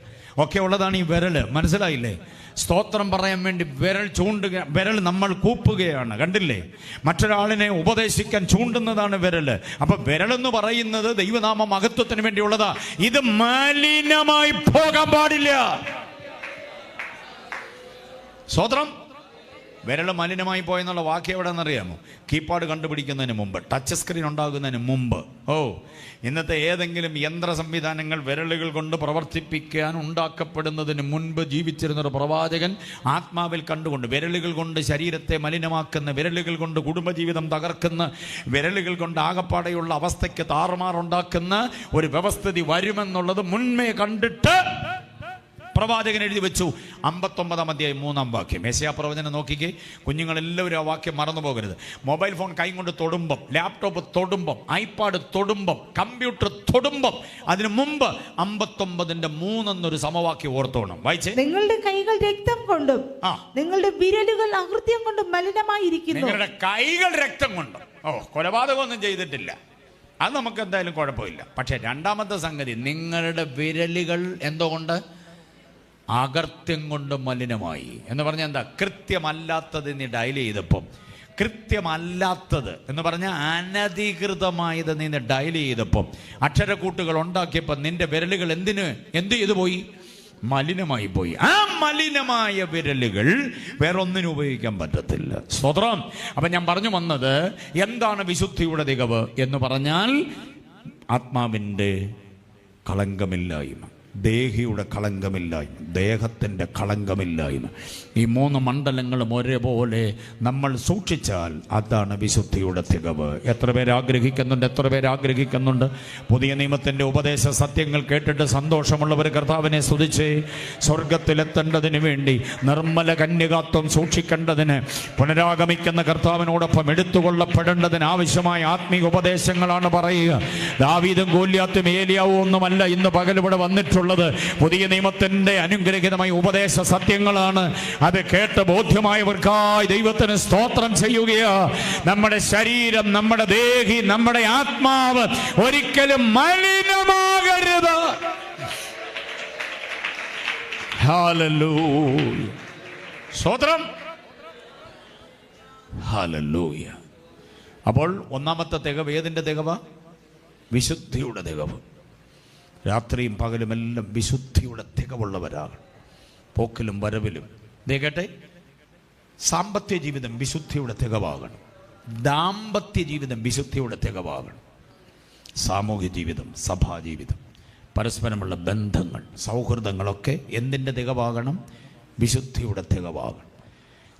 ഒക്കെ ഉള്ളതാണ് ഈ വിരല്. മനസ്സിലായില്ലേ? സ്തോത്രം പറയാൻ വേണ്ടി വിരൽ ചൂണ്ടുക, വിരൽ നമ്മൾ കൂപ്പുകയാണ്. കണ്ടില്ലേ? മറ്റൊരാളിനെ ഉപദേശിക്കാൻ ചൂണ്ടുന്നതാണ് വിരല്. അപ്പൊ വിരലെന്ന് പറയുന്നത് ദൈവനാമ മഹത്വത്തിന് വേണ്ടിയുള്ളതാ. ഇത് മലിനമായി പോകാൻ പാടില്ല. സ്തോത്രം. വിരൽ മലിനമായി പോയെന്നുള്ള വാക്യം എവിടെയെന്നറിയാമോ? കീപാഡ് കണ്ടുപിടിക്കുന്നതിന് മുമ്പ്, ടച്ച് സ്ക്രീൻ ഉണ്ടാകുന്നതിന് മുമ്പ്. ഇന്നത്തെ ഏതെങ്കിലും യന്ത്ര സംവിധാനങ്ങൾ വിരലുകൾ കൊണ്ട് പ്രവർത്തിപ്പിക്കാൻ ഉണ്ടാക്കപ്പെടുന്നതിന് മുൻപ് ജീവിച്ചിരുന്നൊരു പ്രവാചകൻ ആത്മാവിൽ കണ്ടുകൊണ്ട് വിരലുകൾ കൊണ്ട് ശരീരത്തെ മലിനമാക്കുന്ന, വിരലുകൾ കൊണ്ട് കുടുംബജീവിതം തകർക്കുന്ന, വിരലുകൾ കൊണ്ട് ആകപ്പാടെയുള്ള അവസ്ഥയ്ക്ക് താറുമാറുണ്ടാക്കുന്ന ഒരു വ്യവസ്ഥിതി വരുമെന്നുള്ളത് മുൻമേ കണ്ടിട്ട് പ്രവാചകൻ എഴുതി വെച്ചു. 59-ാം അധ്യായം 3-ാം വാക്യം. യെശയ്യാ പ്രവചനം നോക്കിക്കേ. കുഞ്ഞുങ്ങളെല്ലാവരും ആ വാക്യം മറന്നു പോകരുത്. മൊബൈൽ ഫോൺ കൈ കൊണ്ട് തൊടുമ്പം, ലാപ്ടോപ്പ് തൊടുമ്പം, ഐപാഡ് തൊടുമ്പം, കമ്പ്യൂട്ടർ തൊടുമ്പം അതിന് മുമ്പ് 59-ന്റെ 3 എന്നൊരു സമവാക്യം ഓർത്തോണം. വായിച്ചേ. നിങ്ങളുടെ കൈകൾ രക്തം കൊണ്ടും നിങ്ങളുടെ വിരലുകൾ അകൃത്യം കൊണ്ടും മലിനമായിരിക്കുന്നു. നിങ്ങളുടെ കൈകൾ രക്തം കൊണ്ടും. കൊലപാതകമൊന്നും ചെയ്തിട്ടില്ല, അത് നമുക്ക് എന്തായാലും കുഴപ്പമില്ല. പക്ഷെ രണ്ടാമത്തെ സംഗതി, നിങ്ങളുടെ വിരലുകൾ എന്തുകൊണ്ട്? അകൃത്യം കൊണ്ട് മലിനമായി. എന്ന് പറഞ്ഞാൽ എന്താ? കൃത്യമല്ലാത്തത് നീ ഡയൽ ചെയ്തപ്പം, കൃത്യമല്ലാത്തത് എന്ന് പറഞ്ഞാൽ അനധികൃതമായത് നീ ഡയൽ ചെയ്തപ്പം, അക്ഷരക്കൂട്ടുകൾ ഉണ്ടാക്കിയപ്പോൾ നിന്റെ വിരലുകൾ എന്ത് ചെയ്തു പോയി? മലിനമായി പോയി. ആ മലിനമായ വിരലുകൾ വേറൊന്നിനും ഉപയോഗിക്കാൻ പറ്റത്തില്ല. സ്വതന്ത്രം. അപ്പൊ ഞാൻ പറഞ്ഞു വന്നത്, എന്താണ് വിശുദ്ധിയുടെ തികവ് എന്ന് പറഞ്ഞാൽ ആത്മാവിൻ്റെ കളങ്കമില്ലായ്മ, ദേഹിയുടെ കളങ്കമില്ലായ്മ, ദേഹത്തിൻ്റെ കളങ്കമില്ലായ്മ. ഈ 3 മണ്ഡലങ്ങളും ഒരേപോലെ നമ്മൾ സൂക്ഷിച്ചാൽ അതാണ് വിശുദ്ധിയുടെ തികവ്. എത്ര പേര് ആഗ്രഹിക്കുന്നുണ്ട്? എത്ര പേര് ആഗ്രഹിക്കുന്നുണ്ട്? പുതിയ നിയമത്തിൻ്റെ ഉപദേശ സത്യങ്ങൾ കേട്ടിട്ട് സന്തോഷമുള്ളവർ കർത്താവിനെ സ്തുതിച്ച് സ്വർഗത്തിലെത്തേണ്ടതിന് വേണ്ടി, നിർമ്മല കന്യകാത്വം സൂക്ഷിക്കേണ്ടതിന്, പുനരാഗമിക്കുന്ന കർത്താവിനോടൊപ്പം എടുത്തുകൊള്ളപ്പെടേണ്ടതിന് ആവശ്യമായ ആത്മീയ ഉപദേശങ്ങളാണ് പറയുക. ദാവീദും ഗോലിയാത്തും ഏലിയാവും ഒന്നുമല്ല ഇന്ന് പകൽ ഇവിടെ വന്നിട്ടുള്ളത്. കേട്ടിട്ടുള്ളത് പുതിയ നിയമത്തിന്റെ അനുഗ്രഹീതമായ ഉപദേശ സത്യങ്ങളാണ്. അത് കേട്ട് ബോധ്യമായവർക്കായി ദൈവത്തിന് സ്തോത്രം ചെയ്യുകയാ. നമ്മുടെ ശരീരം, നമ്മുടെ ദേഹി, നമ്മുടെ ആത്മാവ് ഒരിക്കലും മലിനമാകരുത്. ഹല്ലേലൂയ, സ്തോത്രം, ഹല്ലേലൂയ. അപ്പോൾ ഒന്നാമത്തെ തികവ് ഏതിൻ്റെ തികവ? വിശുദ്ധിയുടെ തികവ്. രാത്രിയും പകലുമെല്ലാം വിശുദ്ധിയുടെ തികവുള്ളവരാണ്, പോക്കിലും വരവിലും. ദേ കേട്ടെ, സാമ്പത്തിക ജീവിതം വിശുദ്ധിയുടെ തികവാകണം, ദാമ്പത്യ ജീവിതം വിശുദ്ധിയുടെ തികവാകണം, സാമൂഹ്യ ജീവിതം, സഭാജീവിതം, പരസ്പരമുള്ള ബന്ധങ്ങൾ, സൗഹൃദങ്ങളൊക്കെ എന്തിൻ്റെ തികവാകണം? വിശുദ്ധിയുടെ തികവാകണം.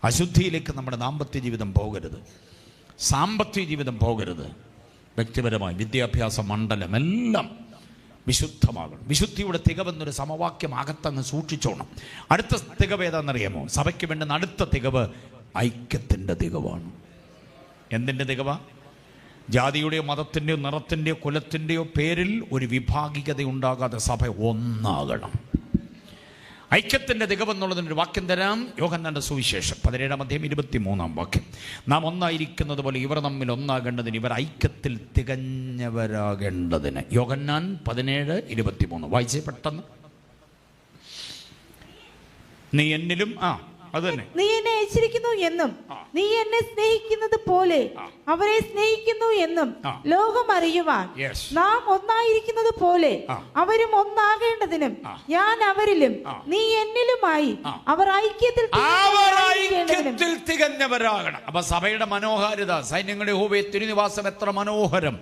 അശുദ്ധിയിലേക്ക് നമ്മുടെ ദാമ്പത്യ ജീവിതം പോകരുത്, സാമ്പത്തിക ജീവിതം പോകരുത്. വ്യക്തിപരമായി വിദ്യാഭ്യാസ മണ്ഡലം എല്ലാം വിശുദ്ധമാകണം. വിശുദ്ധിയുടെ തികവെന്നൊരു സമവാക്യം അകത്തങ്ങ് സൂക്ഷിച്ചോണം. അടുത്ത തികവ് ഏതാണെന്നറിയാമോ? സഭയ്ക്ക് വേണ്ടുന്ന അടുത്ത തികവ് ഐക്യത്തിൻ്റെ തികവാണ്. എന്തിൻ്റെ തികവ? ജാതിയുടെയോ മതത്തിൻ്റെയോ നിറത്തിൻ്റെയോ കുലത്തിൻ്റെയോ പേരിൽ ഒരു വിഭാഗികത ഉണ്ടാകാതെ സഭ ഒന്നാകണം. ഐക്യത്തിൻ്റെ തികവെന്നുള്ളതിനൊരു വാക്യം തരാം. യോഹന്നാന്റെ സുവിശേഷം 17-ാം അധ്യായം 23-ാം വാക്യം. നാം ഒന്നായിരിക്കുന്നത് പോലെ ഇവർ തമ്മിൽ ഒന്നാകേണ്ടതിന്, ഇവർ ഐക്യത്തിൽ തികഞ്ഞവരാകേണ്ടതിന്. യോഹന്നാൻ 17:23 വായിച്ചേ പെട്ടെന്ന്. നീ എന്നിലും, അത് തന്നെ, നീ എന്നെ അയച്ചിരിക്കുന്നു എന്നും നീ എന്നെ സ്നേഹിക്കുന്നത് പോലെ അവരെ സ്നേഹിക്കുന്നു എന്നും ലോകം അറിയുവാൻ നാം ഒന്നായിരിക്കുന്നത് പോലെ അവരും ഒന്നാകേണ്ടതിനും ഞാൻ അവരിലും നീ എന്നിലുമായി അവർ ഐക്യത്തിൽ തികഞ്ഞവരാകണം. അപ്പൊ സഭയുടെ മനോഹാരിത, സൈന്യങ്ങളുടെ യഹോവേ തിരുനിവാസം എത്ര മനോഹരം.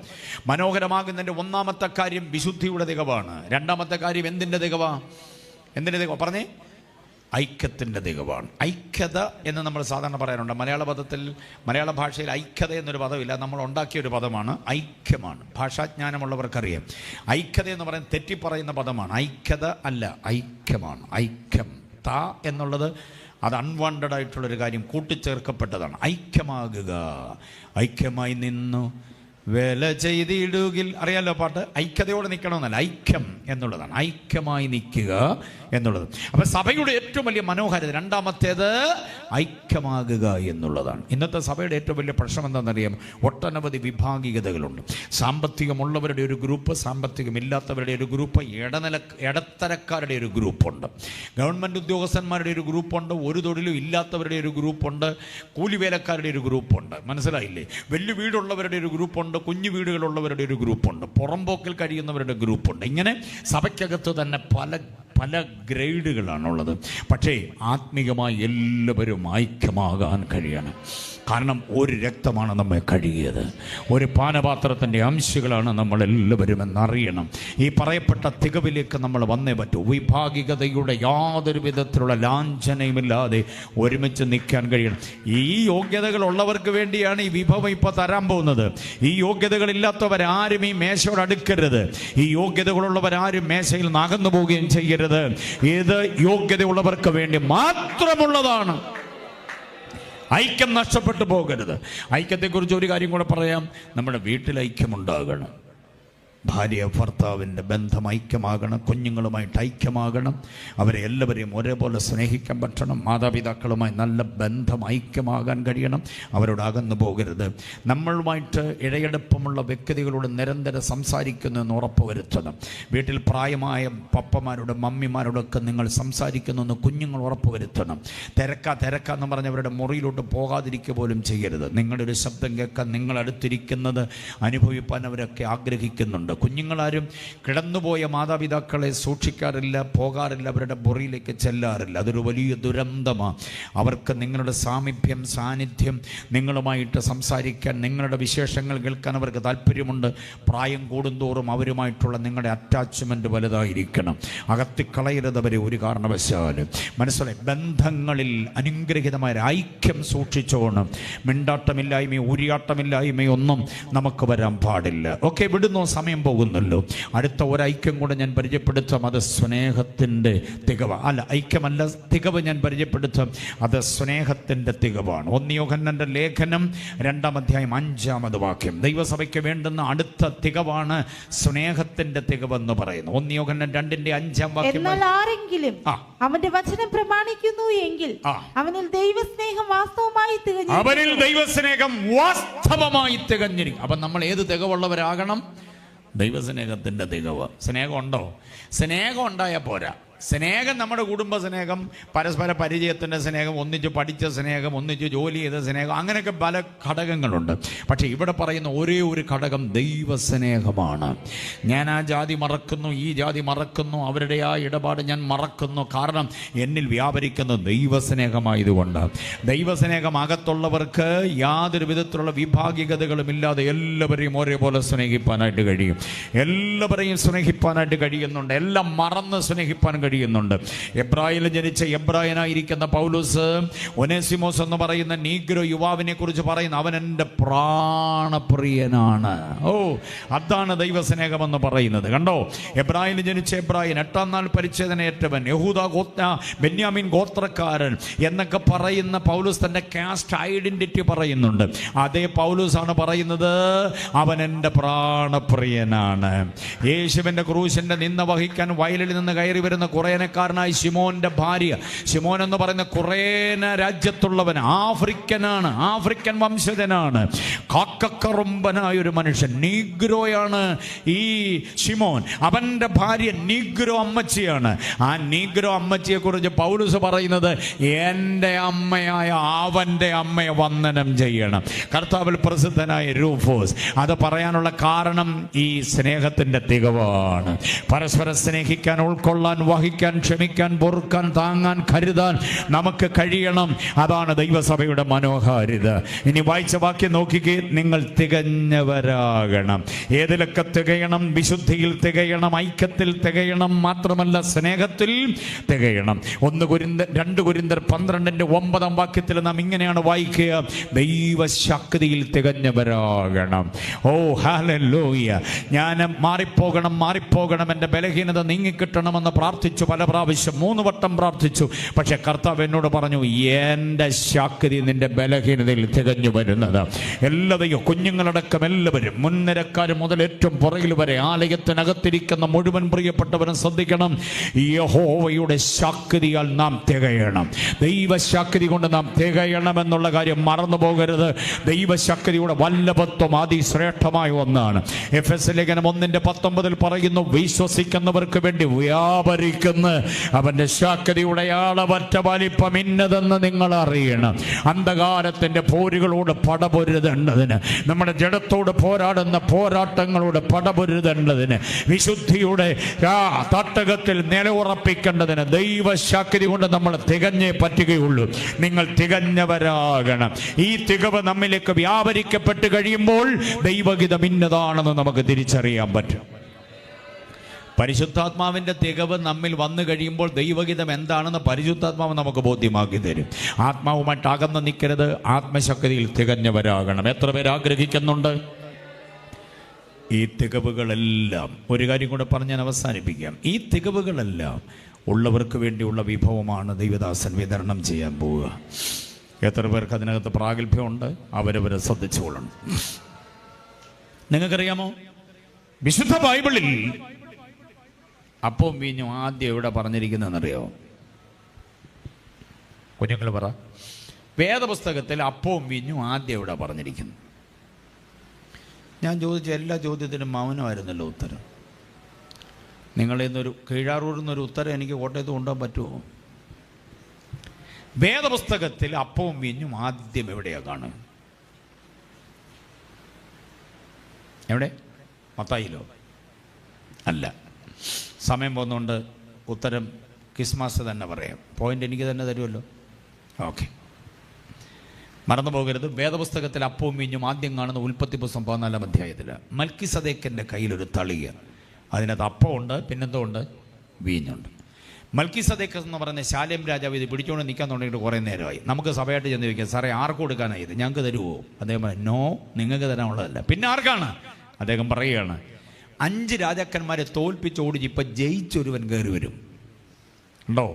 മനോഹരമാകുന്നതിന്റെ ഒന്നാമത്തെ കാര്യം വിശുദ്ധിയുടെ തികവാണ്. രണ്ടാമത്തെ കാര്യം എന്തിന്റെ തികവാ? എന്തിന്റെ തികവ പറഞ്ഞേ? ഐക്യത്തിൻ്റെ തികവാണ്. ഐക്യത എന്ന് നമ്മൾ സാധാരണ പറയാറുണ്ട്. മലയാള ഭാഷയിൽ ഐക്യത എന്നൊരു പദമില്ല, നമ്മൾ ഉണ്ടാക്കിയൊരു പദമാണ്. ഐക്യമാണ്. ഭാഷാജ്ഞാനമുള്ളവർക്കറിയാം. ഐക്യത എന്ന് പറയുന്നത് തെറ്റിപ്പറയുന്ന പദമാണ്. ഐക്യത അല്ല, ഐക്യമാണ്. ഐക്യം എന്നുള്ളത് അത് അൺവാണ്ടഡ് ആയിട്ടുള്ളൊരു കാര്യം, കൂട്ടിച്ചേർക്കപ്പെട്ടതാണ്. ഐക്യമാകുക, ഐക്യമായി നിന്നു വേല ചെയ്തിടുകിൽ, അറിയാലോ പാട്ട്. ഐക്യതയോടെ നിൽക്കണമെന്നല്ല, ഐക്യം എന്നുള്ളതാണ്. ഐക്യമായി നിൽക്കുക എന്നുള്ളത്. അപ്പൊ സഭയുടെ ഏറ്റവും വലിയ മനോഹാരിത രണ്ടാമത്തേത് ഐക്യമാകുക എന്നുള്ളതാണ്. ഇന്നത്തെ സഭയുടെ ഏറ്റവും വലിയ പ്രശ്നം എന്താണെന്നറിയാം? ഒട്ടനവധി വിഭാഗികതകളുണ്ട്. സാമ്പത്തികമുള്ളവരുടെ ഒരു ഗ്രൂപ്പ്, സാമ്പത്തികമില്ലാത്തവരുടെ ഒരു ഗ്രൂപ്പ്, ഇടത്തരക്കാരുടെ ഒരു ഗ്രൂപ്പുണ്ട്, ഗവൺമെൻറ് ഉദ്യോഗസ്ഥന്മാരുടെ ഒരു ഗ്രൂപ്പുണ്ട്, ഒരു തൊഴിലും ഇല്ലാത്തവരുടെ ഒരു ഗ്രൂപ്പുണ്ട്, കൂലിവേലക്കാരുടെ ഒരു ഗ്രൂപ്പുണ്ട്. മനസ്സിലായില്ലേ? വലിയ വീടുള്ളവരുടെ ഒരു ഗ്രൂപ്പുണ്ട്, കുഞ്ഞു വീടുകളുള്ളവരുടെ ഒരു ഗ്രൂപ്പുണ്ട്, പുറമ്പോക്കിൽ കഴിയുന്നവരുടെ ഗ്രൂപ്പുണ്ട്. ഇങ്ങനെ സഭയ്ക്കകത്ത് തന്നെ പല ഗ്രേഡുകളാണുള്ളത്. പക്ഷേ ആത്മീകമായി എല്ലാവരും ഐക്യമാകാൻ കഴിയണം. കാരണം ഒരു രക്തമാണ് നമ്മെ കഴുകിയത്, ഒരു പാനപാത്രത്തിൻ്റെ അംശങ്ങളാണ് നമ്മളെല്ലാവരും എന്നറിയണം. ഈ പറയപ്പെട്ട തികവിലേക്ക് നമ്മൾ വന്നേ പറ്റൂ. വിഭാഗികതയുടെ യാതൊരു വിധത്തിലുള്ള ലാഞ്ചനയുമില്ലാതെ ഒരുമിച്ച് നിൽക്കാൻ കഴിയണം. ഈ യോഗ്യതകളുള്ളവർക്ക് വേണ്ടിയാണ് ഈ വിഭവം ഇപ്പോൾ തരാൻ പോകുന്നത്. ഈ യോഗ്യതകളില്ലാത്തവരാരും ഈ മേശയോട് അടുക്കരുത്. ഈ യോഗ്യതകളുള്ളവരാരും മേശയിൽ നകന്നു പോവുകയും ചെയ്യരുത്. ഇത് യോഗ്യതയുള്ളവർക്ക് വേണ്ടി മാത്രമുള്ളതാണ്. ഐക്യം നഷ്ടപ്പെട്ടു പോകരുത്. ഐക്യത്തെക്കുറിച്ച് ഒരു കാര്യം കൂടെ പറയാം. നമ്മുടെ വീട്ടിൽ ഐക്യമുണ്ടാകണം. ഭാര്യ ഭർത്താവിൻ്റെ ബന്ധം ഐക്യമാകണം, കുഞ്ഞുങ്ങളുമായിട്ട് ഐക്യമാകണം, അവരെ എല്ലാവരെയും ഒരേപോലെ സ്നേഹിക്കാൻ പറ്റണം, മാതാപിതാക്കളുമായി നല്ല ബന്ധം ഐക്യമാകാൻ കഴിയണം, അവരോട് അകന്നു പോകരുത്. നമ്മളുമായിട്ട് ഇഴയെടുപ്പമുള്ള വ്യക്തികളോട് നിരന്തരം സംസാരിക്കുന്നു എന്ന് ഉറപ്പുവരുത്തണം. വീട്ടിൽ പ്രായമായ പപ്പമാരോടും മമ്മിമാരോടൊക്കെ നിങ്ങൾ സംസാരിക്കുന്നു എന്ന് കുഞ്ഞുങ്ങൾ ഉറപ്പുവരുത്തണം. തിരക്കാന്ന് പറഞ്ഞവരുടെ മുറിയിലോട്ട് പോകാതിരിക്കുക പോലും ചെയ്യരുത്. നിങ്ങളുടെ ഒരു ശബ്ദം കേൾക്കാൻ നിങ്ങളടുത്തിരിക്കുന്നത് അനുഭവിപ്പാൻ അവരൊക്കെ ആഗ്രഹിക്കുന്നുണ്ട്. കുഞ്ഞുങ്ങളാരും കിടന്നുപോയ മാതാപിതാക്കളെ സൂക്ഷിക്കാറില്ല, പോകാറില്ല, അവരുടെ മുറിയിലേക്ക് ചെല്ലാറില്ല. അതൊരു വലിയ ദുരന്തമാണ്. അവർക്ക് നിങ്ങളുടെ സാന്നിധ്യം, നിങ്ങളുമായിട്ട് സംസാരിക്കാൻ, നിങ്ങളുടെ വിശേഷങ്ങൾ കേൾക്കാൻ അവർക്ക് താല്പര്യമുണ്ട്. പ്രായം കൂടുന്തോറും അവരുമായിട്ടുള്ള നിങ്ങളുടെ അറ്റാച്ച്മെൻറ്റ് വലുതായിരിക്കണം. അകത്തിക്കളയരുത് അവരെ ഒരു കാരണവശാലും. മനസ്സിലായി? ബന്ധങ്ങളിൽ അനുഗ്രഹീതമായ ഐക്യം സൂക്ഷിച്ചോണം. മിണ്ടാട്ടമില്ലായ്മയും ഉരിയാട്ടമില്ലായ്മയൊന്നും നമുക്ക് വരാൻ പാടില്ല. ഓക്കെ, വിടുന്നു. സമയം സമയം പോകുന്നല്ലോ. അടുത്ത ഒരൈക്യം കൂടെ ഞാൻ പരിചയപ്പെടുത്താം. അത് സ്നേഹത്തിൻ്റെ തികവ. അല്ല, ഐക്യമല്ല, തികവ് ഞാൻ പരിചയപ്പെടുത്താം. അത് സ്നേഹത്തിൻ്റെ തികവാണ്. 1 യോഹന്നാന്റെ ലേഖനം 2-ാം അധ്യായം 5-ാമത് വാക്യം. ദൈവസഭയ്ക്ക് വേണ്ടുന്ന അടുത്ത തികവാണ് സ്നേഹത്തിൻ്റെ തികവെന്ന് പറയുന്നു. 1 യോഹന്നാൻ 2-ന്റെ 5-ാം വാക്യം. എന്നാൽ ആരെങ്കിലും അവന്റെ വചനം പ്രമാണിക്കുന്നു എങ്കിൽ അവനിൽ ദൈവസ്നേഹം വാസ്തവമായി തികഞ്ഞു. അവനിൽ ദൈവസ്നേഹം വാസ്തവമായി തികഞ്ഞിരിക്കും. അപ്പം നമ്മൾ ഏത് തികവുള്ളവരാകണം? ദൈവസ്നേഹത്തിൻ്റെ തികവ്. സ്നേഹം ഉണ്ടോ? സ്നേഹം ഉണ്ടായാൽ പോരാ. സ്നേഹം നമ്മുടെ കുടുംബ സ്നേഹം, പരസ്പര പരിചയത്തിൻ്റെ സ്നേഹം, ഒന്നിച്ച് പഠിച്ച സ്നേഹം, ഒന്നിച്ച് ജോലി ചെയ്ത സ്നേഹം, അങ്ങനെയൊക്കെ പല ഘടകങ്ങളുണ്ട്. പക്ഷേ ഇവിടെ പറയുന്ന ഒരേ ഒരു ഘടകം ദൈവസ്നേഹമാണ്. ഞാൻ ആ ജാതി മറക്കുന്നു, ഈ ജാതി മറക്കുന്നു, അവരുടെ ആ ഇടപാട് ഞാൻ മറക്കുന്നു. കാരണം എന്നിൽ വ്യാപരിക്കുന്ന ദൈവസ്നേഹമായതുകൊണ്ട്. ദൈവസ്നേഹം അകത്തുള്ളവർക്ക് യാതൊരു വിധത്തിലുള്ള വിഭാഗികതകളും ഇല്ലാതെ എല്ലാവരെയും ഒരേപോലെ സ്നേഹിപ്പാനായിട്ട് കഴിയും. എല്ലാവരെയും സ്നേഹിപ്പാനായിട്ട് കഴിയുന്നുണ്ട്. എല്ലാം മറന്ന് സ്നേഹിപ്പാൻ കഴിയുന്നുണ്ട്. എബ്രായിൽ ജനിച്ച എബ്രായനായിരിക്കുന്ന പൗലോസ് ഒനേസിമോസ് എന്ന് പറയുന്ന നീഗ്രോ യുവാവിനെ കുറിച്ച് പറയുന്ന, അവൻ എൻ്റെ പ്രാണപ്രിയനാണ്. ഓ, അതാണ് ദൈവസ്നേഹമെന്ന് പറയുന്നത്. കണ്ടോ, എബ്രായിൽ ജനിച്ച എബ്രായൻ, 8-ാം നാൾ പരിച്ഛേദനയേറ്റവൻ, യഹൂദ ബെന്യാമിൻ ഗോത്രക്കാരൻ എന്നൊക്കെ പറയുന്ന പൗലോസ് തൻ്റെ കാസ്റ്റ് ഐഡന്റിറ്റി പറയുന്നുണ്ട്. അതേ പൗലോസാണ് പറയുന്നത്, അവൻ എൻ്റെ പ്രാണപ്രിയനാണ്. യേശുവിൻ്റെ ക്രൂശിൻ്റെ നിന്ന വഹിക്കാൻ വയലിൽ നിന്ന് കയറി വരുന്ന കുറേനക്കാരനായി ശിമോന്റെ ഭാര്യ, ശിമോൻ എന്ന് പറയുന്ന കുറേന രാജ്യത്തുള്ളവൻ, ആഫ്രിക്കനാണ്, ആഫ്രിക്കൻ വംശജനാണ്, കാക്കക്കറുമ്പനായ ഒരു മനുഷ്യൻ, നീഗ്രോയാണ് ഈ ശിമോൻ. അവന്റെ ഭാര്യ നീഗ്രോ അമ്മച്ചിയാണ്. ആ നീഗ്രോ അമ്മച്ചിയെ കുറിച്ച് പൗലോസ് പറയുന്നത്, എൻ്റെ അമ്മയായ അവന്റെ അമ്മയെ വന്ദനം ചെയ്യണം. കർത്താവിൽ പ്രസിദ്ധനായ രൂഫോസ്. അത് പറയാനുള്ള കാരണം ഈ സ്നേഹത്തിന്റെ തികവാണ്. പരസ്പരം സ്നേഹിക്കാൻ, ഉൾക്കൊള്ളാൻ, വഹിക്കാൻ, ക്ഷമിക്കാൻ, പൊറുക്കാൻ, താങ്ങാൻ, കരുതാൻ നമുക്ക് കഴിയണം. അതാണ് ദൈവസഭയുടെ മനോഹാരിത. ഇനി വായിച്ച വാക്യം നോക്കിക്കേ. നിങ്ങൾ തികഞ്ഞവരാകണം. ഏതിലൊക്കെ തികയണം? വിശുദ്ധിയിൽ തികയണം, ഐക്യത്തിൽ തികയണം, മാത്രമല്ല സ്നേഹത്തിൽ തികയണം. 2 കൊരിന്ത്യർ 12-ന്റെ 9-ാം വാക്യത്തിൽ നാം ഇങ്ങനെയാണ് വായിക്കുക, ദൈവശക്തിയിൽ തികഞ്ഞവരാകണം. ഓ ഹല്ലേലൂയ. ഞാൻ മാറിപ്പോകണം, എൻ്റെ ബലഹീനത നീങ്ങിക്കിട്ടണമെന്ന് പ്രാർത്ഥിച്ചു. പല പ്രാവശ്യം, 3 വട്ടം പ്രാർത്ഥിച്ചു. പക്ഷെ കർത്താവ് എന്നോട് പറഞ്ഞു, എൻ്റെ ശക്തി നിന്റെ ബലഹീനതയിൽ തികഞ്ഞു വരുന്നത്. എല്ലാവരും, കുഞ്ഞുങ്ങളടക്കം എല്ലാവരും, മുൻനിരക്കാർ മുതൽ ഏറ്റവും പുറകിൽ വരെ, ആലയത്തിനകത്തിരിക്കുന്ന മുഴുവൻ പ്രിയപ്പെട്ടവരും ശ്രദ്ധിക്കണം. യഹോവയുടെ ശക്തിയാൽ നാം തികയണം. ദൈവശക്തി കൊണ്ട് നാം തികയണമെന്നുള്ള കാര്യം മറന്നു പോകരുത്. ദൈവശക്തിയുടെ വല്ലഭത്വം അതിശ്രേഷ്ഠമായ ഒന്നാണ്. എഫെസ്യ ലേഖനം 1-19 പറയുന്നു, വിശ്വസിക്കുന്നവർക്ക് വേണ്ടി വ്യാപരിക്കുന്ന അവന്റെ ശക്തിയുടെ അളവറ്റ വലിപ്പം ഇന്നതെന്ന് നിങ്ങൾ അറിയണം. അന്ധകാരത്തിന്റെ പോരുകളോട് പടപൊരുതേണ്ടതിന്, നമ്മുടെ ജഡത്തോട് പോരാടുന്ന പോരാട്ടങ്ങളോട് പടപൊരുതേണ്ടതിന്, വിശുദ്ധിയുടെ തട്ടകത്തിൽ നിലയുറപ്പിക്കേണ്ടതിന് ദൈവശക്തി കൊണ്ട് നമ്മൾ തികഞ്ഞേ പറ്റുകയുള്ളൂ. നിങ്ങൾ തികഞ്ഞവരാകണം. ഈ തികവ് നമ്മിലേക്ക് വ്യാപരിക്കപ്പെട്ട് കഴിയുമ്പോൾ ദൈവഗീതം ഇന്നതാണെന്ന് നമുക്ക് തിരിച്ചറിയാൻ പറ്റും. പരിശുദ്ധാത്മാവിൻ്റെ തികവ് നമ്മിൽ വന്നു കഴിയുമ്പോൾ ദൈവഗീതം എന്താണെന്ന് പരിശുദ്ധാത്മാവ് നമുക്ക് ബോധ്യമാക്കി തരും. ആത്മാവുമായിട്ട് അകന്ന് നിൽക്കരുത്. ആത്മശക്തിയിൽ തികഞ്ഞവരാകണം. എത്ര പേര് ആഗ്രഹിക്കുന്നുണ്ട്? ഈ തികവുകളെല്ലാം, ഒരു കാര്യം കൂടെ പറഞ്ഞ് ഞാൻ അവസാനിപ്പിക്കാം. ഈ തികവുകളെല്ലാം ഉള്ളവർക്ക് വേണ്ടിയുള്ള വിഭവമാണ് ദൈവദാസൻ വിതരണം ചെയ്യാൻ പോവുക. എത്ര പേർക്ക് അതിനകത്ത് പ്രാഗൽഭ്യമുണ്ട്? അവരവരെ ശ്രദ്ധിച്ചുകൊള്ളണം. നിങ്ങൾക്കറിയാമോ, വിശുദ്ധ ബൈബിളിൽ അപ്പവും വീഞ്ഞും ആദ്യം എവിടെ പറഞ്ഞിരിക്കുന്നതെന്നറിയോ? കുഞ്ഞുങ്ങൾ പറ. വേദപുസ്തകത്തിൽ അപ്പവും വീഞ്ഞും ആദ്യം എവിടെ പറഞ്ഞിരിക്കുന്നു? ഞാൻ ചോദിച്ച എല്ലാ ചോദ്യത്തിനും മൗനമായിരുന്നല്ലോ ഉത്തരം. നിങ്ങളിന്നൊരു കീഴാറൂരിൽ നിന്നൊരു ഉത്തരം എനിക്ക് കോട്ടയത്ത് കൊണ്ടുപോകാൻ പറ്റുമോ? വേദപുസ്തകത്തിൽ അപ്പവും വീഞ്ഞും ആദ്യം എവിടെയാ കാണുക? എവിടെ? മത്തായിലോ? അല്ല. സമയം പോകുന്നതുകൊണ്ട് ഉത്തരം ക്രിസ്മസ് തന്നെ പറയാം. പോയിന്റ് എനിക്ക് തന്നെ തരുമല്ലോ. ഓക്കെ, മറന്നു പോകരുത്. വേദപുസ്തകത്തിൽ അപ്പവും വീഞ്ഞും ആദ്യം കാണുന്ന ഉൽപ്പത്തി പുസ്തകം 14-ാം അധ്യായത്തിൽ. മൽക്കിസദേക്കിൻ്റെ കയ്യിലൊരു തളിക, അതിനകത്ത് അപ്പമുണ്ട്, പിന്നെന്തോ ഉണ്ട്? വീഞ്ഞുണ്ട്. മൽക്കിസദേക്ക് എന്ന് പറയുന്ന ശാലേം രാജാവ് ഇത് പിടിച്ചുകൊണ്ട് നിൽക്കാൻ തുടങ്ങിയിട്ട് കുറേ നേരമായി. നമുക്ക് സഭയായിട്ട് ചെന്ന് ചോദിക്കാം, സാറേ ആർക്ക് കൊടുക്കാനാണ് ഇത്? ഞങ്ങൾക്ക് തരുമോ? അദ്ദേഹം പറയും, നോ, നിങ്ങൾക്ക് തരാനുള്ളതല്ല. പിന്നെ ആർക്കാണ്? അദ്ദേഹം പറയുകയാണ്, 5 രാജാക്കന്മാരെ തോൽപ്പിച്ച് ഓടിച്ച് ഇപ്പം ജയിച്ചൊരുവൻ കയറി വരും. ഉണ്ടോ?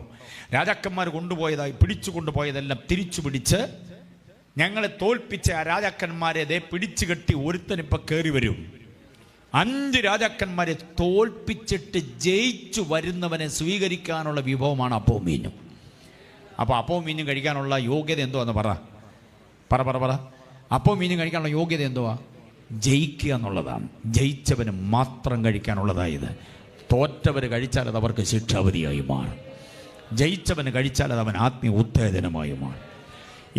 രാജാക്കന്മാർ കൊണ്ടുപോയതായി പിടിച്ചു കൊണ്ടുപോയതെല്ലാം തിരിച്ചു പിടിച്ച് ഞങ്ങളെ തോൽപ്പിച്ച ആ രാജാക്കന്മാരെ ദേ പിടിച്ചു കെട്ടി ഒരുത്തനിപ്പം കയറി വരും. 5 രാജാക്കന്മാരെ തോൽപ്പിച്ചിട്ട് ജയിച്ചു വരുന്നവനെ സ്വീകരിക്കാനുള്ള വിഭവമാണ് അപ്പവും മീനും. അപ്പോൾ അപ്പവും മീനും കഴിക്കാനുള്ള യോഗ്യത എന്തുവാന്ന് പറ. അപ്പവും മീനും കഴിക്കാനുള്ള യോഗ്യത എന്തുവാ? ജയിക്കുക എന്നുള്ളതാണ്. ജയിച്ചവന് മാത്രം കഴിക്കാനുള്ളതായത്. തോറ്റവർ കഴിച്ചാൽ അത് അവർക്ക് ശിക്ഷാവധിയായി മാറും. ജയിച്ചവന് കഴിച്ചാൽ അത് അവൻ ആത്മീയ ഉത്തേജനമായി മാറും.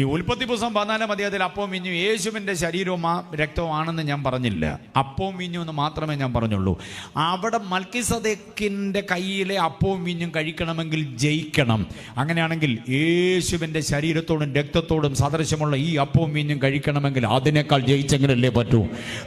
ഈ ഉൽപ്പത്തി പുസ്തകം 14-ാം അധ്യായത്തിൽ അപ്പവും മീഞ്ഞും യേശുവിൻ്റെ ശരീരവും രക്തവും ആണെന്ന് ഞാൻ പറഞ്ഞില്ല. അപ്പവും മീഞ്ഞും എന്ന് മാത്രമേ ഞാൻ പറഞ്ഞുള്ളൂ. അവിടെ മൽക്കിസദേക്കിൻ്റെ കയ്യിലെ അപ്പവും മീഞ്ഞും കഴിക്കണമെങ്കിൽ ജയിക്കണം. അങ്ങനെയാണെങ്കിൽ യേശുവിൻ്റെ ശരീരത്തോടും രക്തത്തോടും സദൃശമുള്ള ഈ അപ്പവും മീഞ്ഞും കഴിക്കണമെങ്കിൽ അതിനേക്കാൾ ജയിച്ചെങ്കിലല്ലേ പറ്റൂ.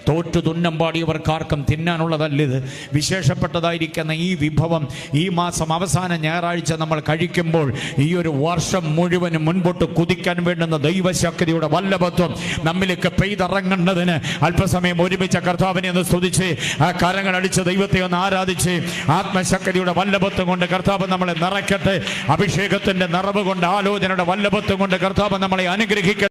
തോറ്റു തുന്നം പാടിയവർക്കാർക്കും തിന്നാനുള്ളതല്ലിത്. വിശേഷപ്പെട്ടതായിരിക്കുന്ന ഈ വിഭവം ഈ മാസം അവസാന ഞായറാഴ്ച നമ്മൾ കഴിക്കുമ്പോൾ ഈ ഒരു വർഷം മുഴുവനും മുൻപോട്ട് കുതിക്കാൻ വേണ്ടുന്ന ദൈവശക്തിയുടെ വല്ലഭത്വം നമ്മിലേക്ക് പെയ്തിറങ്ങേണ്ടതിന് അല്പസമയം ഒരുമിച്ച കർത്താവിനെ ഒന്ന് സ്തുതിച്ച് ആ കരങ്ങൾ അടിച്ച് ദൈവത്തെ ഒന്ന് ആരാധിച്ച് ആത്മശക്തിയുടെ വല്ലഭത്വം കൊണ്ട് കർത്താവ് നമ്മളെ നിറയ്ക്കട്ടെ. അഭിഷേകത്തിന്റെ നിറവ് കൊണ്ട്, ആലോചനയുടെ വല്ലഭത്വം കൊണ്ട് കർത്താവ് നമ്മളെ അനുഗ്രഹിക്കട്ടെ.